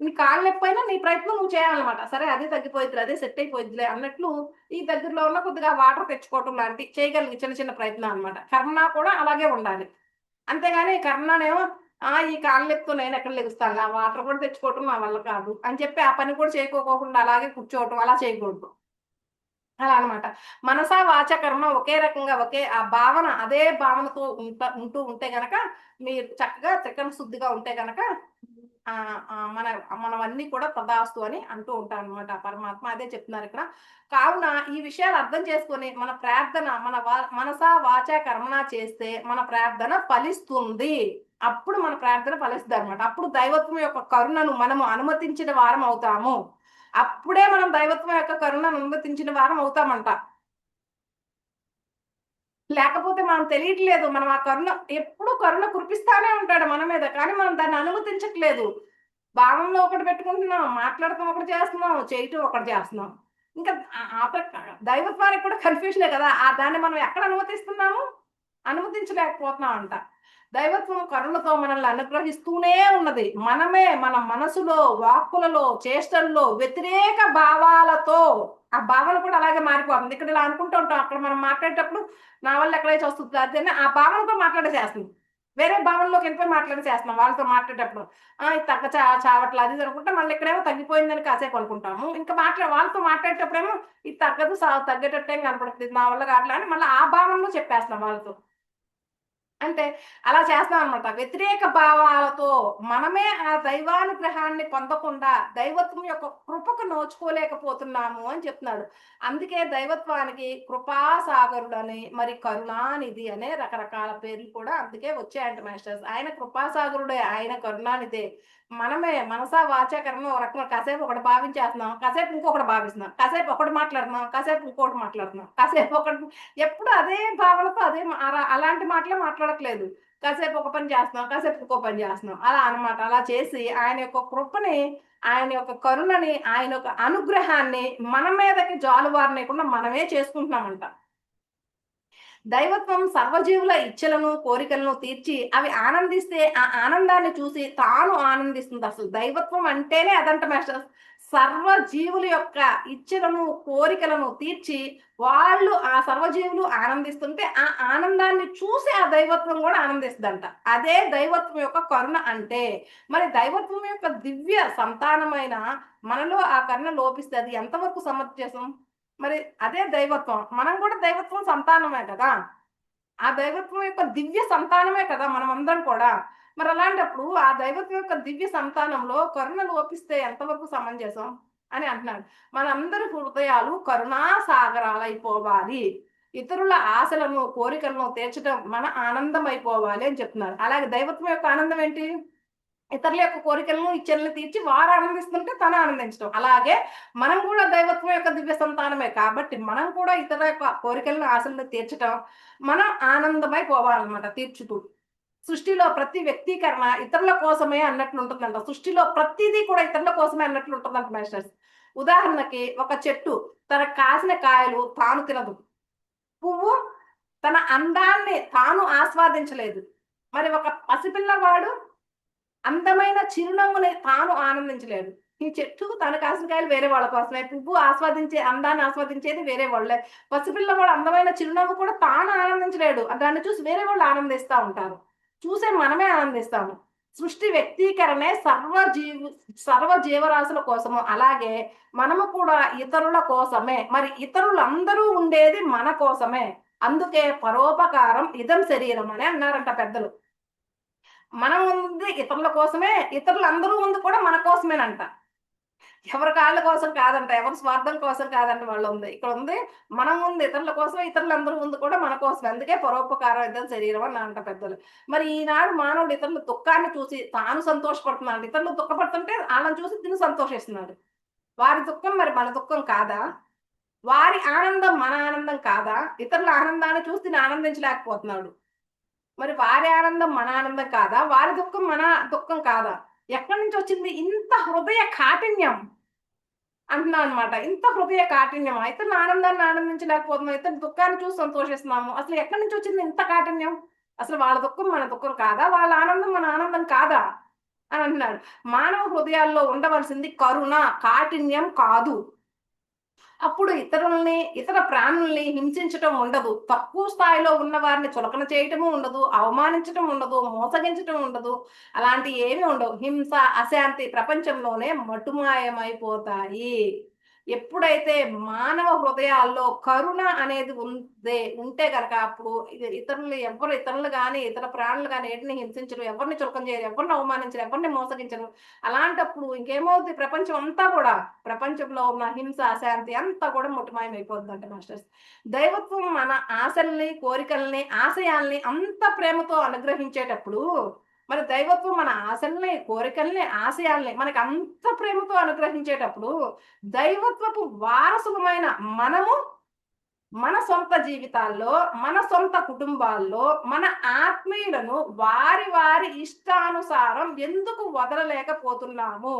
A: నీ కాళ్ళు నొప్పైనా నీ ప్రయత్నం నువ్వు చేయాలన్నమాట. సరే అదే తగ్గిపోయిద్దిలే, అదే సెట్ అయిపోయిద్దిలే అన్నట్లు ఈ దగ్గరలో ఉన్న కొద్దిగా వాటర్ తెచ్చుకోవటం లాంటి చేయగలిగే చిన్న చిన్న ప్రయత్నం అన్నమాట. కర్మ కూడా అలాగే ఉండాలి. అంతేగాని కర్మనేమో ఈ కాళ్ళు నొప్పితో నేను ఎక్కడ లెగుస్తాను, ఆ వాటర్ కూడా తెచ్చుకోవటం నా వల్ల కాదు అని చెప్పి ఆ పని కూడా చేయకోకుండా అలాగే కూర్చోవటం, అలా చేయకూడదు. అలా అనమాట. మనసా, వాచ, కర్మ ఒకే రకంగా ఒకే ఆ భావన అదే భావనతో ఉంటూ ఉంటే గనక మీరు చక్కగా త్రికరణ శుద్ధిగా ఉంటే గనక మనవన్నీ కూడా తదాస్తు అని అంటూ ఉంటారనమాట పరమాత్మ. అదే చెప్తున్నారు ఇక్కడ. కావున ఈ విషయాలు అర్థం చేసుకొని మన ప్రార్థన మనసా, వాచ, కర్మణ చేస్తే మన ప్రార్థన ఫలిస్తుంది. అప్పుడు మన ప్రార్థన ఫలిస్తుందనమాట. అప్పుడు దైవత్వం యొక్క కరుణను మనము అనుమతించిన వారం అవుతాము. అప్పుడే మనం దైవత్వం యొక్క కరుణను అనుమతించిన వారం అవుతామంట. లేకపోతే మనం తెలియట్లేదు. మనం ఆ కరుణ ఎప్పుడు కరుణ కురిపిస్తానే ఉంటాడు మన మీద. కానీ మనం దాన్ని అనుమతించట్లేదు. భావంలో ఒకటి పెట్టుకుంటున్నాం, మాట్లాడటం ఒకటి చేస్తున్నాం, చేయటం ఒకటి చేస్తున్నాం. ఇంకా దైవత్వానికి కూడా కన్ఫ్యూజనే కదా! దాన్ని మనం ఎక్కడ అనుమతిస్తున్నాము? అనుమతించలేకపోతున్నాం అంట. దైవత్వం కరుణతో మనల్ని అనుగ్రహిస్తూనే ఉన్నది. మనమే మన మనసులో, వాక్కులలో, చేష్టల్లో వ్యతిరేక భావాలతో ఆ భావన కూడా అలాగే మారిపోతుంది. ఇక్కడ ఇలా అనుకుంటూ ఉంటాం. అక్కడ మనం మాట్లాడేటప్పుడు నా వల్ల ఎక్కడైతే వస్తుంది అదేనా ఆ భావనతో మాట్లాడేసేస్తున్నాం. వేరే భావనలోకి వెళ్ళిపోయి మాట్లాడేసేస్తున్నాం వాళ్ళతో మాట్లాడేటప్పుడు. ఇది చావట్ల అది అనుకుంటే మళ్ళీ ఇక్కడేమో తగ్గిపోయిందని కాసేపు అనుకుంటాము. ఇంకా వాళ్ళతో మాట్లాడేటప్పుడేమో ఇది తగ్గదు, తగ్గేటట్టేం కనపడుతుంది, నా వల్ల కావట్లే అని మళ్ళీ ఆ భావనలో చెప్పేస్తున్నాం వాళ్ళతో. అంటే అలా చేస్తామనమాట. వ్యతిరేక భావాలతో మనమే ఆ దైవానుగ్రహాన్ని పొందకుండా దైవత్వం యొక్క కృపకు నోచుకోలేకపోతున్నాము అని చెప్తున్నాడు. అందుకే దైవత్వానికి కృపాసాగరుడని, మరి కరుణానిధి అనే రకరకాల పేర్లు కూడా అందుకే వచ్చాయంట మాస్టర్స్. ఆయన కృపాసాగరుడే, ఆయన కరుణానిధే. మనమే మనసా, వాచ, కర్మ ఒక రకంగా కాసేపు ఒకటి భావించేస్తున్నాం, కాసేపు ఇంకొకటి భావిస్తున్నాం, కాసేపు ఒకటి మాట్లాడుతున్నాం, కాసేపు ఇంకోటి మాట్లాడుతున్నాం, కాసేపు ఒకటి ఎప్పుడు అదే భావనతో అదే అలాంటి మాటలే మాట్లాడట్లేదు. కాసేపు ఒక పని చేస్తున్నాం, కాసేపు ఇంకో పని చేస్తున్నాం. అలా అనమాట. అలా చేసి ఆయన యొక్క కృపని, ఆయన యొక్క కరుణని, ఆయన యొక్క అనుగ్రహాన్ని మన మీదకి జాలువారనేయకుండా మనమే చేసుకుంటున్నామంట. దైవత్వం సర్వజీవుల ఇచ్చలను, కోరికలను తీర్చి అవి ఆనందిస్తే ఆ ఆనందాన్ని చూసి తాను ఆనందిస్తుంది. అసలు దైవత్వం అంటేనే అదంట మాస్టర్. సర్వజీవుల యొక్క ఇచ్చలను, కోరికలను తీర్చి వాళ్ళు ఆ సర్వజీవులు ఆనందిస్తుంటే ఆ ఆనందాన్ని చూసి ఆ దైవత్వం కూడా ఆనందిస్తుందంట. అదే దైవత్వం యొక్క కరుణ అంటే. మరి దైవత్వం యొక్క దివ్య సంతానమైన మనలో ఆ కరుణ లోపిస్తే అది ఎంతవరకు సమంజసం? మరి అదే దైవత్వం. మనం కూడా దైవత్వం సంతానమే కదా! ఆ దైవత్వం యొక్క దివ్య సంతానమే కదా మనమందరం కూడా. మరి అలాంటప్పుడు ఆ దైవత్వం యొక్క దివ్య సంతానంలో కరుణ లోపిస్తే ఎంతవరకు సమంజసం అని అంటున్నాడు. మనందరి హృదయాలు కరుణా సాగరాలైపోవాలి. ఇతరుల ఆశలను, కోరికలను తీర్చడం మన ఆనందం అయిపోవాలి అని చెప్తున్నారు. అలాగే దైవత్వం యొక్క ఆనందం ఏంటి? ఇతరుల యొక్క కోరికలను, ఇచ్చలను తీర్చి వారు ఆనందిస్తుంటే తను ఆనందించడం. అలాగే మనం కూడా దైవత్వం యొక్క దివ్య సంతానమే కాబట్టి మనం కూడా ఇతరుల యొక్క కోరికలను, ఆశలను తీర్చటం మనం ఆనందమై పోవాలన్నమాట తీర్చుతూ. సృష్టిలో ప్రతి వ్యక్తీకరణ ఇతరుల కోసమే అన్నట్లు ఉంటుందంట. సృష్టిలో ప్రతిదీ కూడా ఇతరుల కోసమే అన్నట్లు ఉంటుందంట మాస్టర్స్. ఉదాహరణకి ఒక చెట్టు తన కాసిన కాయలు తాను తినదు. పువ్వు తన అందాన్ని తాను ఆస్వాదించలేదు. మరి ఒక పసిపిల్లవాడు అందమైన చిరునవ్వుని తాను ఆనందించలేడు. ఈ చెట్టుకు తను కాసిన కాయలు వేరే వాళ్ళ కోసమే. పువ్వు ఆస్వాదించే అందాన్ని ఆస్వాదించేది వేరే వాళ్ళే. పసిపిల్లవాడు అందమైన చిరునవ్వు కూడా తాను ఆనందించలేడు. దాన్ని చూసి వేరే వాళ్ళు ఆనందిస్తా ఉంటారు. చూసే మనమే ఆనందిస్తాము. సృష్టి వ్యక్తీకరణే సర్వ జీవరాశుల కోసము. అలాగే మనము కూడా ఇతరుల కోసమే. మరి ఇతరులందరూ ఉండేది మన కోసమే. అందుకే పరోపకారం ఇదం శరీరం అని అన్నారంట పెద్దలు. మనం ఉంది ఇతరుల కోసమే, ఇతరులందరూ ఉంది కూడా మన కోసమేనంట. ఎవరి కాళ్ళ కోసం కాదంట, ఎవరి స్వార్థం కోసం కాదంట వాళ్ళు ఉంది. ఇక్కడ ఉంది మనం ఉంది ఇతరుల కోసం, ఇతరులందరూ ఉంది కూడా మన కోసమే. అందుకే పరోపకారం ఇద్దరు శరీరం అని అంట పెద్దలు. మరి ఈనాడు మానవుడు ఇతరుల దుఃఖాన్ని చూసి తాను సంతోషపడుతున్నాడు. ఇతరులు దుఃఖపడుతుంటే వాళ్ళని చూసి తిని సంతోషిస్తున్నాడు. వారి దుఃఖం మరి మన దుఃఖం కాదా? వారి ఆనందం మన ఆనందం కాదా? ఇతరుల ఆనందాన్ని చూసి తిని ఆనందించలేకపోతున్నాడు. మరి వారి ఆనందం మన ఆనందం కాదా? వారి దుఃఖం మన దుఃఖం కాదా? ఎక్కడి నుంచి వచ్చింది ఇంత హృదయ కాఠిన్యం అంటున్నాం అనమాట. ఇంత హృదయ కాఠిన్యం. ఇతరుల ఆనందాన్ని ఆనందించలేకపోతున్నాం, ఇతరుల దుఃఖాన్ని చూసి సంతోషిస్తున్నాము. అసలు ఎక్కడి నుంచి వచ్చింది ఇంత కాఠిన్యం? అసలు వాళ్ళ దుఃఖం మన దుఃఖం కాదా? వాళ్ళ ఆనందం మన ఆనందం కాదా అని అంటున్నాడు. మానవ హృదయాల్లో ఉండవలసింది కరుణ, కాఠిన్యం కాదు. అప్పుడు ఇతర ప్రాణుల్ని హింసించటం ఉండదు. తక్కువ స్థాయిలో ఉన్న వారిని చులకన చేయటము ఉండదు. అవమానించటం ఉండదు. మోసగించటం ఉండదు. అలాంటి ఏమీ ఉండవు. హింస, అశాంతి ప్రపంచంలోనే మటుమాయమైపోతాయి. ఎప్పుడైతే మానవ హృదయాల్లో కరుణ అనేది ఉంటే గనక అప్పుడు ఇతరులు గాని, ఇతర ప్రాణులు గాని ఏటిని హింసించరు, ఎవరిని చులకన చేయరు, ఎవరిని అవమానించరు, ఎవరిని మోసగించరు. అలాంటప్పుడు ఇంకేమవుతుంది? ప్రపంచం అంతా కూడా, ప్రపంచంలో ఉన్న హింస, అశాంతి అంతా కూడా ముట్టుమాయమైపోతుందంట మాస్టర్స్. దైవత్వం మన ఆశల్ని, కోరికల్ని, ఆశయాల్ని అంత ప్రేమతో అనుగ్రహించేటప్పుడు, మరి దైవత్వం మన ఆశల్ని, కోరికల్ని, ఆశయాల్ని మనకి అంత ప్రేమతో అనుగ్రహించేటప్పుడు, దైవత్వపు వారసులమైన మనము మన సొంత జీవితాల్లో, మన సొంత కుటుంబాల్లో, మన ఆత్మీయులను వారి వారి ఇష్టానుసారం ఎందుకు వదలలేకపోతున్నాము?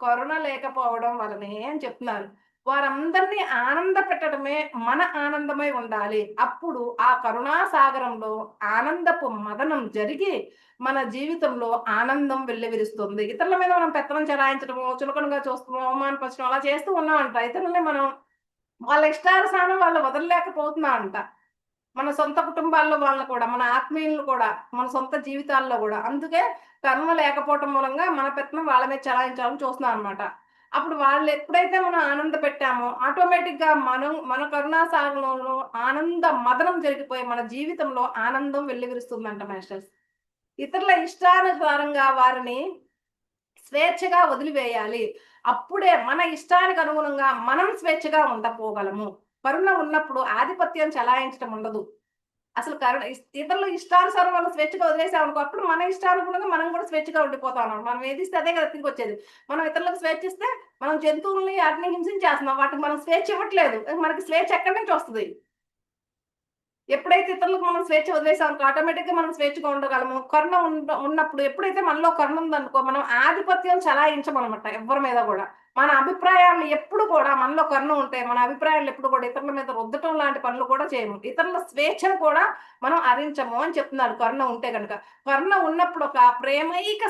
A: కరుణ లేకపోవడం వలనే అని చెప్తున్నారు. వారందరినీ ఆనంద పెట్టడమే మన ఆనందమై ఉండాలి. అప్పుడు ఆ కరుణా సాగరంలో ఆనందపు మదనం జరిగి మన జీవితంలో ఆనందం వెల్లివిరుస్తుంది. ఇతరుల మీద మనం పెత్తనం చెలాయించడము, చులకనగా చూస్తము, అవమానపరచడం అలా చేస్తూ ఉన్నామంట. ఇతరులని మనం వాళ్ళ ఇష్టానుసారం వాళ్ళు వదలలేకపోతున్నామంట. మన సొంత కుటుంబాల్లో వాళ్ళని కూడా, మన ఆత్మీయులను కూడా, మన సొంత జీవితాల్లో కూడా. అందుకే కరుణ లేకపోవటం మూలంగా మన పెత్తనం వాళ్ళ మీద చలాయించాలని చూస్తున్నాం అనమాట. అప్పుడు వాళ్ళు ఎప్పుడైతే మనం ఆనంద పెట్టామో ఆటోమేటిక్‌గా మన కరుణా సాగరంలో ఆనంద మదనం జరిగిపోయి మన జీవితంలో ఆనందం వెల్లివిరుస్తుందంట మాస్టర్స్. ఇతరుల ఇష్టానుసారంగా వారిని స్వేచ్ఛగా వదిలివేయాలి. అప్పుడే మన ఇష్టానికి అనుగుణంగా మనం స్వేచ్ఛగా ఉండపోగలము. కరుణ ఉన్నప్పుడు ఆధిపత్యం చెలాయించటం ఉండదు. అసలు ఇతరుల ఇష్టానుసారం వాళ్ళని స్వేచ్ఛగా వదిలేసామనుకో, అప్పుడు మన ఇష్టానుగుణంగా మనం కూడా స్వేచ్ఛగా ఉండిపోతాం అన్నమాట. మనం ఏదిస్తే అదే కదా తిరిగొచ్చేది. మనం ఇతరులకు స్వేచ్ఛ ఇస్తే మనం జంతువుల్ని ఆటిని హింసించేస్తున్నాం. వాటికి మనం స్వేచ్ఛ ఇవ్వట్లేదు. మనకి స్వేచ్ఛ ఎక్కడి నుంచి వస్తది? ఎప్పుడైతే ఇతరులకు మనం స్వేచ్ఛ వదిలేసామనుకో, ఆటోమేటిక్‌గా మనం స్వేచ్ఛగా ఉండగలము. కరుణ ఉన్నప్పుడు ఎప్పుడైతే మనలో కరుణ ఉందనుకో, మనం ఆధిపత్యం చలాయించమనమాట ఎవ్వరి మీద గూడా. మన అభిప్రాయాలను ఎప్పుడు కూడా, మనలో కరుణ ఉంటే మన అభిప్రాయాలు ఎప్పుడు కూడా ఇతరుల మీద రుద్దటం లాంటి పనులు కూడా చేయము. ఇతరుల స్వేచ్ఛను కూడా మనం హరించము అని చెప్తున్నారు కరుణ ఉంటే గనక. కరుణ ఉన్నప్పుడు ఒక ప్రేమైక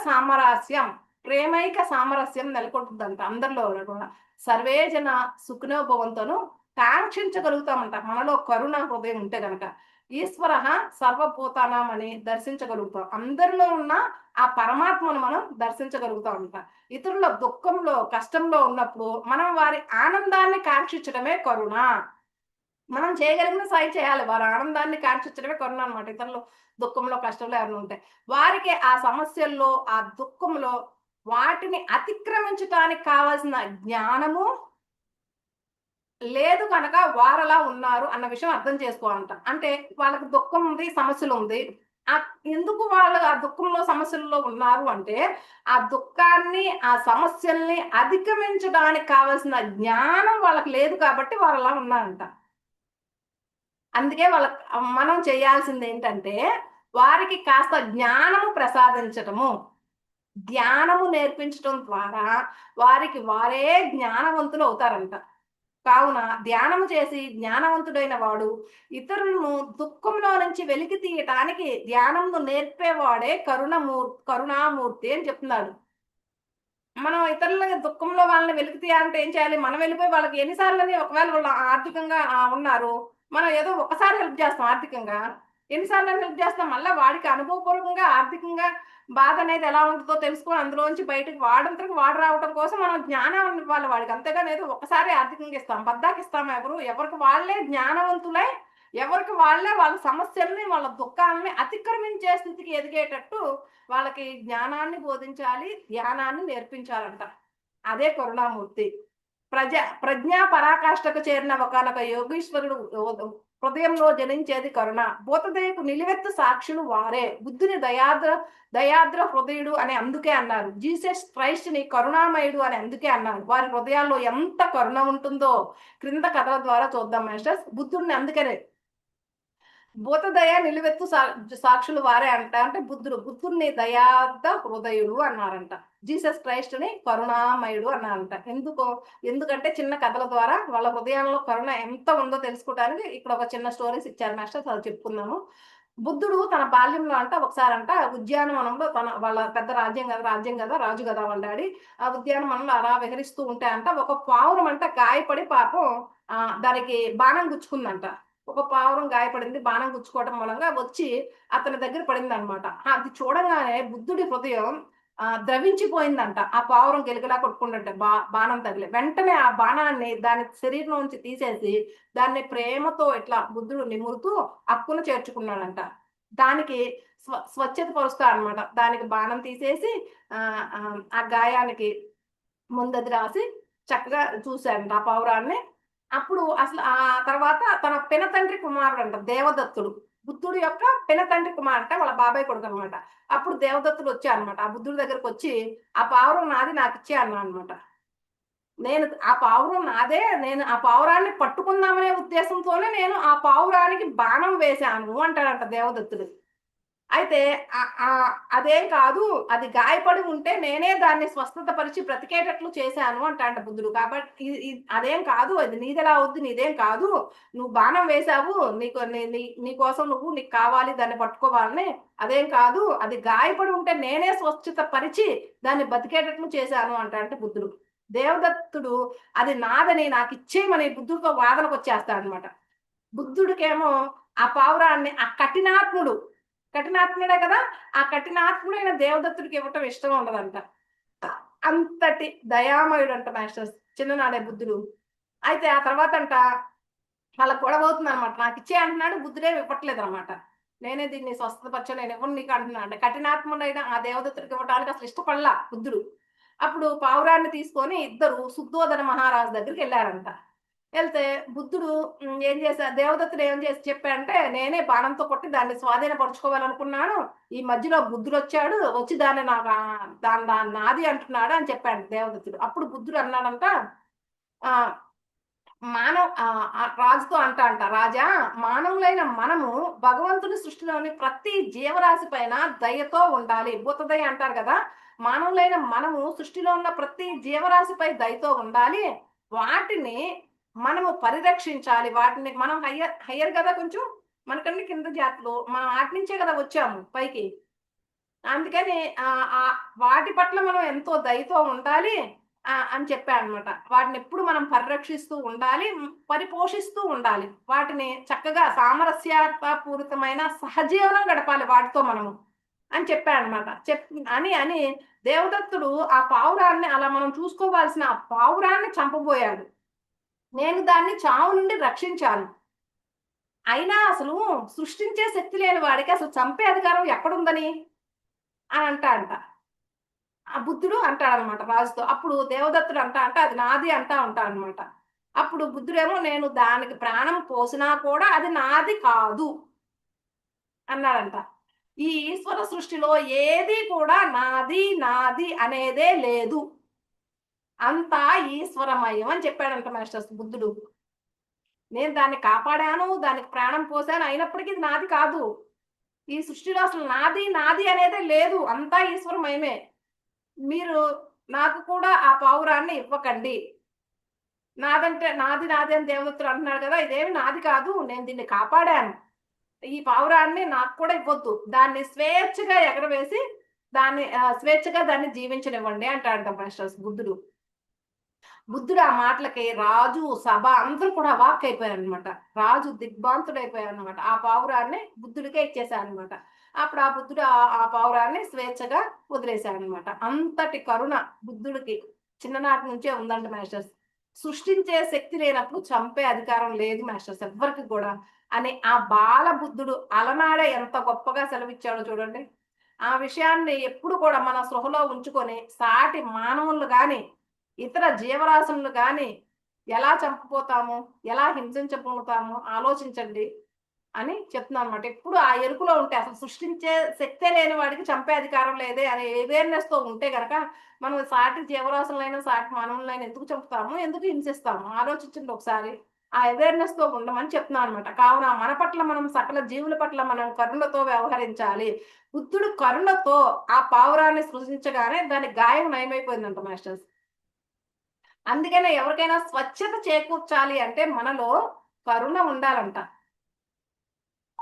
A: సామరస్యం నెలకొంటుందంట అందరిలో కూడా. సర్వే జన సుఖినో భవంతును కాంక్షించగలుగుతామంట మనలో కరుణ హృదయం ఉంటే గనక. ఈశ్వరః సర్వభూతానాం అని దర్శించగలుగుతాం. అందరిలో ఉన్న ఆ పరమాత్మను మనం దర్శించగలుగుతామంట. ఇతరుల దుఃఖంలో, కష్టంలో ఉన్నప్పుడు మనం వారి ఆనందాన్ని కాంక్షించడమే కరుణ. మనం చేయగలిగిన సాయం చేయాలి. వారి ఆనందాన్ని కాంక్షించడమే కరుణ అన్నమాట. ఇతరులు దుఃఖంలో, కష్టంలో ఎవరైనా ఉంటే. వారికి ఆ సమస్యల్లో, ఆ దుఃఖంలో వాటిని అతిక్రమించటానికి కావాల్సిన జ్ఞానము లేదు కనుక వారలా ఉన్నారు అన్న విషయం అర్థం చేసుకోవాలంట. అంటే వాళ్ళకి దుఃఖం ఉంది, సమస్యలుంది. ఎందుకు వాళ్ళు ఆ దుఃఖంలో, సమస్యల్లో ఉన్నారు అంటే, ఆ దుఃఖాన్ని, ఆ సమస్యల్ని అధిగమించడానికి కావాల్సిన జ్ఞానం వాళ్ళకి లేదు కాబట్టి వారలా ఉన్నారంట. అందుకే మనం చేయాల్సిందేంటంటే, వారికి కాస్త జ్ఞానము ప్రసాదించటము. జ్ఞానము నేర్పించటం ద్వారా వారికి వారే జ్ఞానవంతులవుతారంట. కావున ధ్యానము చేసి జ్ఞానవంతుడైన వాడు ఇతరులను దుఃఖంలో నుంచి వెలికి తీయటానికి ధ్యానమును నేర్పేవాడే కరుణామూర్తి అని చెప్తున్నాడు. మనం ఇతరుల దుఃఖంలో వాళ్ళని వెలికి తీయాలంటే ఏం చేయాలి? మనం వెళ్ళిపోయి వాళ్ళకి ఎన్నిసార్లని, ఒకవేళ వాళ్ళు ఆర్థికంగా ఉన్నారు. మనం ఏదో ఒకసారి హెల్ప్ చేస్తాం ఆర్థికంగా. ఎన్నిసార్లని హెల్ప్ చేస్తాం? మళ్ళా వాడికి అనుభవపూర్వకంగా ఆర్థికంగా బాధ అనేది ఎలా ఉంటుందో తెలుసుకొని అందులోంచి బయటకి వాడంతటికి వాడు రావటం కోసం మనం జ్ఞానం ఇవ్వాలి వాడికి. అంతేగాని ఏదో ఒకసారి ఆర్థికంగా ఇస్తాం. పద్దాకిస్తాం ఎవరికి వాళ్ళే జ్ఞానవంతులై, ఎవరికి వాళ్ళే వాళ్ళ సమస్యల్ని, వాళ్ళ దుఃఖాలని అతిక్రమించే స్థితికి ఎదిగేటట్టు వాళ్ళకి జ్ఞానాన్ని బోధించాలి, ధ్యానాన్ని నేర్పించాలంట. అదే కరుణామూర్తి. ప్రజ్ఞా పరాకాష్ఠకు చేరిన ఒకానొక యోగీశ్వరుడు హృదయంలో జనించేది కరుణ. భూతదయకు నిలువెత్తు సాక్షులు వారే. బుద్ధుని దయాద్ర హృదయుడు అని అందుకే అన్నారు. జీసస్ క్రైస్ట్ ని కరుణామయుడు అని అందుకే అన్నారు. వారి హృదయాల్లో ఎంత కరుణ ఉంటుందో క్రింద కథల ద్వారా చూద్దాం మాస్టర్స్. బుద్ధుడిని అందుకనే భూతదయ నిలువెత్తు సాక్షులు వారే అంట. అంటే బుద్ధుడిని దయార్థ హృదయుడు అన్నారంట. జీసస్ క్రైస్ట్ ని కరుణామయుడు అన్నారంట. ఎందుకంటే చిన్న కథల ద్వారా వాళ్ళ హృదయంలో కరుణ ఎంత ఉందో తెలుసుకోవడానికి ఇక్కడ ఒక చిన్న స్టోరీస్ ఇచ్చారు మాస్టర్స్, అది చెప్పుకుందాము. బుద్ధుడు తన బాల్యంలో అంట ఒకసారి అంట ఉద్యానవనంలో వాళ్ళ పెద్ద రాజ్యం కదా రాజు కదా వాళ్ళ డాడీ. ఆ ఉద్యానవనంలో అలా విహరిస్తూ ఉంటే అంట ఒక పావురం అంట గాయపడి పాపం దానికి బాణం గుచ్చుకుందంట. ఒక పావురం గాయపడింది, బాణం గుచ్చుకోవడం మూలంగా వచ్చి అతని దగ్గర పడింది అనమాట. అది చూడంగానే బుద్ధుడి హృదయం ద్రవించిపోయిందంట. ఆ పావురం గిలగిలా కొట్టుకుంటుంటే బాణం తగిలి వెంటనే ఆ బాణాన్ని దాని శరీరం నుంచి తీసేసి దాన్ని ప్రేమతో ఇట్లా బుద్ధుడు నిమురుతూ అక్కున చేర్చుకున్నాడంట. దానికి స్వచ్ఛత పరుస్తా అనమాట. దానికి బాణం తీసేసి ఆ గాయానికి ముందది రాసి చక్కగా చూశాడంట ఆ పావురాన్ని. అప్పుడు అసలు ఆ తర్వాత తన పినతండ్రి కుమారుడంట దేవదత్తుడు. బుద్ధుడు యొక్క పినతండ్రి కుమారుడంట, వాళ్ళ బాబాయ్ కొడుకు అనమాట. అప్పుడు దేవదత్తుడు వచ్చాడనమాట. ఆ బుద్ధుడి దగ్గరకు వచ్చి ఆ పావురం నాది నాకిచ్చే అన్నాడనమాట. నేను ఆ పావురం నాదే, నేను ఆ పావురాన్ని పట్టుకుందామనే ఉద్దేశంతోనే నేను ఆ పావురానికి బాణం వేశాను అంటాడంట దేవదత్తుడు. అయితే అదేం కాదు, అది గాయపడి ఉంటే నేనే దాన్ని స్వస్థత పరిచి బ్రతికేటట్లు చేశాను అంటాడంట బుద్ధుడు. కాబట్టి అదేం కాదు, అది నీదెలా అవుద్ది, నీదేం కాదు, నువ్వు బాణం వేశావు, నీ కోసం నీకు కావాలి దాన్ని పట్టుకోవాలని, అదేం కాదు, అది గాయపడి ఉంటే నేనే స్వచ్ఛత పరిచి దాన్ని బతికేటట్లు చేశాను అంటాడంట బుద్ధుడు. దేవదత్తుడు అది నాదని నాకు ఇచ్చేయమని బుద్ధుడితో వాదనకు వచ్చేస్తాడనమాట. బుద్ధుడికేమో ఆ పావురాన్ని ఆ కఠినాత్ముడే కదా, ఆ కఠినాత్ముడైన దేవదత్తుడికి ఇవ్వటం ఇష్టం ఉండదంట. అంతటి దయామయుడు అంట మాస్టర్స్ చిన్ననాడే బుద్ధుడు. అయితే ఆ తర్వాత అంట వాళ్ళ గొడవ అవుతుంది అనమాట. నాకు ఇచ్చే అంటున్నాడు, బుద్ధుడే ఇవ్వట్లేదు అనమాట. నేనే దీన్ని స్వస్థపరచ, నేను ఇవ్వను నీకు అంటున్నాడు. కఠినాత్ముడైన ఆ దేవదత్తుడికి ఇవ్వడానికి అసలు ఇష్టపడలా బుద్ధుడు. అప్పుడు పావురాన్ని తీసుకొని ఇద్దరు శుద్ధోదన మహారాజు దగ్గరికి వెళ్ళారంట. వెళ్తే బుద్ధుడు ఏం చేశారు, దేవదత్తుడు ఏం చేసి చెప్పాడంటే నేనే బాణంతో కొట్టి దాన్ని స్వాధీనపరుచుకోవాలనుకున్నాను, ఈ మధ్యలో బుద్ధుడు వచ్చాడు, వచ్చి దాన్ని నాకు దాన్ని నాది అంటున్నాడు అని చెప్పాడు దేవదత్తుడు. అప్పుడు బుద్ధుడు అన్నాడంట ఆ రాజుతో అంట రాజా, మానవులైన మనము భగవంతుని సృష్టిలోని ప్రతి జీవరాశి పైన దయతో ఉండాలి. భూతదయ అంటారు కదా, మానవులైన మనము సృష్టిలో ఉన్న ప్రతి జీవరాశిపై దయతో ఉండాలి. వాటిని మనము పరిరక్షించాలి. వాటిని మనం హయ్యర్ కదా, కొంచెం మనకన్నా కింద జాతులు, మనం వాటి నుంచే కదా వచ్చాము పైకి. అందుకని వాటి పట్ల మనం ఎంతో దయతో ఉండాలి అని చెప్పాడనమాట. వాటిని ఎప్పుడు మనం పరిరక్షిస్తూ ఉండాలి, పరిపోషిస్తూ ఉండాలి. వాటిని చక్కగా సామరస్యపూరితమైన సహజీవనం గడపాలి వాటితో మనము అని చెప్పాడనమాట. అని దేవదత్తుడు ఆ పావురాన్ని అలా మనం చూసుకోవాల్సిన ఆ పావురాన్ని చంపబోయాడు. నేను దాన్ని చావు నుండి రక్షించాను. అయినా అసలు సృష్టించే శక్తి లేని వాడికి అసలు చంపే అధికారం ఎక్కడుందని అని అంట ఆ బుద్ధుడు అంటాడనమాట రాజుతో. అప్పుడు దేవదత్తుడు అంటే అది నాది ఉంటాడనమాట. అప్పుడు బుద్ధుడేమో నేను దానికి ప్రాణం పోసినా కూడా అది నాది కాదు అన్నాడంట. ఈ ఈశ్వర సృష్టిలో ఏది కూడా నాది నాది అనేదే లేదు, అంతా ఈశ్వరమయం అని చెప్పాడంట మాస్టర్స్ బుద్ధుడు. నేను దాన్ని కాపాడాను, దానికి ప్రాణం పోసాను, అయినప్పటికీ ఇది నాది కాదు. ఈ సృష్టిలో అసలు నాది నాది అనేదే లేదు, అంతా ఈశ్వరమయమే. మీరు నాకు కూడా ఆ పావురాన్ని ఇవ్వకండి. నాదంటే నాది నాది అని దేవదత్తుడు అంటున్నాడు కదా, ఇదేమి నాది కాదు, నేను దీన్ని కాపాడాను. ఈ పావురాన్ని నాకు కూడా ఇవ్వద్దు, దాన్ని స్వేచ్ఛగా ఎగరవేసి స్వేచ్ఛగా దాన్ని జీవించనివ్వండి అంటాడు మాస్టర్స్ బుద్ధుడు. బుద్ధుడు ఆ మాటలకి రాజు సభ అందరూ కూడా అవాక్ అయిపోయారనమాట. రాజు దిగ్భ్రాంతుడైపోయారనమాట. ఆ పావురాన్ని బుద్ధుడికే ఇచ్చేసారనమాట. అప్పుడు ఆ బుద్ధుడు ఆ పావురాన్ని స్వేచ్ఛగా వదిలేశాడనమాట. అంతటి కరుణ బుద్ధుడికి చిన్ననాటి నుంచే ఉందండి మాస్టర్స్. సృష్టించే శక్తి లేనప్పుడు చంపే అధికారం లేదు మాస్టర్స్ ఎవ్వరికి కూడా అని ఆ బాల బుద్ధుడు అలనాడే ఎంత గొప్పగా సెలవిచ్చాడో చూడండి. ఆ విషయాన్ని ఎప్పుడు కూడా మన సృహలో ఉంచుకొని సాటి మానవులు గాని ఇతర జీవరాశులను గాని ఎలా చంపపోతాము, ఎలా హింసించబోతాము ఆలోచించండి అని చెప్తున్నాను అనమాట. ఎప్పుడు ఆ ఎరుకులో ఉంటే అసలు సృష్టించే శక్తే లేని వాడికి చంపే అధికారం లేదే అనే అవేర్నెస్ తో ఉంటే గనక మనం సాటి జీవరాశులైనా సాటి మానవులైనా ఎందుకు చంపుతాము, ఎందుకు హింసిస్తాము ఆలోచించండి ఒకసారి. ఆ అవేర్నెస్ తో ఉండమని చెప్తున్నాను అనమాట. కావున మన పట్ల మనం సకల జీవుల పట్ల మనం కరుణతో వ్యవహరించాలి. బుద్ధుడు కరుణతో ఆ పావురాన్ని సృజించగానే దాని గాయం నయమైపోయిందంట మాస్టర్స్. అందుకనే ఎవరికైనా స్వచ్ఛత చేకూర్చాలి అంటే మనలో కరుణ ఉండాలంట.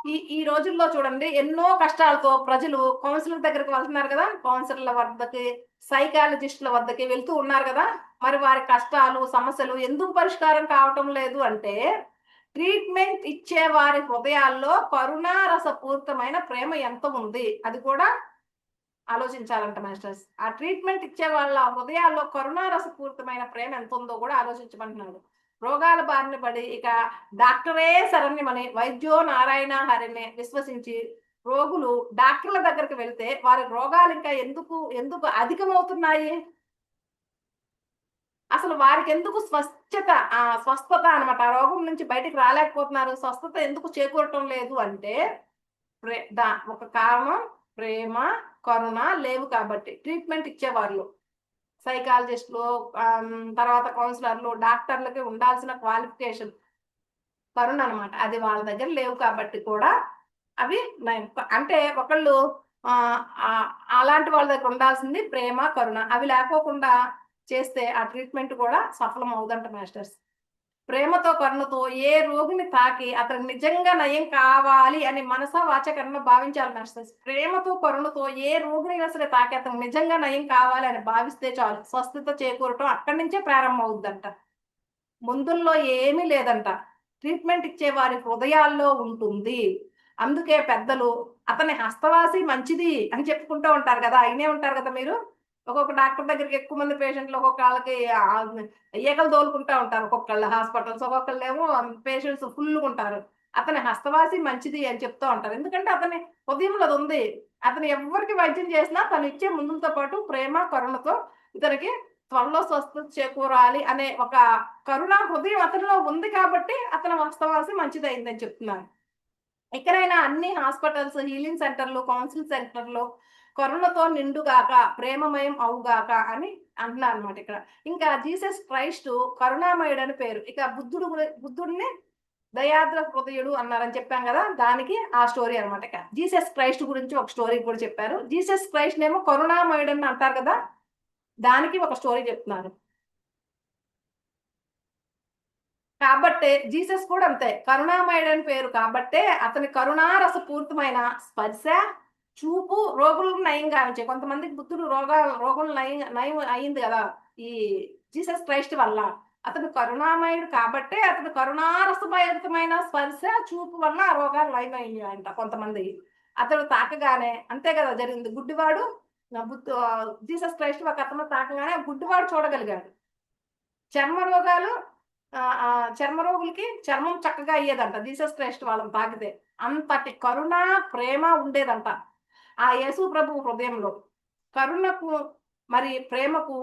A: ఈ రోజుల్లో చూడండి ఎన్నో కష్టాలతో ప్రజలు కౌన్సిలర్ దగ్గరికి వెళ్తున్నారు కదా, కౌన్సిలర్ల వద్దకి, సైకాలజిస్టుల వద్దకి వెళ్తూ ఉన్నారు కదా. మరి వారి కష్టాలు సమస్యలు ఎందుకు పరిష్కారం కావటం లేదు అంటే, ట్రీట్మెంట్ ఇచ్చే వారి హృదయాల్లో కరుణారసపూరితమైన ప్రేమ ఎంత ఉంది అది కూడా ఆలోచించాలంట మాస్టర్స్. ఆ ట్రీట్మెంట్ ఇచ్చే వాళ్ళ హృదయాల్లో కరుణారసపూరితమైన ప్రేమ ఎంత ఉందో కూడా ఆలోచించమంటున్నాడు. రోగాల బారిన పడి ఇక డాక్టరే శరణ్యమని, వైద్యో నారాయణ హరిని విశ్వసించి రోగులు డాక్టర్ల దగ్గరికి వెళ్తే వారి రోగాలు ఇంకా ఎందుకు ఎందుకు అధికమవుతున్నాయి? అసలు వారికి ఎందుకు స్వస్థత అనమాట, ఆ రోగం నుంచి బయటికి రాలేకపోతున్నారు, స్వస్థత ఎందుకు చేకూరటం లేదు అంటే ఒక కారణం ప్రేమ, కరుణ లేవు కాబట్టి. ట్రీట్మెంట్ ఇచ్చేవాళ్ళు సైకాలజిస్టులు, తర్వాత కౌన్సిలర్లు, డాక్టర్లకి ఉండాల్సిన క్వాలిఫికేషన్ కరుణ అనమాట, అది వాళ్ళ దగ్గర లేవు కాబట్టి కూడా అవి అంటే ఒకళ్ళు అలాంటి వాళ్ళ దగ్గర ఉండాల్సింది ప్రేమ, కరుణ. అవి లేకోకుండా చేస్తే ఆ ట్రీట్మెంట్ కూడా సఫలం అవుదంట మాస్టర్స్. ప్రేమతో కరుణతో ఏ రోగిని తాకి అతనికి నిజంగా నయం కావాలి అని మనసా వాచకరణ భావించాలి మాస్టర్స్. ప్రేమతో కరుణతో ఏ రోగిని సరే తాకి అతనికి నిజంగా నయం కావాలి అని భావిస్తే చాలు, స్వస్థత చేకూరటం అక్కడి నుంచే ప్రారంభం అవుద్దంట. ముందుల్లో ఏమీ లేదంట, ట్రీట్మెంట్ ఇచ్చే వారి హృదయాల్లో ఉంటుంది. అందుకే పెద్దలు అతని హస్తవాసి మంచిది అని చెప్పుకుంటూ ఉంటారు కదా, అయినే ఉంటారు కదా మీరు. ఒక్కొక్క డాక్టర్ దగ్గరికి ఎక్కువ మంది పేషెంట్లు ఒక్కొక్కళ్ళకి ఈగలు తోలుకుంటా ఉంటారు, ఒక్కొక్కళ్ళ హాస్పిటల్స్, ఒక్కొక్కళ్ళేమో పేషెంట్స్ ఫుల్గా ఉంటారు. అతని హస్తవాసి మంచిది అని చెప్తూ ఉంటారు, ఎందుకంటే అతని హృదయంలో అది ఉంది. అతను ఎవరికి వైద్యం చేసినా తను ఇచ్చే ముందులతో పాటు ప్రేమ, కరుణతో ఇతనికి త్వరలో స్వస్థత చేకూరాలి అనే ఒక కరుణ హృదయం అతనిలో ఉంది కాబట్టి అతని హస్తవాసి మంచిదైందని చెప్తున్నారు. ఎక్కడైనా అన్ని హాస్పిటల్స్, హీలింగ్ సెంటర్లు, కౌన్సిలింగ్ సెంటర్లు కరుణతో నిండుగాక, ప్రేమమయం అవుగాక అని అంటున్నారు అనమాట ఇక్కడ. ఇంకా జీసస్ క్రైస్ట్ కరుణామయుడు అని పేరు. ఇక బుద్ధుడిని దయాద్ర హృదయుడు అన్నారని చెప్పాం కదా, దానికి ఆ స్టోరీ అనమాట. ఇక జీసస్ క్రైస్ట్ గురించి ఒక స్టోరీ కూడా చెప్పారు. జీసస్ క్రైస్ట్ ఏమో కరుణామయుడు అని అంటారు కదా, దానికి ఒక స్టోరీ చెప్తున్నారు. కాబట్టే జీసస్ కూడా అంతే కరుణామయుడు అని పేరు కాబట్టే అతని కరుణారసపూరితమైన స్పర్శ, చూపు రోగులకు నయం గావించే. కొంతమందికి బుద్ధుడు రోగులు నయం అయింది కదా ఈ జీసస్ క్రైస్ట్ వల్ల. అతను కరుణామయుడు కాబట్టే అతను కరుణారసభరితమైన స్పర్శ, చూపు వల్ల ఆ రోగాలు నయం అయ్యాయంట కొంతమంది. అతడు తాకగానే అంతే కదా జరిగింది. గుడ్డివాడు జీసస్ క్రైస్ట్ ఒక అతను తాకగానే గుడ్డివాడు చూడగలిగాడు. చర్మ రోగాలు చర్మ రోగులకి చర్మం చక్కగా అయ్యేదంట జీసస్ క్రైస్ట్ వాళ్ళని తాకితే. అంతటి కరుణ, ప్రేమ ఉండేదంట ఆ యేసు ప్రభు హృదయంలో. కరుణకు మరి ప్రేమకు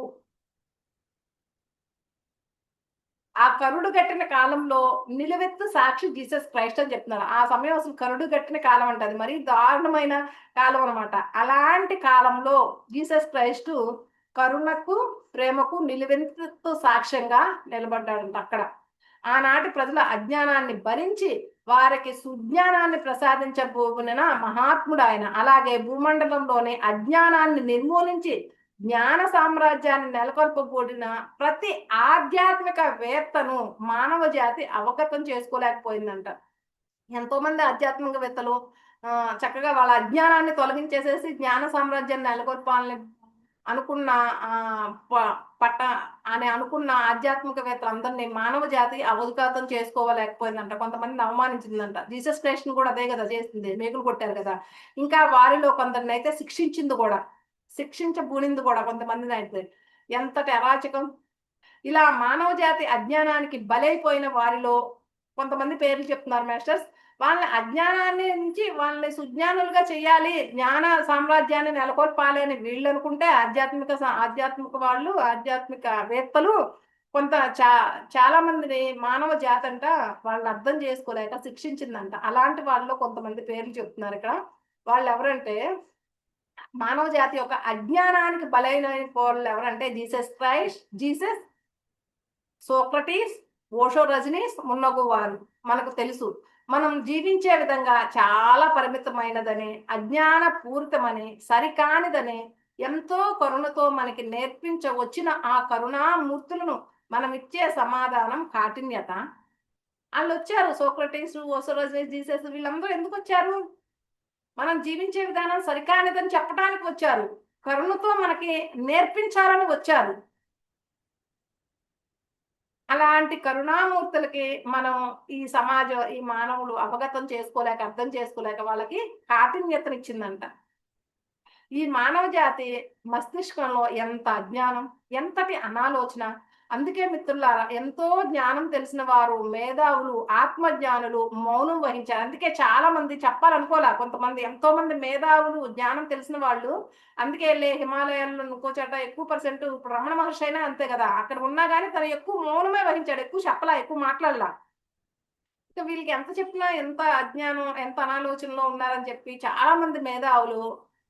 A: ఆ కరుడు గట్టిన కాలంలో నిలువెత్తు సాక్షి జీసస్ క్రైస్ట్ అని చెప్తున్నారు. ఆ సమయం అసలు కరుడు గట్టిన కాలం అంటది, మరి దారుణమైన కాలం అనమాట. అలాంటి కాలంలో జీసస్ క్రైస్ట్ కరుణకు, ప్రేమకు నిలువెత్తు సాక్ష్యంగా నిలబడ్డాడంట అక్కడ. ఆనాటి ప్రజల అజ్ఞానాన్ని భరించి వారికి సుజ్ఞానాన్ని ప్రసాదించబోగున మహాత్ముడు ఆయన. అలాగే భూమండలంలోని అజ్ఞానాన్ని నిర్మూలించి జ్ఞాన సామ్రాజ్యాన్ని నెలకొల్పబడిన ప్రతి ఆధ్యాత్మిక వేత్తను మానవ జాతి అవగతం చేసుకోలేకపోయిందంట. ఎంతో మంది ఆధ్యాత్మికవేత్తలు చక్కగా వాళ్ళ అజ్ఞానాన్ని తొలగించేసేసి జ్ఞాన సామ్రాజ్యాన్ని నెలకొల్పాలని అనుకున్న పట్ట అని అనుకున్న ఆధ్యాత్మికవేత్తలందరినీ మానవ జాతి అవగాహన చేసుకోలేకపోయిందంట. కొంతమందిని అవమానించిందంట. జీసస్ క్రైస్ట్ కూడా అదే కదా చేసింది, మేకులు కొట్టారు కదా. ఇంకా వారిలో కొందరిని అయితే శిక్షించింది కూడా, శిక్షించబూనింది కూడా కొంతమందిని అయితే. ఎంతటి అరాచకం! ఇలా మానవ జాతి అజ్ఞానానికి బలైపోయిన వారిలో కొంతమంది పేర్లు చెప్తున్నారు మాస్టర్స్. వాళ్ళని అజ్ఞానాన్ని నుంచి వాళ్ళని సుజ్ఞానులుగా చేయాలి, జ్ఞాన సామ్రాజ్యాన్ని నెలకొల్పాలి అని వీళ్ళు అనుకుంటే ఆధ్యాత్మిక వాళ్ళు, ఆధ్యాత్మిక వేత్తలు కొంత చాలా మందిని మానవ జాతి అంట వాళ్ళని అర్థం చేసుకోలేక శిక్షించిందంట. అలాంటి వాళ్ళలో కొంతమంది పేర్లు చెప్తున్నారు ఇక్కడ. వాళ్ళు ఎవరంటే మానవ జాతి యొక్క అజ్ఞానానికి బలైన వాళ్ళు ఎవరంటే Jesus Christ, Jesus, Socrates, Osho Rajneesh మున్నగు వారు మనకు తెలుసు. మనం జీవించే విధంగా చాలా పరిమితమైనదని, అజ్ఞాన పూరితమని, సరికానిదని, ఎంతో కరుణతో మనకి నేర్పించవచ్చిన ఆ కరుణామూర్తులను మనం ఇచ్చే సమాధానం కాఠిన్యత. వాళ్ళు వచ్చారు, సోక్రటీస్, ఓసరోజెస్, జీసస్, వీళ్ళందరూ ఎందుకు వచ్చారు? మనం జీవించే విధానం సరికానిదని చెప్పడానికి వచ్చారు, కరుణతో మనకి నేర్పించాలని వచ్చారు. అలాంటి కరుణామూర్తులకి మనం ఈ సమాజం, ఈ మానవులు అవగతం చేసుకోలేక, అర్థం చేసుకోలేక వాళ్ళకి కాఠిన్యతనిచ్చిందంట. ఈ మానవ జాతి మస్తిష్కంలో ఎంత అజ్ఞానం, ఎంతటి అనాలోచన. అందుకే మిత్రులారా, ఎంతో జ్ఞానం తెలిసిన వారు, మేధావులు, ఆత్మజ్ఞానులు మౌనం వహించారు. అందుకే చాలా మంది చెప్పాలనుకోలే, కొంతమంది ఎంతో మంది మేధావులు, జ్ఞానం తెలిసిన వాళ్ళు అందుకే వెళ్ళే హిమాలయాల్లో ఇంకో చోట ఎక్కువ పర్సెంట్, ఇప్పుడు రమణ మహర్షి అయినా అంతే కదా, అక్కడ ఉన్నా కానీ తను ఎక్కువ మౌనమే వహించాడు, ఎక్కువ చెప్పలా, ఎక్కువ మాట్లాడలా. ఇంకా వీళ్ళకి ఎంత చెప్పినా ఎంత అజ్ఞానం, ఎంత అనాలోచనలో ఉన్నారని చెప్పి చాలా మంది మేధావులు,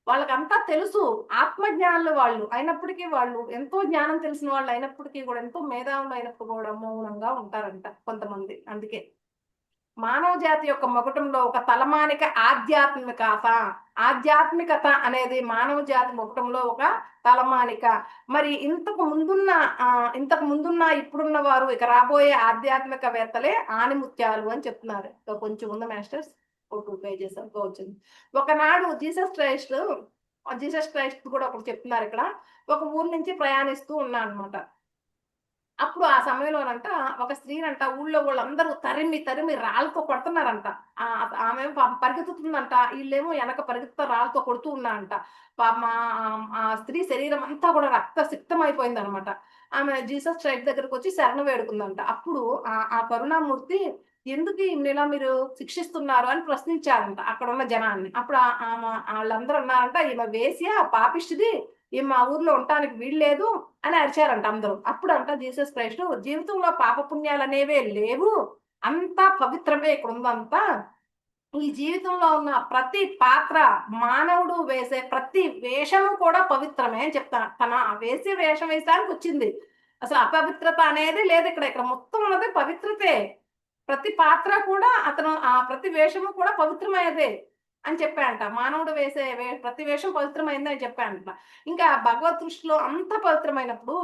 A: వాళ్ళకంతా తెలుసు, ఆత్మజ్ఞానులు వాళ్ళు అయినప్పటికీ, వాళ్ళు ఎంతో జ్ఞానం తెలిసిన వాళ్ళు అయినప్పటికీ కూడా, ఎంతో మేధావులు అయినప్పుడు కూడా మౌనంగా ఉంటారంట కొంతమంది. అందుకే మానవ జాతి యొక్క మొగటంలో ఒక తలమానిక ఆధ్యాత్మికత అనేది మానవ జాతి మొగటంలో ఒక తలమానిక. మరి ఇంతకు ముందున్న ఇప్పుడున్న వారు, ఇక రాబోయే ఆధ్యాత్మికవేత్తలే ఆణిముత్యాలు అని చెప్తున్నారు. కొంచెం ఉంది మాస్టర్స్, ఒక 2 పేజెస్ వచ్చింది. ఒకనాడు జీసస్ క్రైస్ట్ కూడా ఒకటి చెప్తున్నారు ఇక్కడ. ఒక ఊరు నుంచి ప్రయాణిస్తూ ఉన్నా అనమాట. అప్పుడు ఆ సమయంలోనంట ఒక స్త్రీనంట ఊళ్ళో వాళ్ళందరూ తరిమి తరిమి రాళ్ళతో కొడుతున్నారంట. ఆమె పరిగెత్తుతుందంట, వీళ్ళేమో వెనక పరిగెత్తుతో రాళ్ళతో కొడుతూ ఉన్నారంట. మా ఆ స్త్రీ శరీరం అంతా కూడా రక్త సిక్తం అయిపోయింది అనమాట. ఆమె జీసస్ క్రైస్ట్ దగ్గరకు వచ్చి శరణు వేడుకుందంట. అప్పుడు ఆ కరుణామూర్తి, ఎందుకు ఇలా మీరు శిక్షిస్తున్నారు అని ప్రశ్నించారంట అక్కడ ఉన్న జనాన్ని. అప్పుడు ఆమె వాళ్ళందరూ అన్నారంట, ఈమె వేశ్య, పాపిష్టిది, ఈ మా ఊర్లో ఉండటానికి వీల్లేదు అని అరిచారంట అందరూ. అప్పుడు అంట జీసస్ క్రైస్ట్, జీవితంలో పాపపుణ్యాలు అనేవే లేవు, అంతా పవిత్రమే ఇక్కడ ఉందంతా. ఈ జీవితంలో ఉన్న ప్రతి పాత్ర, మానవుడు వేసే ప్రతి వేషము కూడా పవిత్రమే అని చెప్తా. తన వేసే వేషం వేయడానికి వచ్చింది, అసలు అపవిత్రత అనేది లేదు ఇక్కడ. ఇక్కడ మొత్తం ఉన్నది పవిత్రతే. ప్రతి పాత్ర కూడా అతను, ఆ ప్రతి వేషము కూడా పవిత్రమైనదే అని చెప్పాడంట. మానవుడు వేసే ప్రతి వేషం పవిత్రమైంది అని చెప్పాడంట. ఇంకా భగవద్ దృష్టిలో అంత పవిత్రమైనప్పుడు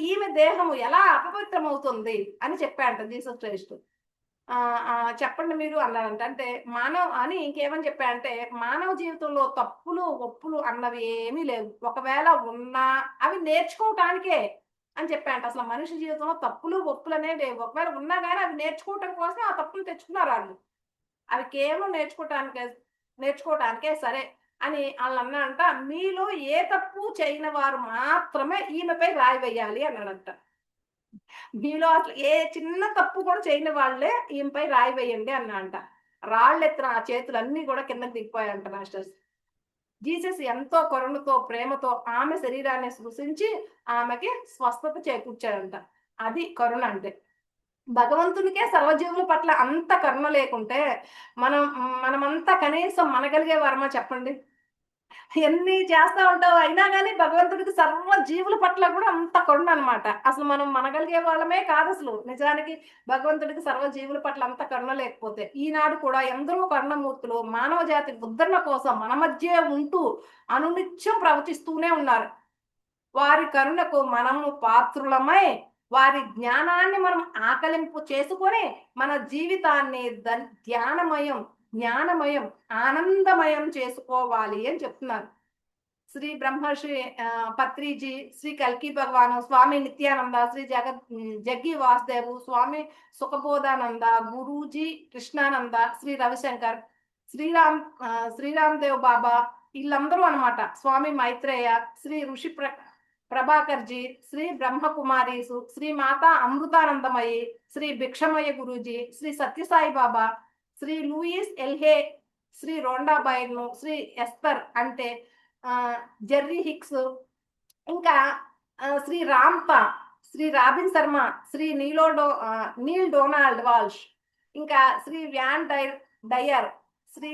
A: ఈమె దేహము ఎలా అపవిత్రమవుతుంది అని చెప్పాడంట జీసస్ క్రైస్ట్. చెప్పండి మీరు అన్నారంట. అంటే ఇంకేమని చెప్పాడంటే, మానవ జీవితంలో తప్పులు ఒప్పులు అన్నవి ఏమీ లేవు, ఒకవేళ ఉన్నా అవి నేర్చుకోవటానికే అని చెప్పాడంట. అసలు మనిషి జీవితంలో తప్పులు ఒప్పులు అనేవి లేవు, ఒకవేళ ఉన్నా కానీ అవి నేర్చుకోవటం కోసం ఆ తప్పులు తెచ్చుకున్నారు వాళ్ళు. అవి కేవలం నేర్చుకోవటానికే సరే అని వాళ్ళు అన్నాడంట. మీలో ఏ తప్పు చేయని వారు మాత్రమే ఈమెపై రాయి వేయాలి అన్నాడంట. మీలో అసలు ఏ చిన్న తప్పు కూడా చేయని వాళ్ళే ఈమెపై రాయి వేయండి అన్నాడంట. రాళ్ళెత్తిన ఆ చేతులన్నీ కూడా కిందకి దిగిపోయాయంట మాస్టర్స్. జీసస్ ఎంతో కరుణతో, ప్రేమతో ఆమె శరీరాన్ని స్పృశించి ఆమెకి స్వస్థత చేకూర్చాడంట. అది కరుణ అంటే. భగవంతునికే సర్వజీవుల పట్ల అంత కరుణ లేకుంటే మనమంతా కనీసం మనగలిగే వరమా చెప్పండి? ఎన్ని చేస్తా ఉంటావు, అయినా కానీ భగవంతుడికి సర్వ జీవుల పట్ల కూడా అంత కరుణ అనమాట. అసలు మనం మనగలిగే వాళ్ళమే కాదు అసలు నిజానికి, భగవంతుడికి సర్వ జీవుల పట్ల అంత కరుణ లేకపోతే. ఈనాడు కూడా ఎందరో కరుణమూర్తులు మానవ జాతి ఉద్ధరణ కోసం మన మధ్య ఉంటూ అనునిత్యం ప్రవచిస్తూనే ఉన్నారు. వారి కరుణకు మనము పాత్రులమై, వారి జ్ఞానాన్ని మనం ఆకలింపు చేసుకొని మన జీవితాన్ని జ్ఞానమయం, ఆనందమయం చేసుకోవాలి అని చెప్తున్నారు. శ్రీ బ్రహ్మర్షి పత్రిజీ, శ్రీ కల్కి భగవాను, స్వామి నిత్యానంద, శ్రీ జగ్గి వాసుదేవు, స్వామి సుఖబోధానంద, గురూజీ కృష్ణానంద, శ్రీ రవిశంకర్, శ్రీరామ్ దేవ్ బాబా, వీళ్ళందరూ అనమాట. స్వామి Maitreya, Shri Rishi Prabhakarji, Shri Brahma Kumaris, Shri Mata Amritanandamayi, Shri Bhikshamayya Guruji, Shri Sathya Sai Baba, Shri Louise L Hay, Shri Rhonda Byrne, Shri Esther అంటే జెర్రీ హిక్స్, ఇంకా Shri Ramtha, Shri Robin Sharma, Shri Neale Donald Walsch, ఇంకా Shri Wayne Dyer, Shri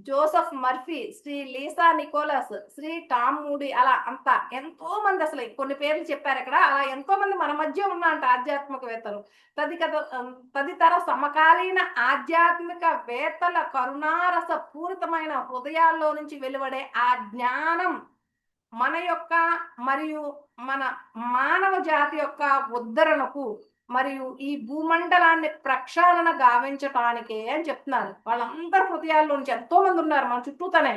A: Joseph Murphy, Shri Lisa Nichols, Shri Tom Moody, అలా అంతా ఎంతో మంది, అసలు కొన్ని పేర్లు చెప్పారు ఇక్కడ. అలా ఎంతో మంది మన మధ్య ఉన్నంట ఆధ్యాత్మికవేత్తలు. తదితర సమకాలీన ఆధ్యాత్మిక వేత్తల కరుణారస పూరితమైన హృదయాల్లో నుంచి వెలువడే ఆ జ్ఞానం మన యొక్క మరియు మన మానవ జాతి యొక్క ఉద్ధరణకు మరియు ఈ భూమండలాన్ని ప్రక్షాళన గావించటానికే అని చెప్తున్నారు. వాళ్ళందరి హృదయాల్లో నుంచి ఎంతో మంది ఉన్నారు మన చుట్టూతోనే.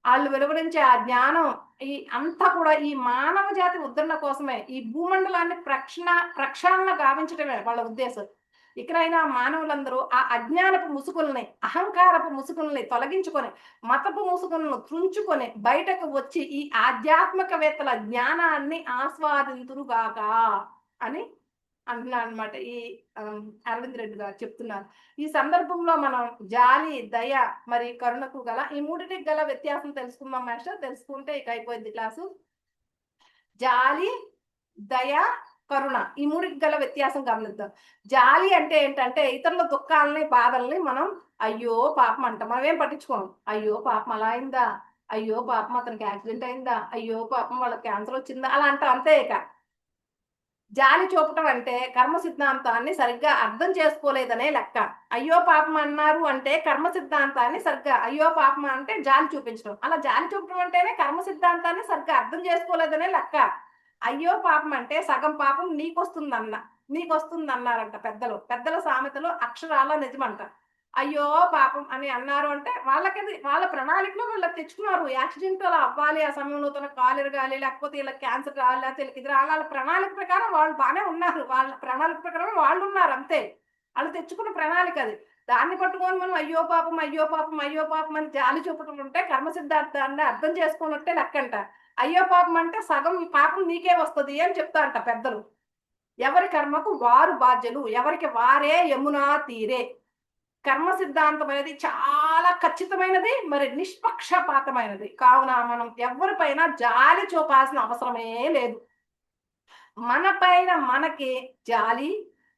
A: వాళ్ళు వెలువరించే ఆ జ్ఞానం ఈ అంతా కూడా ఈ మానవ జాతి ఉద్ధరణ కోసమే. ఈ భూమండలాన్ని ప్రక్షాళన గావించటమే వాళ్ళ ఉద్దేశం. ఇకనైనా మానవులందరూ ఆ అజ్ఞానపు ముసుగుల్ని, అహంకారపు ముసుగుల్ని తొలగించుకొని, మతపు ముసుగులను త్రుంచుకొని బయటకు వచ్చి ఈ ఆధ్యాత్మికవేత్తల జ్ఞానాన్ని ఆస్వాదింతురుగాక అని అంటున్నాడు అనమాట. ఈ అరవింద్ రెడ్డి గారు చెప్తున్నారు. ఈ సందర్భంలో మనం జాలి, దయ మరి కరుణకు గల ఈ మూడిటికి గల వ్యత్యాసం తెలుసుకుందాం మాస్టర్. తెలుసుకుంటే ఇక అయిపోయింది క్లాసు. జాలి, దయ, కరుణ ఈ మూడికి గల వ్యత్యాసం గమనిద్దాం. జాలి అంటే ఏంటంటే ఇతరుల దుఃఖాలని, బాధల్ని మనం అయ్యో పాపం అంటాం. మనం ఏం పట్టించుకోం. అయ్యో పాపం అలా అయిందా, అయ్యో పాపం అతనికి యాక్సిడెంట్ అయిందా, అయ్యో పాపం వాళ్ళకి క్యాన్సర్ వచ్చిందా అలా అంటాం అంతే. ఇక జాలి చూపటం అంటే కర్మ సిద్ధాంతాన్ని సరిగ్గా అర్థం చేసుకోలేదనే లెక్క. అయ్యో పాపం అన్నారు అంటే కర్మ సిద్ధాంతాన్ని సరిగ్గా, అయ్యో పాపం అంటే జాలి చూపించడం. అలా జాలి చూపటం అంటేనే కర్మ సిద్ధాంతాన్ని సరిగ్గా అర్థం చేసుకోలేదనే లెక్క. అయ్యో పాపం అంటే సగం పాపం నీకొస్తుందన్నారంట పెద్దలు. పెద్దల సామెతలు అక్షరాల నిజమంట. అయ్యో పాపం అని అన్నారు అంటే వాళ్ళ ప్రణాళికలో వాళ్ళు తెచ్చుకున్నారు. యాక్సిడెంట్ అలా అవ్వాలి, ఆ సమయంలో తన కాలు ఎరగాలి, లేకపోతే ఇలా క్యాన్సర్ రావాలి, లేకపోతే వీళ్ళకి ఇది రావాలి. వాళ్ళ ప్రణాళిక ప్రకారం వాళ్ళు బాగానే ఉన్నారు. వాళ్ళ ప్రణాళిక ప్రకారం వాళ్ళు ఉన్నారు అంతే. వాళ్ళు తెచ్చుకున్న ప్రణాళిక అది. దాన్ని పట్టుకొని మనం అయ్యో పాపం, అయ్యో పాపం, అయ్యో పాపం అని జాలి చూపటం ఉంటే కర్మ సిద్ధాంతాన్ని అర్థం చేసుకున్నట్టే లెక్కంట. అయ్యో పాపం అంటే సగం పాపం నీకే వస్తుంది అని చెప్తారంట పెద్దలు. ఎవరి కర్మకు వారు బాధ్యులు, ఎవరికి వారే యమునా తీరే. కర్మ సిద్ధాంతం అనేది చాలా ఖచ్చితమైనది, మరి నిష్పక్షపాతమైనది. కావున మనం ఎవరిపైన జాలి చూపాల్సిన అవసరమే లేదు. మన పైన మనకి జాలి,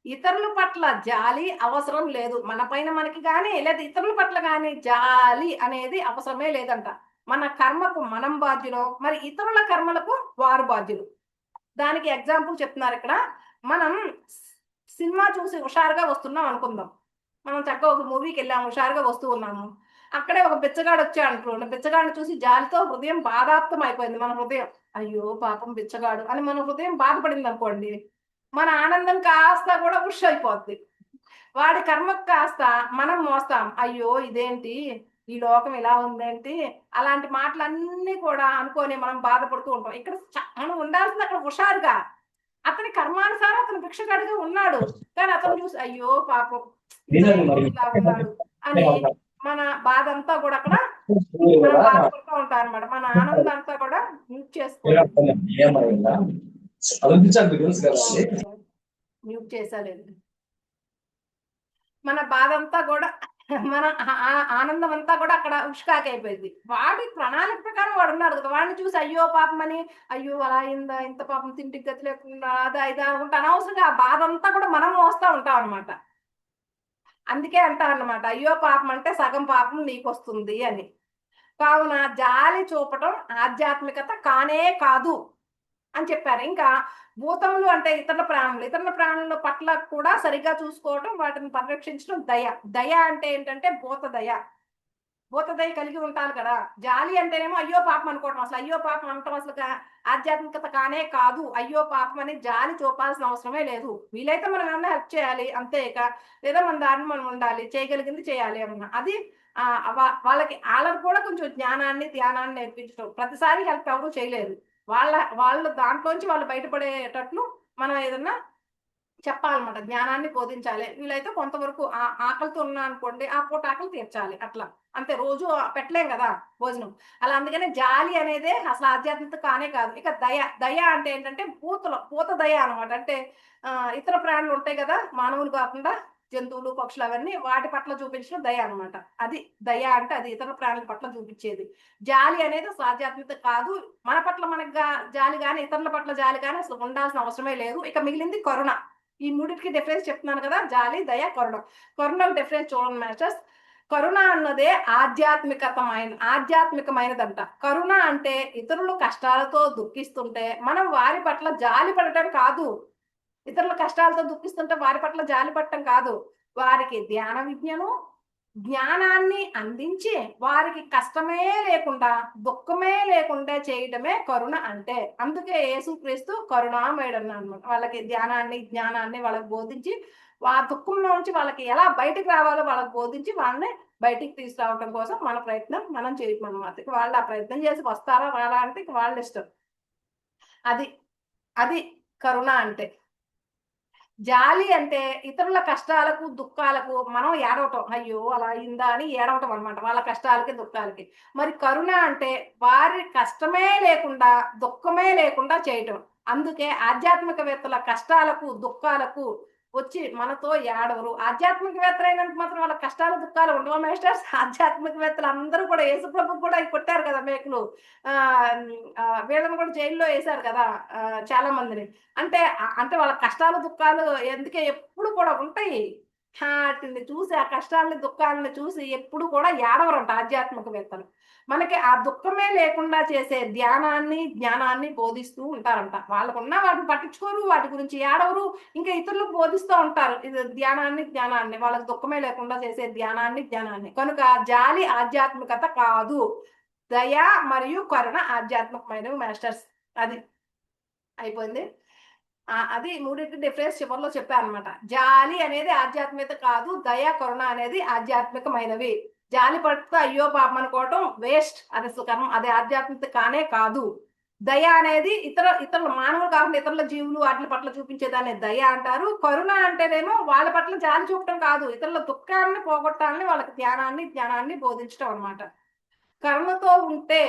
A: ఇతరుల పట్ల జాలి అవసరం లేదు. మన పైన మనకి కానీ లేదా ఇతరుల పట్ల కానీ జాలి అనేది అవసరమే లేదంట. మన కర్మకు మనం బాధ్యులు, మరి ఇతరుల కర్మలకు వారు బాధ్యులు. దానికి ఎగ్జాంపుల్ చెప్తున్నారు ఇక్కడ. మనం సినిమా చూసి హుషారుగా వస్తున్నాం అనుకుందాం. మనం చక్కగా ఒక మూవీకి వెళ్ళాము, హుషారుగా వస్తూ ఉన్నాము. అక్కడే ఒక బిచ్చగాడు వచ్చాడు అనుకోండి. బిచ్చగాడిని చూసి జాలితో హృదయం బాధాప్తం అయిపోయింది. మన హృదయం అయ్యో పాపం బిచ్చగాడు అని మన హృదయం బాధపడింది అనుకోండి. మన ఆనందం కాస్త కూడా ఉష్ అయిపోద్ది. వాడి కర్మకు కాస్త మనం మోస్తాం. అయ్యో ఇదేంటి, ఈ లోకం ఇలా ఉందేంటి, అలాంటి మాటలన్నీ కూడా అనుకొని మనం బాధపడుతూ ఉంటాం. ఇక్కడ మనం ఉండాల్సింది అక్కడ హుషారుగా. అతని కర్మానుసారం అతను భిక్షగాడిగా ఉన్నాడు. కానీ అతను చూసి అయ్యో పాపం ఇలా ఉన్నాడు అని మన బాధ అంతా కూడా అక్కడ మనం బాధపడుతూ ఉంటాం అనమాట. మన ఆనందం అంతా కూడా మ్యూట్ చేసుకోవాలి. మ్యూట్ చేసాలేదు. మన బాధ అంతా కూడా మన ఆనందం అంతా కూడా అక్కడ ఉష్కాకి అయిపోయింది. వాడి ప్రణాళిక ప్రకారం వాడు ఉన్నాడు కదా. వాడిని చూసి అయ్యో పాపం అని, అయ్యో అలా అయిందా, ఇంత పాపం తింటికి గతి లేకుండా అదా ఇదా అనుకుంటే అనవసరంగా ఆ బాధ అంతా కూడా మనం మోస్తా ఉంటాం అనమాట. అందుకే అంటారు అన్నమాట, అయ్యో పాపం అంటే సగం పాపం నీకొస్తుంది అని. కావున జాలి చూపటం ఆధ్యాత్మికత కానే కాదు అని చెప్పారు. ఇంకా భూతములు అంటే ఇతరుల ప్రాణుల పట్ల కూడా సరిగ్గా చూసుకోవటం, వాటిని పరిరక్షించడం దయ. దయ అంటే ఏంటంటే భూతదయ కలిగి ఉంటారు కదా. జాలి అంటేనేమో అయ్యో పాపం అనుకోవటం. అసలు అయ్యో పాపం అనటం అసలు ఆధ్యాత్మికత కానే కాదు. అయ్యో పాపం అని జాలి చూపాల్సిన అవసరమే లేదు. వీలైతే మనం ఏమన్నా హెల్ప్ చేయాలి అంతే. లేదా మన దారిని మనం ఉండాలి, చేయగలిగింది చేయాలి అన్న అది వాళ్ళకి కూడా కొంచెం జ్ఞానాన్ని, ధ్యానాన్ని నేర్పించడం. ప్రతిసారి హెల్ప్ ఎవరు చేయలేరు. వాళ్ళ దాంట్లోంచి వాళ్ళు బయటపడేటట్లు మనం ఏదన్నా చెప్పాలన్నమాట. జ్ఞానాన్ని బోధించాలి. వీళ్ళైతే కొంతవరకు ఆకలితో ఉన్నా అనుకోండి, ఆ పూట ఆకలి తీర్చాలి. అట్లా అంతే. రోజు పెట్టలేం కదా భోజనం. అలా అందుకనే జాలి అనేదే అసలు ఆధ్యాత్మికత కానే కాదు. ఇక దయ అంటే ఏంటంటే పూత దయ అనమాట. అంటే ఇతర ప్రాణులు ఉంటాయి కదా, మానవులు కాకుండా జంతువులు, పక్షులు అవన్నీ, వాటి పట్ల చూపించడం దయ అనమాట. అది దయ అంటే అది ఇతర ప్రాణుల పట్ల చూపించేది. జాలి అనేది అసలు ఆధ్యాత్మికత కాదు. మన పట్ల మనకు జాలి కానీ, ఇతరుల పట్ల జాలి కానీ అసలు ఉండాల్సిన అవసరమే లేదు. ఇక మిగిలింది కరుణ. ఈ మూడింటికి డిఫరెన్స్ చెప్తున్నాను కదా, జాలి, దయ, కరుణ. కరుణకు డిఫరెన్స్ చూడండి మాస్టర్స్. కరుణ అన్నదే ఆధ్యాత్మికమైనదంట. కరుణ అంటే ఇతరులు కష్టాలతో దుఃఖిస్తుంటే మనం వారి పట్ల జాలి పడటం కాదు. ఇతరుల కష్టాలతో దుఃఖిస్తుంటే వారి పట్ల జాలి పడటం కాదు. వారికి ధ్యాన విజ్ఞానం, జ్ఞానాన్ని అందించి వారికి కష్టమే లేకుండా దుఃఖమే లేకుండా చేయడమే కరుణ అంటే. అందుకే యేసుక్రీస్తు కరుణామయుడు అన్నమాట. వాళ్ళకి జ్ఞానాన్ని వాళ్ళకి బోధించి ఆ దుఃఖంలో నుంచి వాళ్ళకి ఎలా బయటకు రావాలో వాళ్ళకి బోధించి వాళ్ళని బయటికి తీసుకురావడం కోసం మన ప్రయత్నం మనం చేయటం అన్నమాట. వాళ్ళు ఆ ప్రయత్నం చేసి వస్తారా రారా అంటే వాళ్ళ ఇష్టం. అది అది కరుణ అంటే. జాలి అంటే ఇతరుల కష్టాలకు దుఃఖాలకు మనం ఏడవటం, అయ్యో అలా అయిందా అని ఏడవటం అనమాట, వాళ్ళ కష్టాలకి దుఃఖాలకి. మరి కరుణ అంటే వారి కష్టమే లేకుండా దుఃఖమే లేకుండా చేయటం. అందుకే ఆధ్యాత్మికవేత్తల కష్టాలకు దుఃఖాలకు వచ్చి మనతో ఏడవరు. ఆధ్యాత్మికవేత్తలు అయినంత మాత్రం వాళ్ళ కష్టాలు దుఃఖాలు ఉండవా మేస్టర్స్? ఆధ్యాత్మికవేత్తలు అందరూ కూడా యేసుప్రభు కూడా కొట్టారు కదా మేకులు. ఆ వీళ్ళని కూడా జైల్లో వేశారు కదా చాలా మందిని. అంటే వాళ్ళ కష్టాలు దుఃఖాలు ఎందుకే ఎప్పుడు కూడా ఉంటాయి. వాటిని చూసి ఆ కష్టాలని దుఃఖాలను చూసి ఎప్పుడు కూడా ఏడవరంట ఆధ్యాత్మికవేత్తలు. మనకి ఆ దుఃఖమే లేకుండా చేసే జ్ఞానాన్ని బోధిస్తూ ఉంటారంట. వాళ్ళకున్న వాటిని పట్టించుకోరు, వాటి గురించి ఏడవరు, ఇంకా ఇతరులకు బోధిస్తూ ఉంటారు ఇది జ్ఞానాన్ని వాళ్ళకి దుఃఖమే లేకుండా చేసే జ్ఞానాన్ని. కనుక జాలి ఆధ్యాత్మికత కాదు, దయ మరియు కరుణ ఆధ్యాత్మికమైనవి మాస్టర్స్. అది అయిపోయింది. అది మూడింటి డిఫరెన్స్ చివరిలో చెప్పాను అనమాట. జాలి అనేది ఆధ్యాత్మికత కాదు, దయ కరుణ అనేది ఆధ్యాత్మికమైనవి. జాలి పడితే అయ్యో పాపం అనుకోవటం వేస్ట్, అది కర్మ, అది ఆధ్యాత్మికత కానే కాదు. దయ అనేది ఇతరుల మానవులు కాకుండా ఇతరుల జీవులు వాటి పట్ల చూపించేదాన్ని దయ అంటారు. కరుణ అంటేనేమో వాళ్ళ పట్ల జాలి చూపటం కాదు, ఇతరుల దుఃఖాన్ని పోగొట్టాలని వాళ్ళకి జ్ఞానాన్ని బోధించడం అనమాట. కరుణతో ఉంటే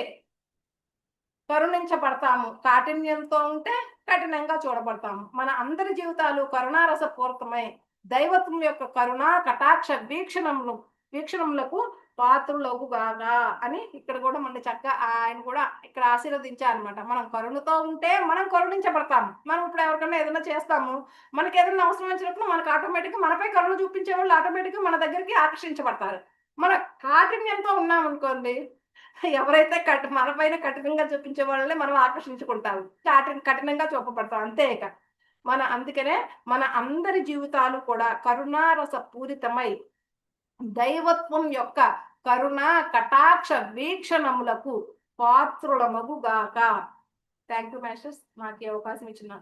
A: కరుణించబడతాము, కాఠిన్యంతో ఉంటే కఠినంగా చూడబడతాము. మన అందరి జీవితాలు కరుణారస పూరితమై దైవత్వం యొక్క కరుణ కటాక్ష వీక్షణములకు పాత్రులగుగాగా అని ఇక్కడ కూడా మన చక్కగా ఆయన కూడా ఇక్కడ ఆశీర్వదించారనమాట. మనం కరుణతో ఉంటే మనం కరుణించబడతాము. మనం ఇప్పుడు ఎవరికైనా ఏదైనా చేస్తాము, మనకి ఏదైనా అవసరం వచ్చినప్పుడు మనకు ఆటోమేటిక్గా మనపై కరుణ చూపించే వాళ్ళు ఆటోమేటిక్గా మన దగ్గరికి ఆకర్షించబడతారు. మన కాఠిన్యంతో ఉన్నాం అనుకోండి, ఎవరైతే మనపైన కఠినంగా చూపించే వాళ్ళని మనం ఆకర్షించుకుంటాము, కఠినంగా చూపబడతాం అంతే. ఇక అందుకనే మన అందరి జీవితాలు కూడా కరుణారస పూరితమై దైవత్వం యొక్క కరుణ కటాక్ష వీక్షణములకు పాత్రులమగుగాక. థ్యాంక్ యూ మాస్టర్స్, నాకు ఈ అవకాశం ఇచ్చిన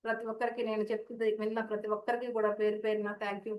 A: ప్రతి ఒక్కరికి, నేను చెప్తుంది విన్న ప్రతి ఒక్కరికి కూడా పేరు పేరున థ్యాంక్ యూ.